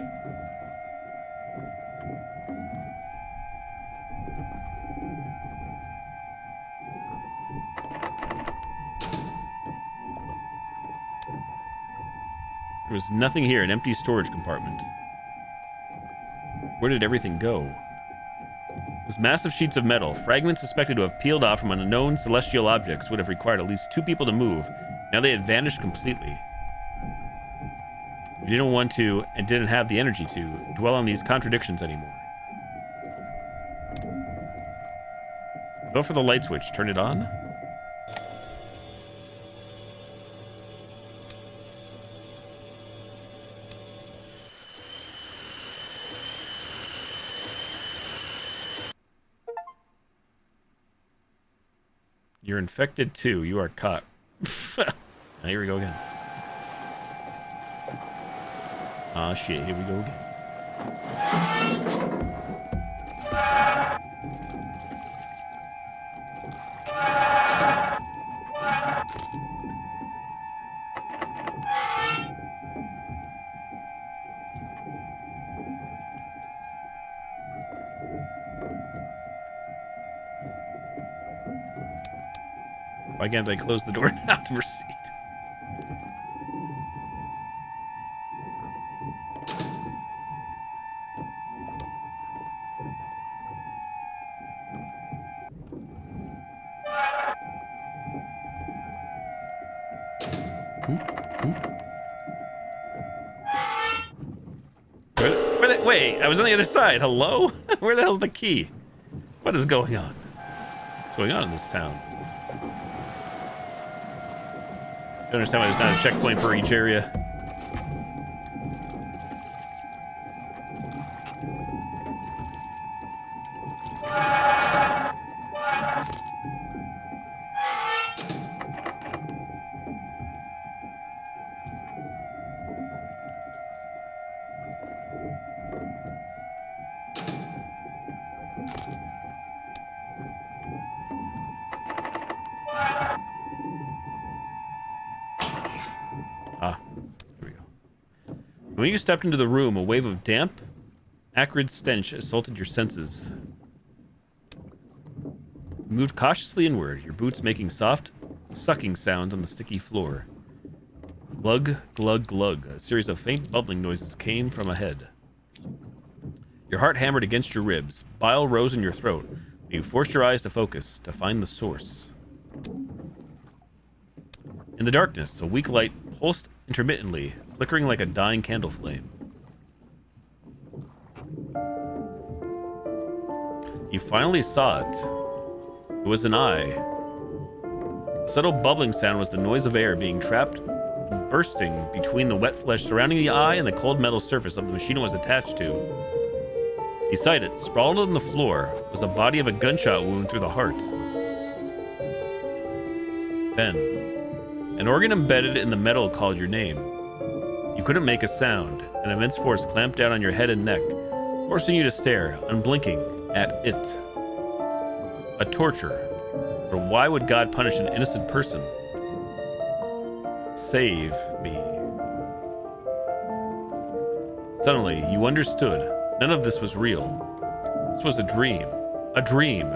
There was nothing here, an empty storage compartment. Where did everything go? Those massive sheets of metal, fragments suspected to have peeled off from unknown celestial objects, would have required at least 2 people to move. Now they had vanished completely. We didn't want to, and didn't have the energy to, dwell on these contradictions anymore. Go for the light switch. Turn it on. You're infected too. You are caught. Now, here we go again. Ah, shit, here we go again. Why can't I close the door now to proceed? Wait, I was on the other side. Hello? Where the hell's the key? What is going on? What's going on in this town? I don't understand why there's not a checkpoint for each area. When you stepped into the room, a wave of damp, acrid stench assaulted your senses. You moved cautiously inward, your boots making soft, sucking sounds on the sticky floor. Glug, glug, glug. A series of faint bubbling noises came from ahead. Your heart hammered against your ribs. Bile rose in your throat. You forced your eyes to focus, to find the source. In the darkness, a weak light pulsed intermittently, flickering like a dying candle flame. You finally saw it. It was an eye. The subtle bubbling sound was the noise of air being trapped and bursting between the wet flesh surrounding the eye and the cold metal surface of the machine it was attached to. Beside it, sprawled on the floor, was the body of a gunshot wound through the heart. Then, an organ embedded in the metal called your name. You couldn't make a sound. An immense force clamped down on your head and neck, forcing you to stare, unblinking, at it. A torture. For why would God punish an innocent person? Save me. Suddenly, you understood. None of this was real. This was a dream. A dream.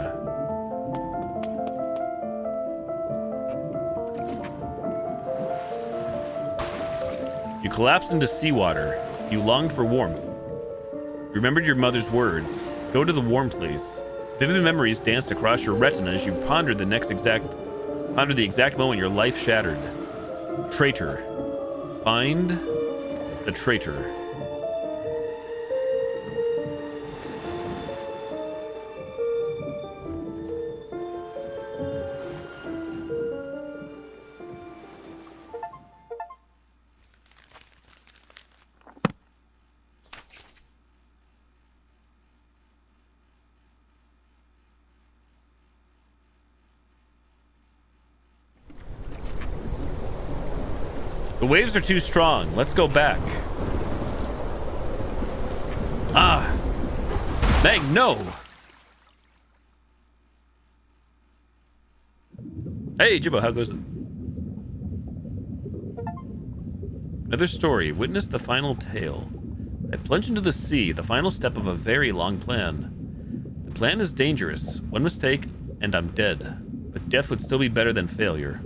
You collapsed into seawater. You longed for warmth. You remembered your mother's words. Go to the warm place. Vivid memories danced across your retina as you pondered the exact moment your life shattered. Traitor. Find the traitor. The waves are too strong. Let's go back. Ah. Meg, no. Hey, Jibbo, how goes it? Another story. Witness the final tale. I plunge into the sea, the final step of a very long plan. The plan is dangerous. One mistake, and I'm dead. But death would still be better than failure.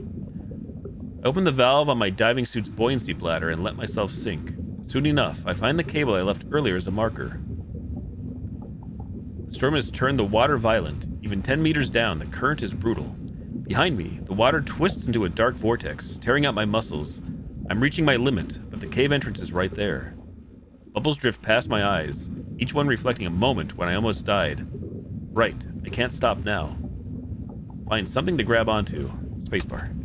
I open the valve on my diving suit's buoyancy bladder and let myself sink. Soon enough, I find the cable I left earlier as a marker. The storm has turned the water violent. Even 10 meters down, the current is brutal. Behind me, the water twists into a dark vortex, tearing out my muscles. I'm reaching my limit, but the cave entrance is right there. Bubbles drift past my eyes, each one reflecting a moment when I almost died. Right, I can't stop now. Find something to grab onto. Spacebar.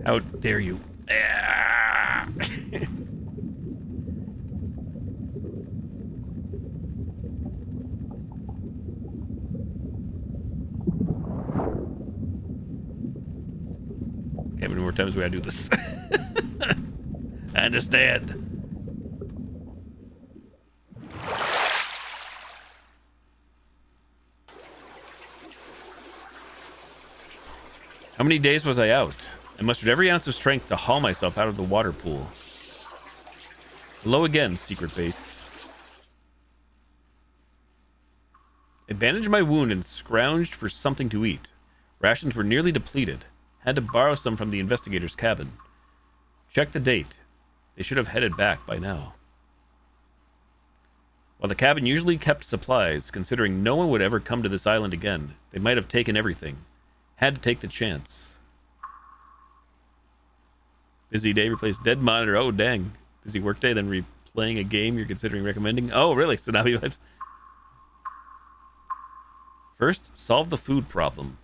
How dare you? How many more times we gotta do this? I understand. How many days was I out? I mustered every ounce of strength to haul myself out of the water pool. Hello again, secret base. I bandaged my wound and scrounged for something to eat. Rations were nearly depleted. Had to borrow some from the investigator's cabin. Check the date. They should have headed back by now. While the cabin usually kept supplies, considering no one would ever come to this island again, they might have taken everything. Had to take the chance. Busy day replaced dead monitor. Oh, dang. Busy workday, then replaying a game you're considering recommending. Oh, really? Tsunami vibes. First, solve the food problem.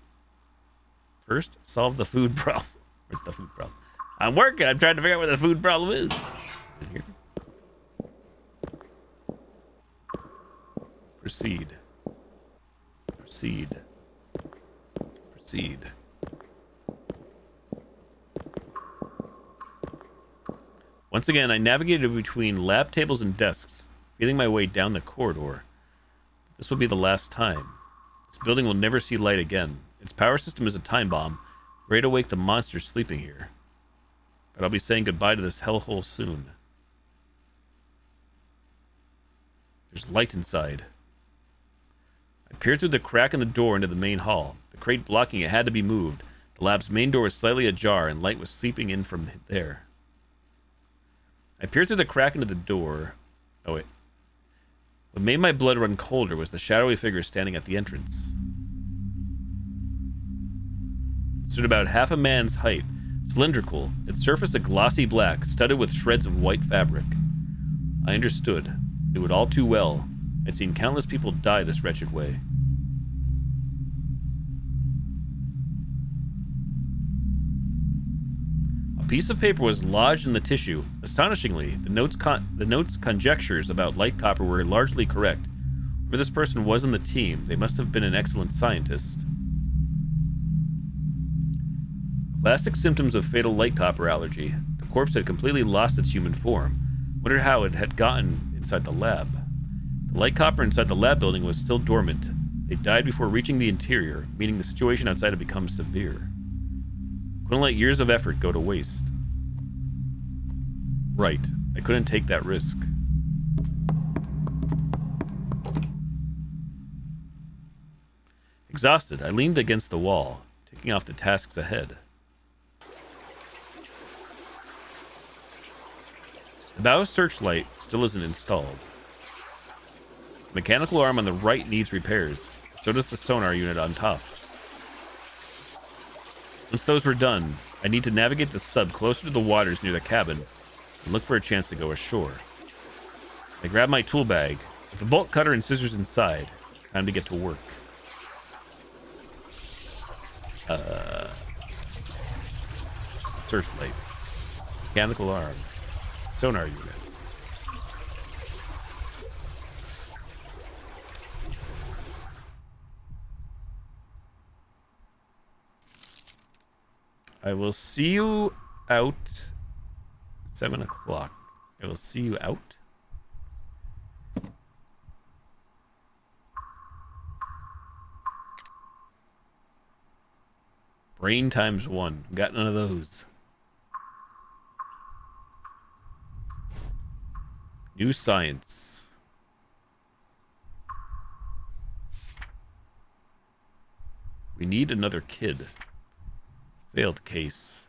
Where's the food problem? I'm working. I'm trying to figure out where the food problem is. In here. Proceed. Proceed. Proceed. Once again, I navigated between lab tables and desks, feeling my way down the corridor. This will be the last time. This building will never see light again. Its power system is a time bomb, ready to wake the monsters sleeping here. But I'll be saying goodbye to this hellhole soon. There's light inside. I peered through the crack in the door into the main hall. The crate blocking it had to be moved. The lab's main door was slightly ajar, and light was seeping in from there. I peered through the crack into the door. Oh, wait. What made my blood run colder was the shadowy figure standing at the entrance. It stood about half a man's height, cylindrical, its surface a glossy black, studded with shreds of white fabric. I understood. Knew it all too well. I'd seen countless people die this wretched way. A piece of paper was lodged in the tissue. Astonishingly, the note's conjectures about light copper were largely correct. Whoever this person was in the team, they must have been an excellent scientist. Classic symptoms of fatal light copper allergy. The corpse had completely lost its human form. Wondered how it had gotten inside the lab. The light copper inside the lab building was still dormant. They died before reaching the interior, meaning the situation outside had become severe. Couldn't let years of effort go to waste. Right. I couldn't take that risk. Exhausted, I leaned against the wall, ticking off the tasks ahead. The bow searchlight still isn't installed. The mechanical arm on the right needs repairs. So does the sonar unit on top. Once those were done, I need to navigate the sub closer to the waters near the cabin and look for a chance to go ashore. I grab my tool bag, with the bolt cutter and scissors inside. Time to get to work. Searchlight. Mechanical arm. Sonar unit. I will see you out 7 o'clock. I will see you out. Brain times 1. Got none of those. New science. We need another kid. Failed case.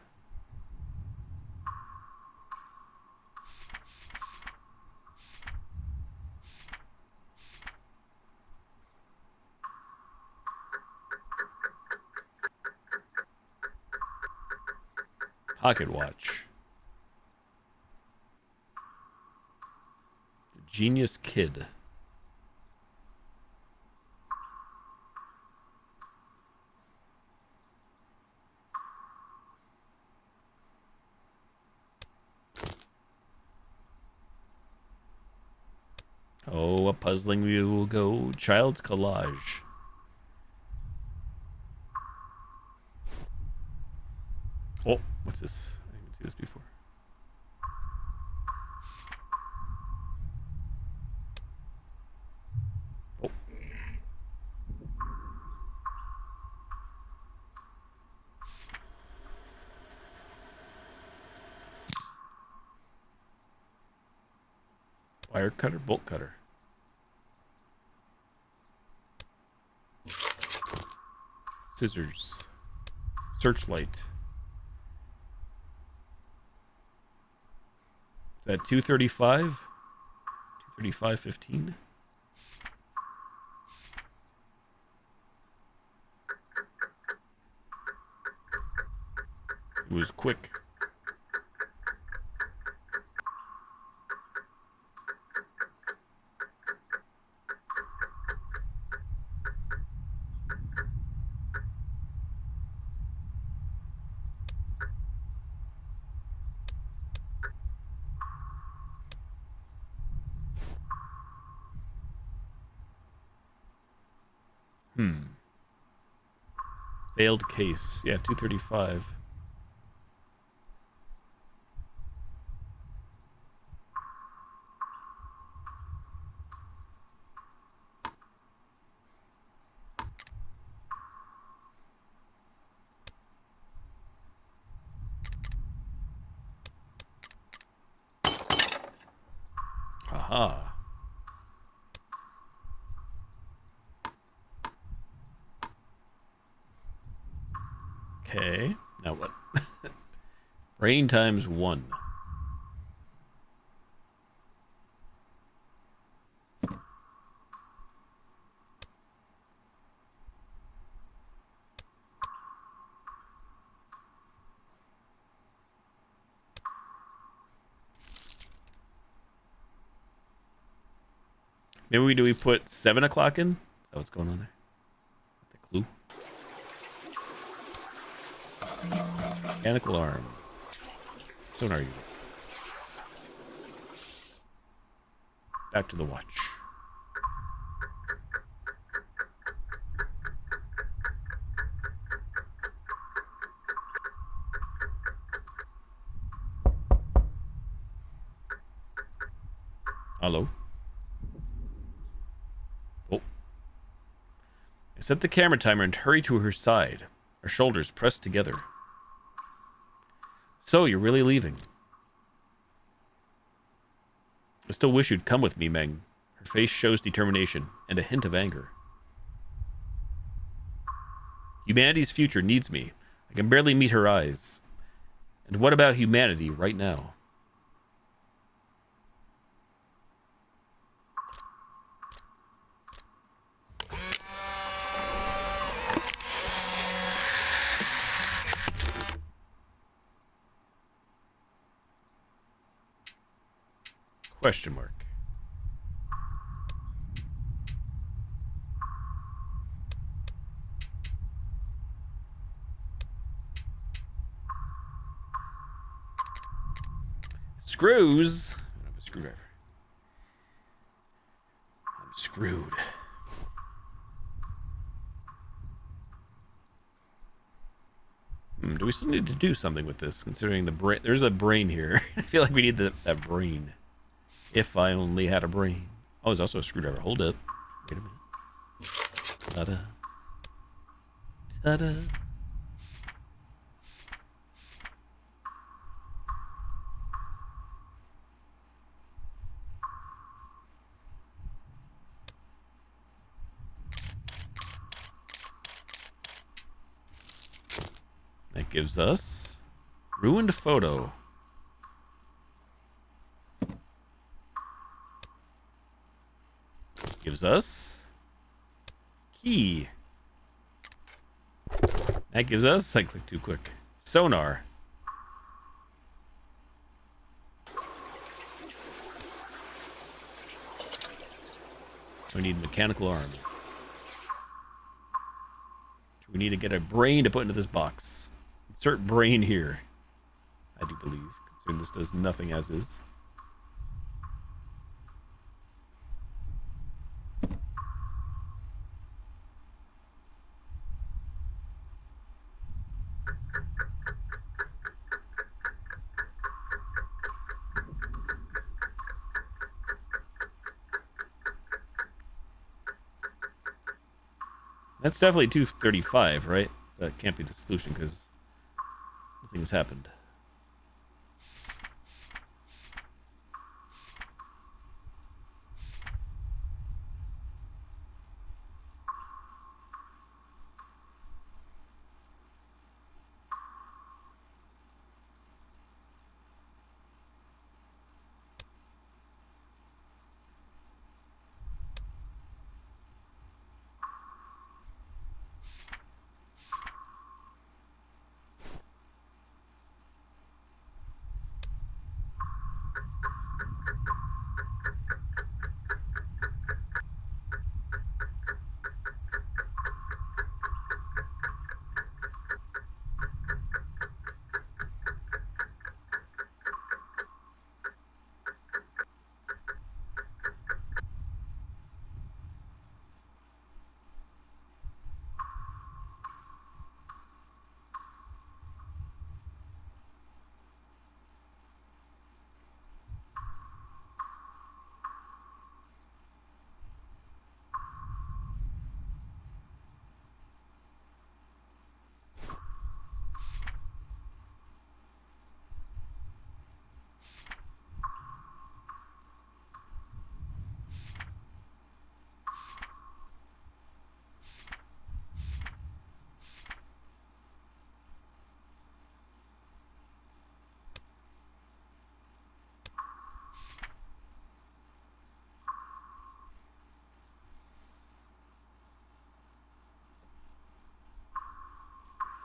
Pocket watch. The genius kid. Oh, a puzzling we will go. Child's collage. Oh, what's this? I didn't see this before. Oh. Wire cutter, bolt cutter. Scissors. Searchlight. Is that 235? 235.15? It was quick. Failed case. Yeah, 235. Aha. Okay. Now what? Brain times 1. Maybe we put 7 o'clock in? Is that what's going on there? The clue. Mechanical arm. Sonar unit. Back to the watch. Hello. Oh. I set the camera timer and hurry to her side. Our shoulders pressed together. So, you're really leaving? I still wish you'd come with me, Meng. Her face shows determination and a hint of anger. Humanity's future needs me. I can barely meet her eyes. And what about humanity right now? Question mark. Screws. I don't have a screwdriver. I'm screwed. Do we still need to do something with this, considering the brain? There's a brain here. I feel like we need that brain. If I only had a brain. Oh, there's also a screwdriver. Hold up. Wait a minute. Ta-da. Ta-da. That gives us ruined photo. Gives us key. That gives us, I clicked too quick, sonar. We need mechanical arm. We need to get a brain to put into this box. Insert brain here. I do believe, considering this does nothing as is. That's definitely 235, right? That can't be the solution because nothing has happened.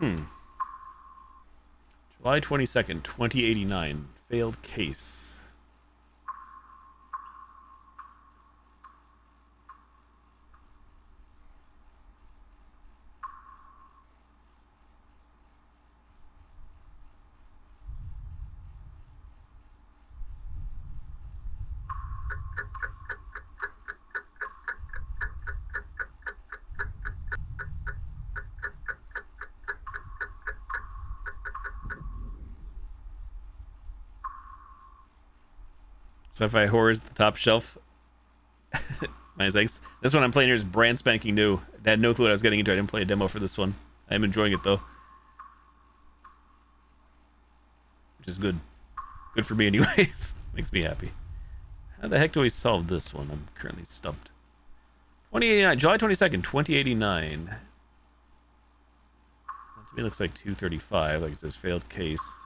July 22nd, 2089. Failed case. Sci-fi horrors at the top shelf. Nice, thanks. This one I'm playing here is brand spanking new. I had no clue what I was getting into. I didn't play a demo for this one. I am enjoying it though, which is good. Good for me, anyways. Makes me happy. How the heck do we solve this one? I'm currently stumped. 2089, July 22nd, 2089. That to me looks like 235, like it says failed case.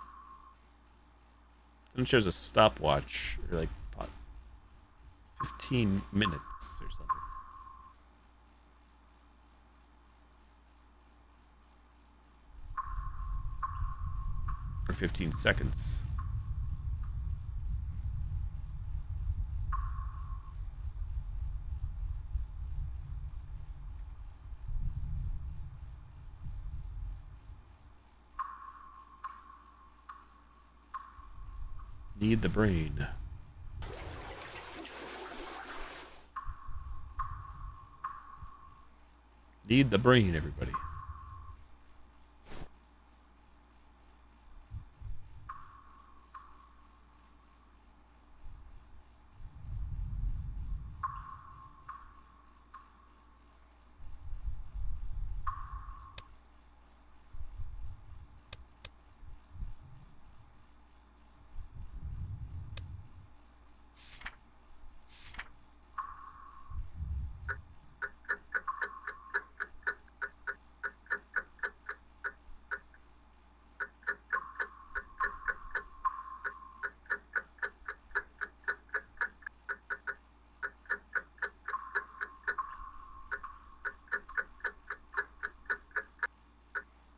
Then it shows a stopwatch, or like 15 minutes or something. Or 15 seconds. Need the brain. Need the brain, everybody.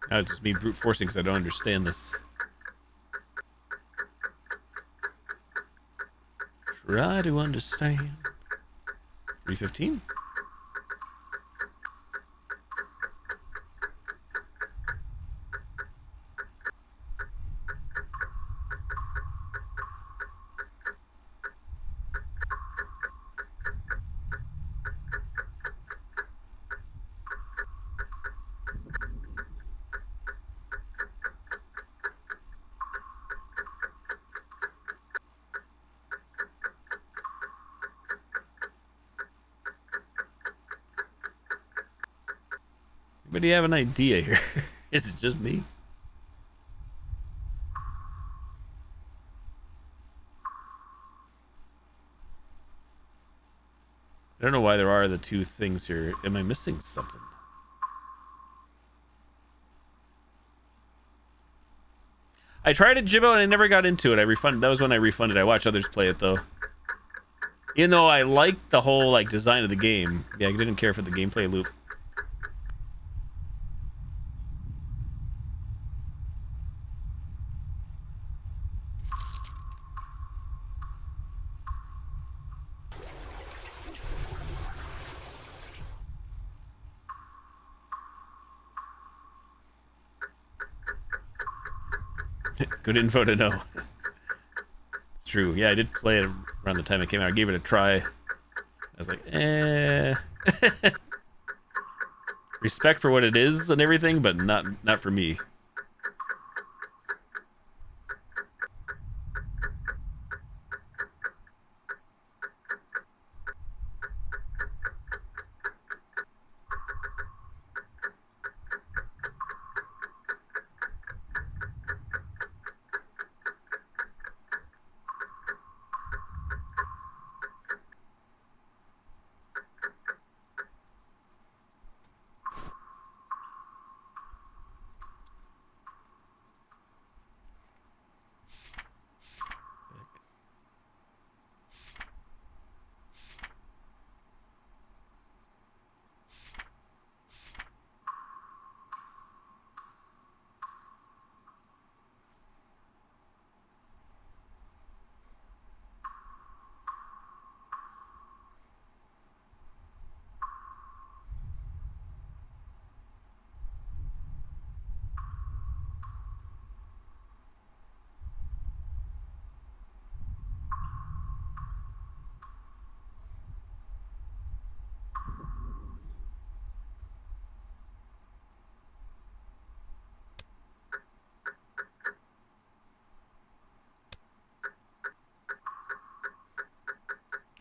Now it's just me brute forcing because I don't understand this. Try to understand. 315? Anybody have an idea here? Is it just me? I don't know why there are the two things here. Am I missing something? I tried it, Jibbo, and I never got into it. I refunded. That was when I refunded. I watched others play it though. Even though I liked the whole like design of the game, yeah, I didn't care for the gameplay loop. Good info to know. It's true. Yeah, I did play it around the time it came out. I gave it a try. I was like, eh. Respect for what it is and everything, but not for me.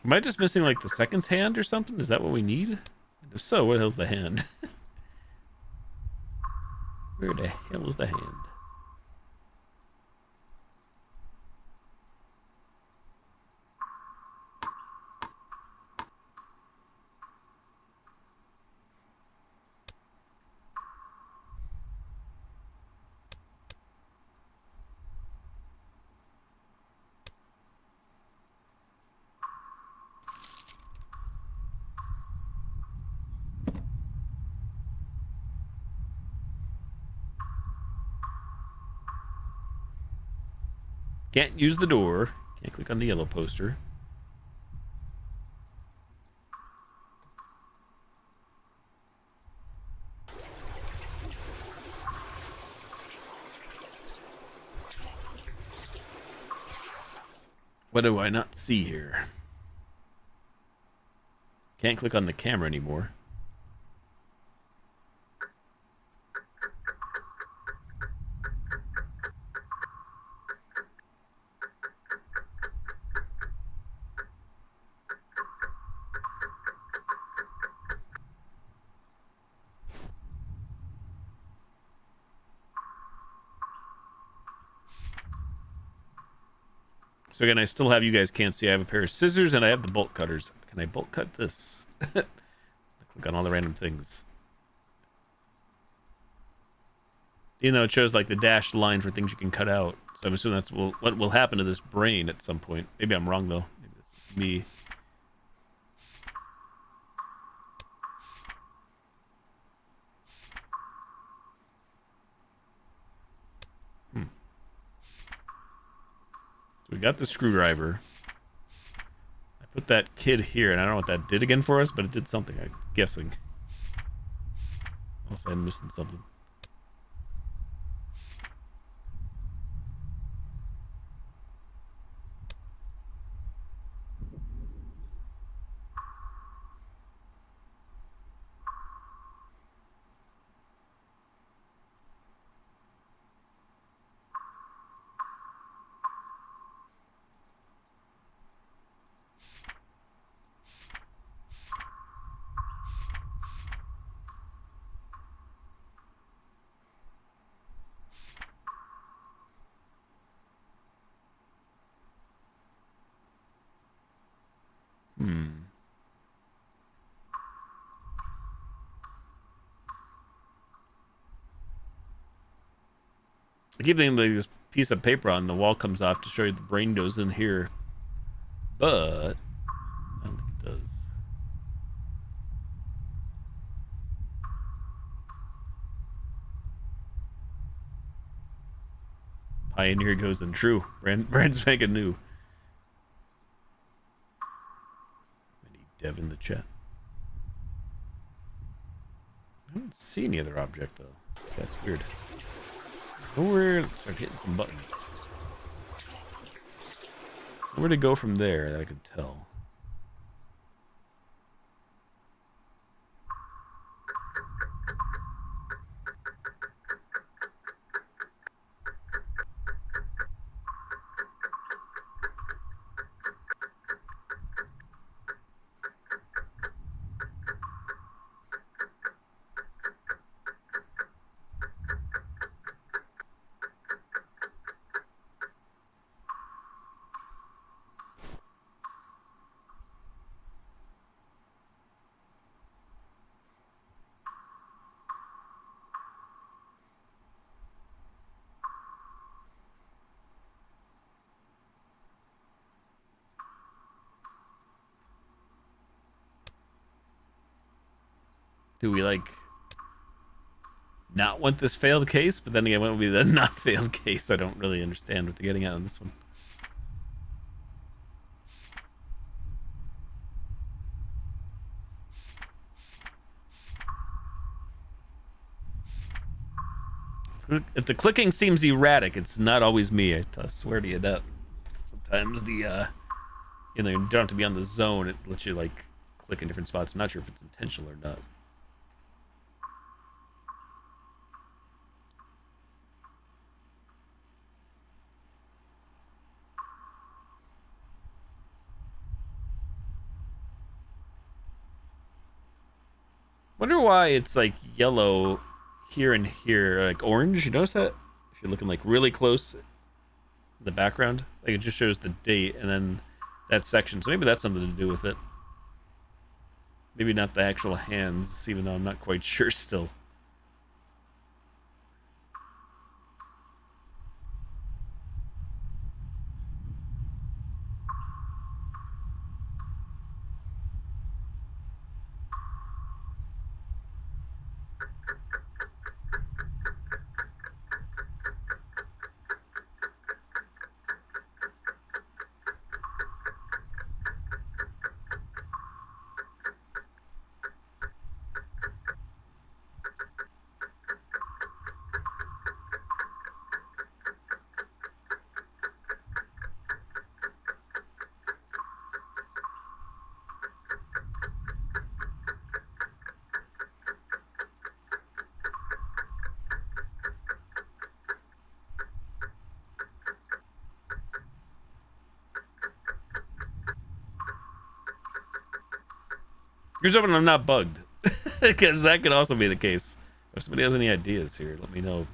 Am I just missing like the second's hand or something? Is that what we need? And if so, where the hell's the hand? Where the hell is the hand? Can't use the door. Can't click on the yellow poster. What do I not see here? Can't click on the camera anymore. So again, I still have, you guys can't see, I have a pair of scissors and I have the bolt cutters. Can I bolt cut this? Click on all the random things. Even though it shows like the dashed line for things you can cut out. So I'm assuming that's what will happen to this brain at some point. Maybe I'm wrong though. Maybe that's me. So we got the screwdriver. I put that kid here, and I don't know what that did again for us, but it did something, I'm guessing. Unless I'm missing something. I keep thinking like this piece of paper on the wall comes off to show you the brain goes in here. But I don't think it does. Pioneer goes in. True. Brand spanking new. I need Dev in the chat. I don't see any other object though. That's weird. Nowhere. Start hitting some buttons. Where to go from there that I could tell. Do we like not want this failed case? But then again, what would be the not failed case? I don't really understand what they're getting at on this one. If the clicking seems erratic, it's not always me. I swear to you that. Sometimes the you know, you don't have to be on the zone. It lets you like click in different spots. I'm not sure if it's intentional or not. Wonder why it's like yellow here and here, like orange. You notice that? If you're looking like really close in the background, like it just shows the date and then that section. So maybe that's something to do with it. Maybe not the actual hands, even though I'm not quite sure still. Here's hoping I'm not bugged, because that could also be the case. If somebody has any ideas here, let me know.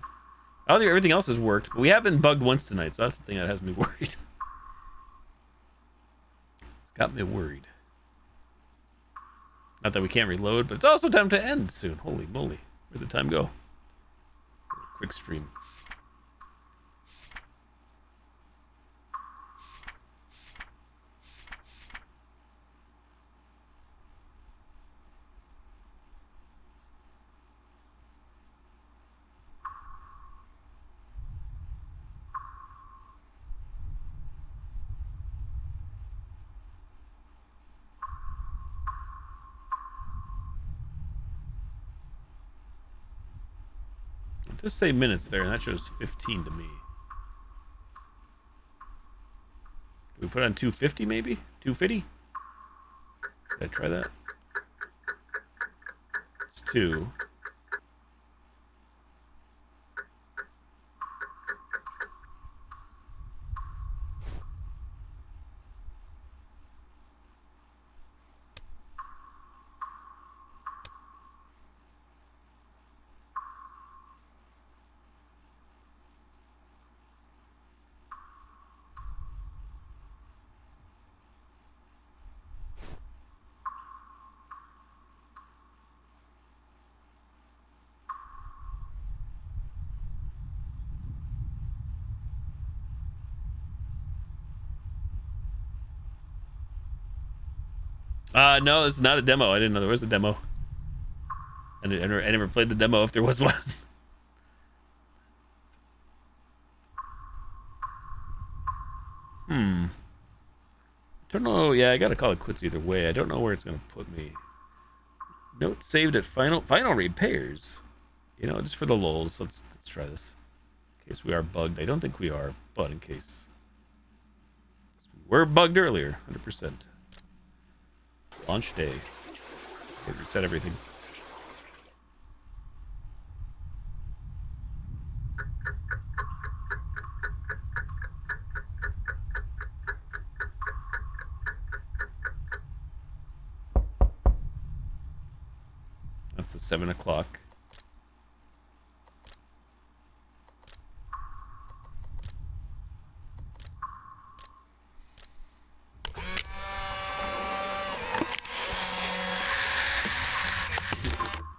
I don't think everything else has worked, but we have been bugged once tonight, so that's the thing that has me worried. It's got me worried. Not that we can't reload, but it's also time to end soon. Holy moly. Where'd the time go? Quick stream. Just say minutes there, and that shows 15 to me. Do we put on 250 maybe? 250? Did I try that? It's 2. No, it's not a demo. I didn't know there was a demo. I never played the demo if there was one. Don't know. Yeah, I gotta call it quits either way. I don't know where it's gonna put me. Note saved at final repairs. You know, just for the lulz. Let's try this. In case we are bugged. I don't think we are, but in case. We were bugged earlier, 100%. Launch day. Okay, reset everything. That's the 7 o'clock.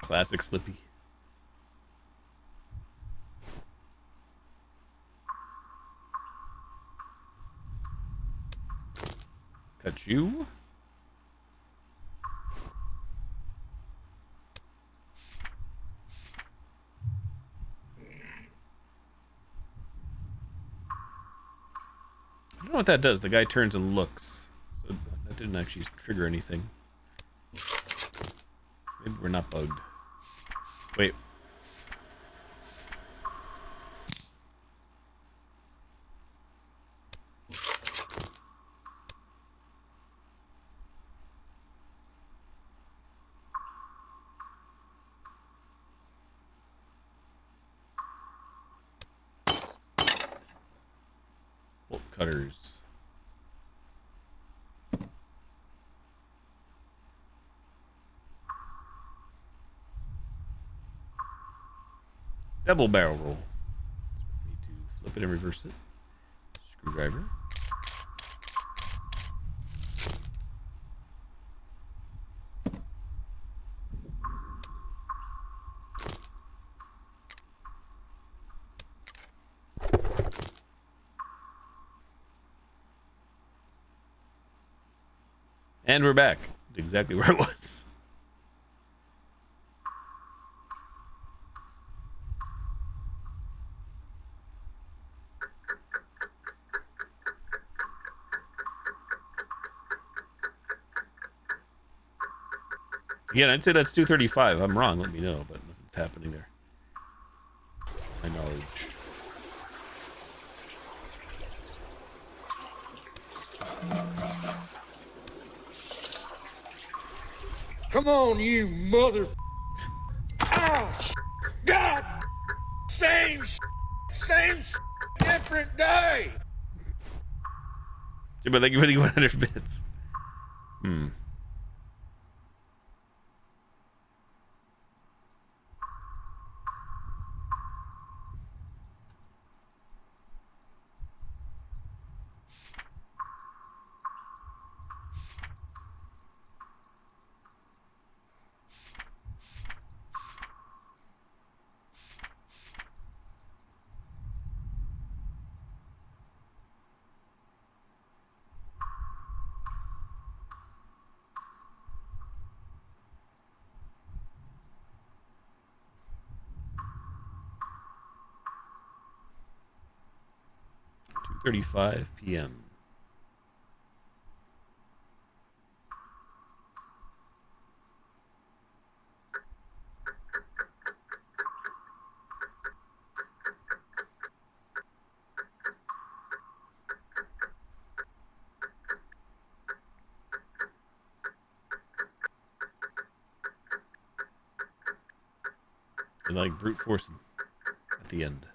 Classic Slippy. Cut you. I don't know what that does. The guy turns and looks. So that didn't actually trigger anything. Maybe we're not bugged. Wait. Bolt cutters. Double barrel roll. Need to flip it and reverse it. Screwdriver. And we're back to exactly where it was. Again, I'd say that's 235. I'm wrong, let me know, but nothing's happening there. My knowledge. Come on, you mother. Ow! God! Same different day. Jimbo, thank you for the 100 bits. Hmm. .35 p.m. And like brute forcing at the end.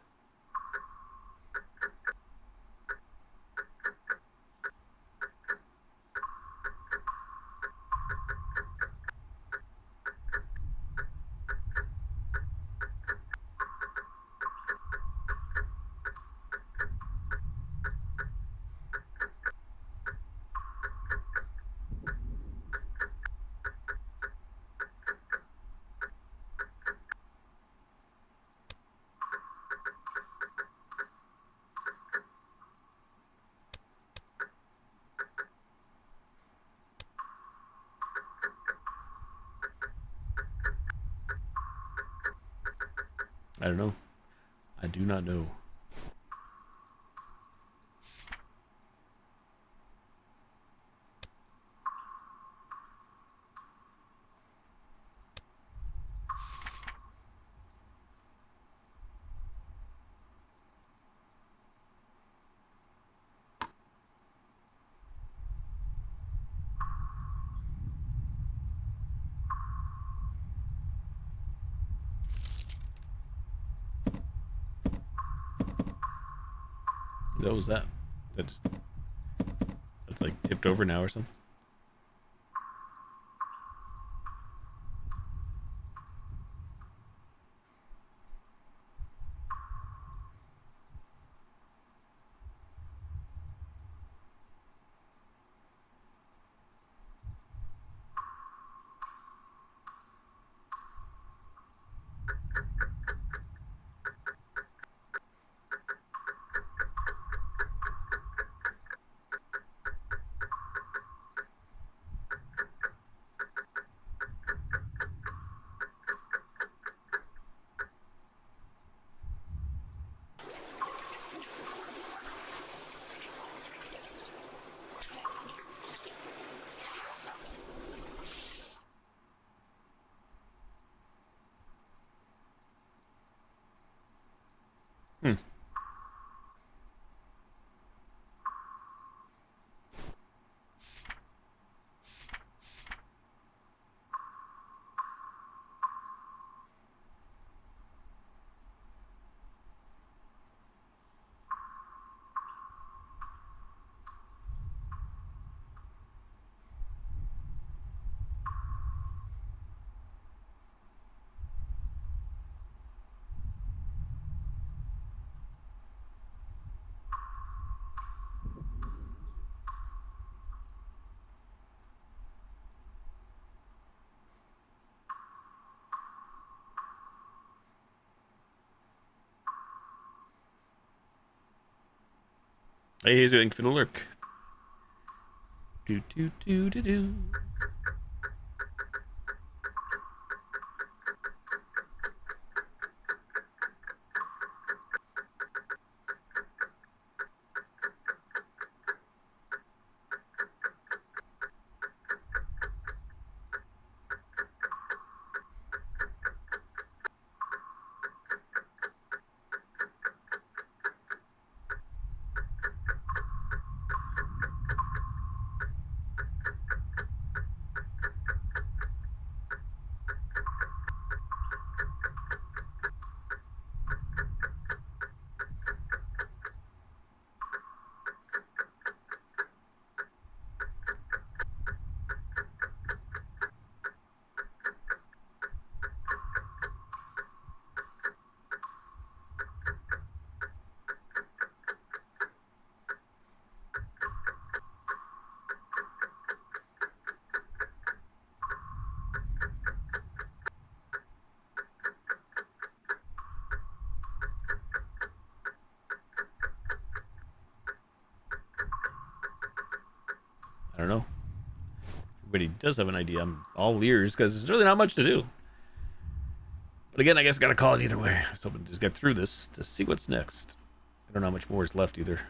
I don't know. I do not know. What was that? That just that's like tipped over now or something? Hey, he's doing for the lurk. Do do do do do. I don't know. Everybody does have an idea. I'm all ears because there's really not much to do. But again, I guess I gotta call it either way. I was hoping to just get through this to see what's next. I don't know how much more is left either.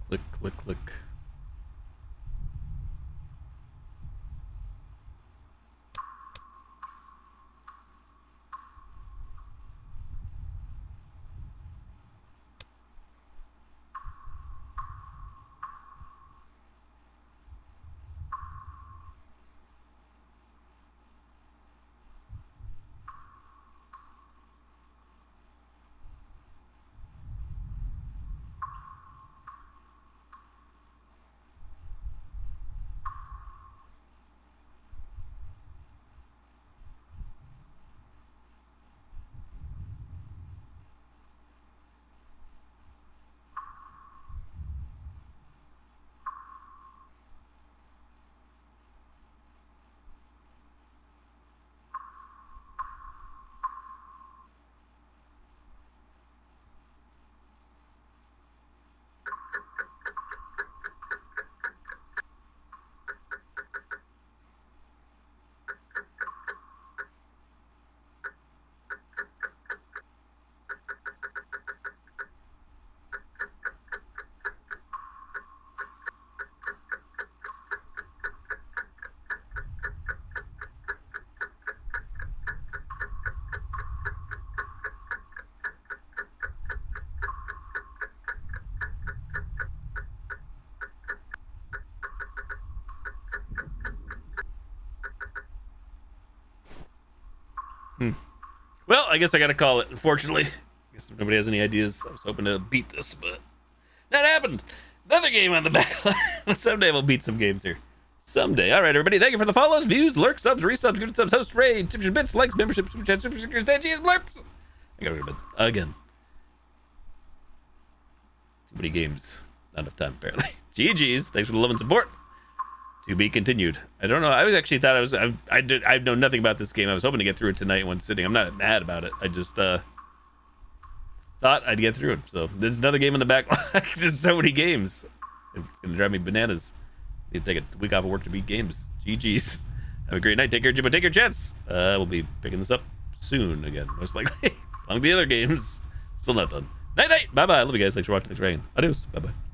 Click, click, click. Well, I guess I gotta call it, unfortunately. I guess if nobody has any ideas, I was hoping to beat this, but that happened. Another game on the backline. Someday we'll beat some games here. Someday. All right, everybody. Thank you for the follows, views, lurks, subs, resubs, good subs, host, raid, tips, bits, likes, memberships, super chats, super stickers, dangies, blurps. I gotta go to bed again. Too many games. Not enough time, apparently. GG's. Thanks for the love and support. To be continued. I don't know. I was actually thought I know nothing about this game. I was hoping to get through it tonight in one sitting. I'm not mad about it. I just thought I'd get through it. So there's another game in the backlog. There's so many games. It's gonna drive me bananas. Need to take a week off of work to beat games. GG's. Have a great night. Take care, Jimbo. Take your chance. We'll be picking this up soon again, most likely. Along with the other games. Still not done. Night night. Bye bye. I love you guys. Thanks for watching. Thanks for hanging. Adios. Bye bye.